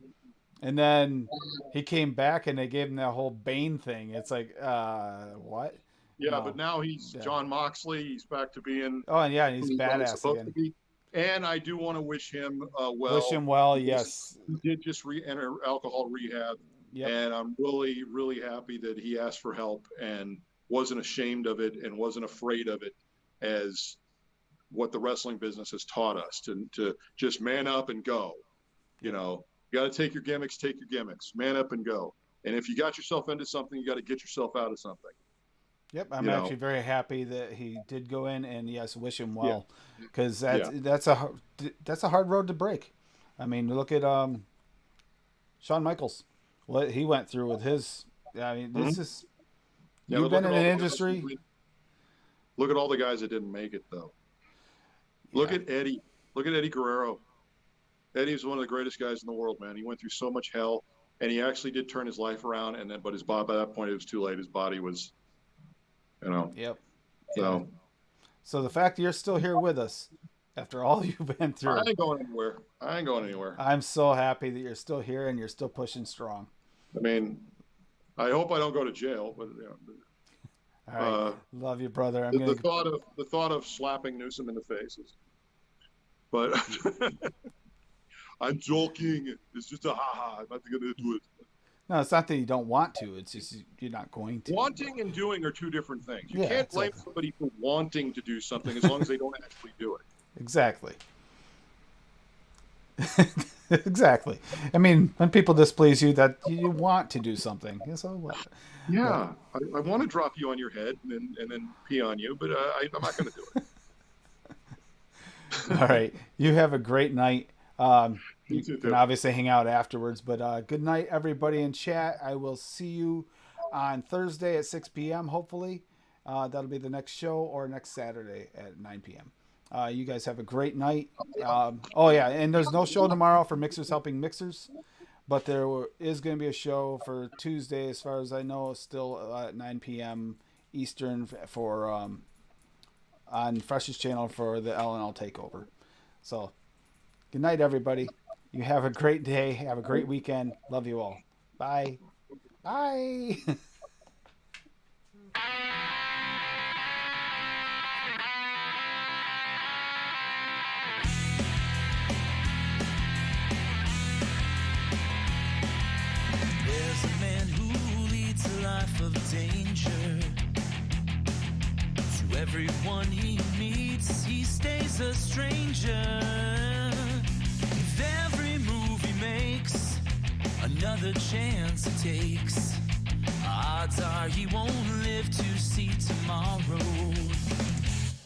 And then he came back and they gave him that whole Bane thing. It's like, what? Yeah, no. But now he's John Moxley. He's back to being. Oh, and yeah, he's badass again. And I do want to wish him well. Wish him well, yes. He did just enter alcohol rehab. Yep. And I'm really, really happy that he asked for help and wasn't ashamed of it and wasn't afraid of it, as what the wrestling business has taught us to just man up and go. You know. You got to take your gimmicks, man up and go. And if you got yourself into something, you got to get yourself out of something. Yep. I'm actually very happy that he did go in, and yes, wish him well, because that's a hard road to break. I mean, look at Shawn Michaels, what he went through with his, I mean, this is, you've been in an industry. Look at all the guys that didn't make it though. Look at Eddie. Look at Eddie Guerrero. Eddie's one of the greatest guys in the world, man. He went through so much hell, and he actually did turn his life around. And then, but by that point, it was too late. His body was, Yep. So the fact that you're still here with us after all you've been through. I ain't going anywhere. I'm so happy that you're still here and you're still pushing strong. I mean, I hope I don't go to jail, but all right. Love you, brother. The thought of slapping Newsom in the face is, but. I'm joking. It's just a ha-ha. I'm not going to do it. No, it's not that you don't want to. It's just you're not going to. Wanting and doing are two different things. You can't blame somebody for wanting to do something as long as they don't actually do it. Exactly. Exactly. I mean, when people displease you, that you want to do something. So what? Yeah. I want to drop you on your head and then pee on you, but I'm not going to do it. All right. You have a great night. You can obviously hang out afterwards, but good night, everybody in chat. I will see you on Thursday at 6 p.m. Hopefully, that'll be the next show, or next Saturday at 9 p.m. You guys have a great night. And there's no show tomorrow for Mixers Helping Mixers, but there is going to be a show for Tuesday, as far as I know, still at 9 p.m. Eastern for on Fresh's channel for the LNL Takeover. So. Good night, everybody. You have a great day. Have a great weekend. Love you all. Bye. Bye. There's a man who leads a life of danger. To everyone he meets, he stays a stranger. Every move he makes, another chance he takes. Odds are he won't live to see tomorrow.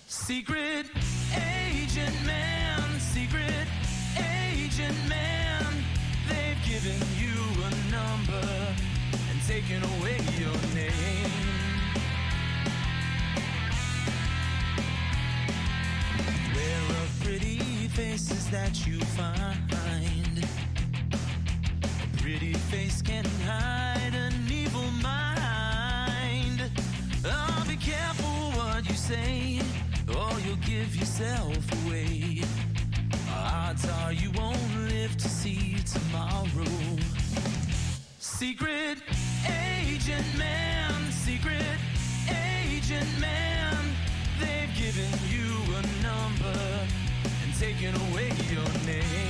Secret agent man, they've given you a number and taken away your name. Beware of pretty faces that you find. A pretty face can hide an evil mind. Oh, be careful what you say, or you'll give yourself away. Odds are you won't live to see tomorrow. Secret agent man, they've given you a number and taken away your name.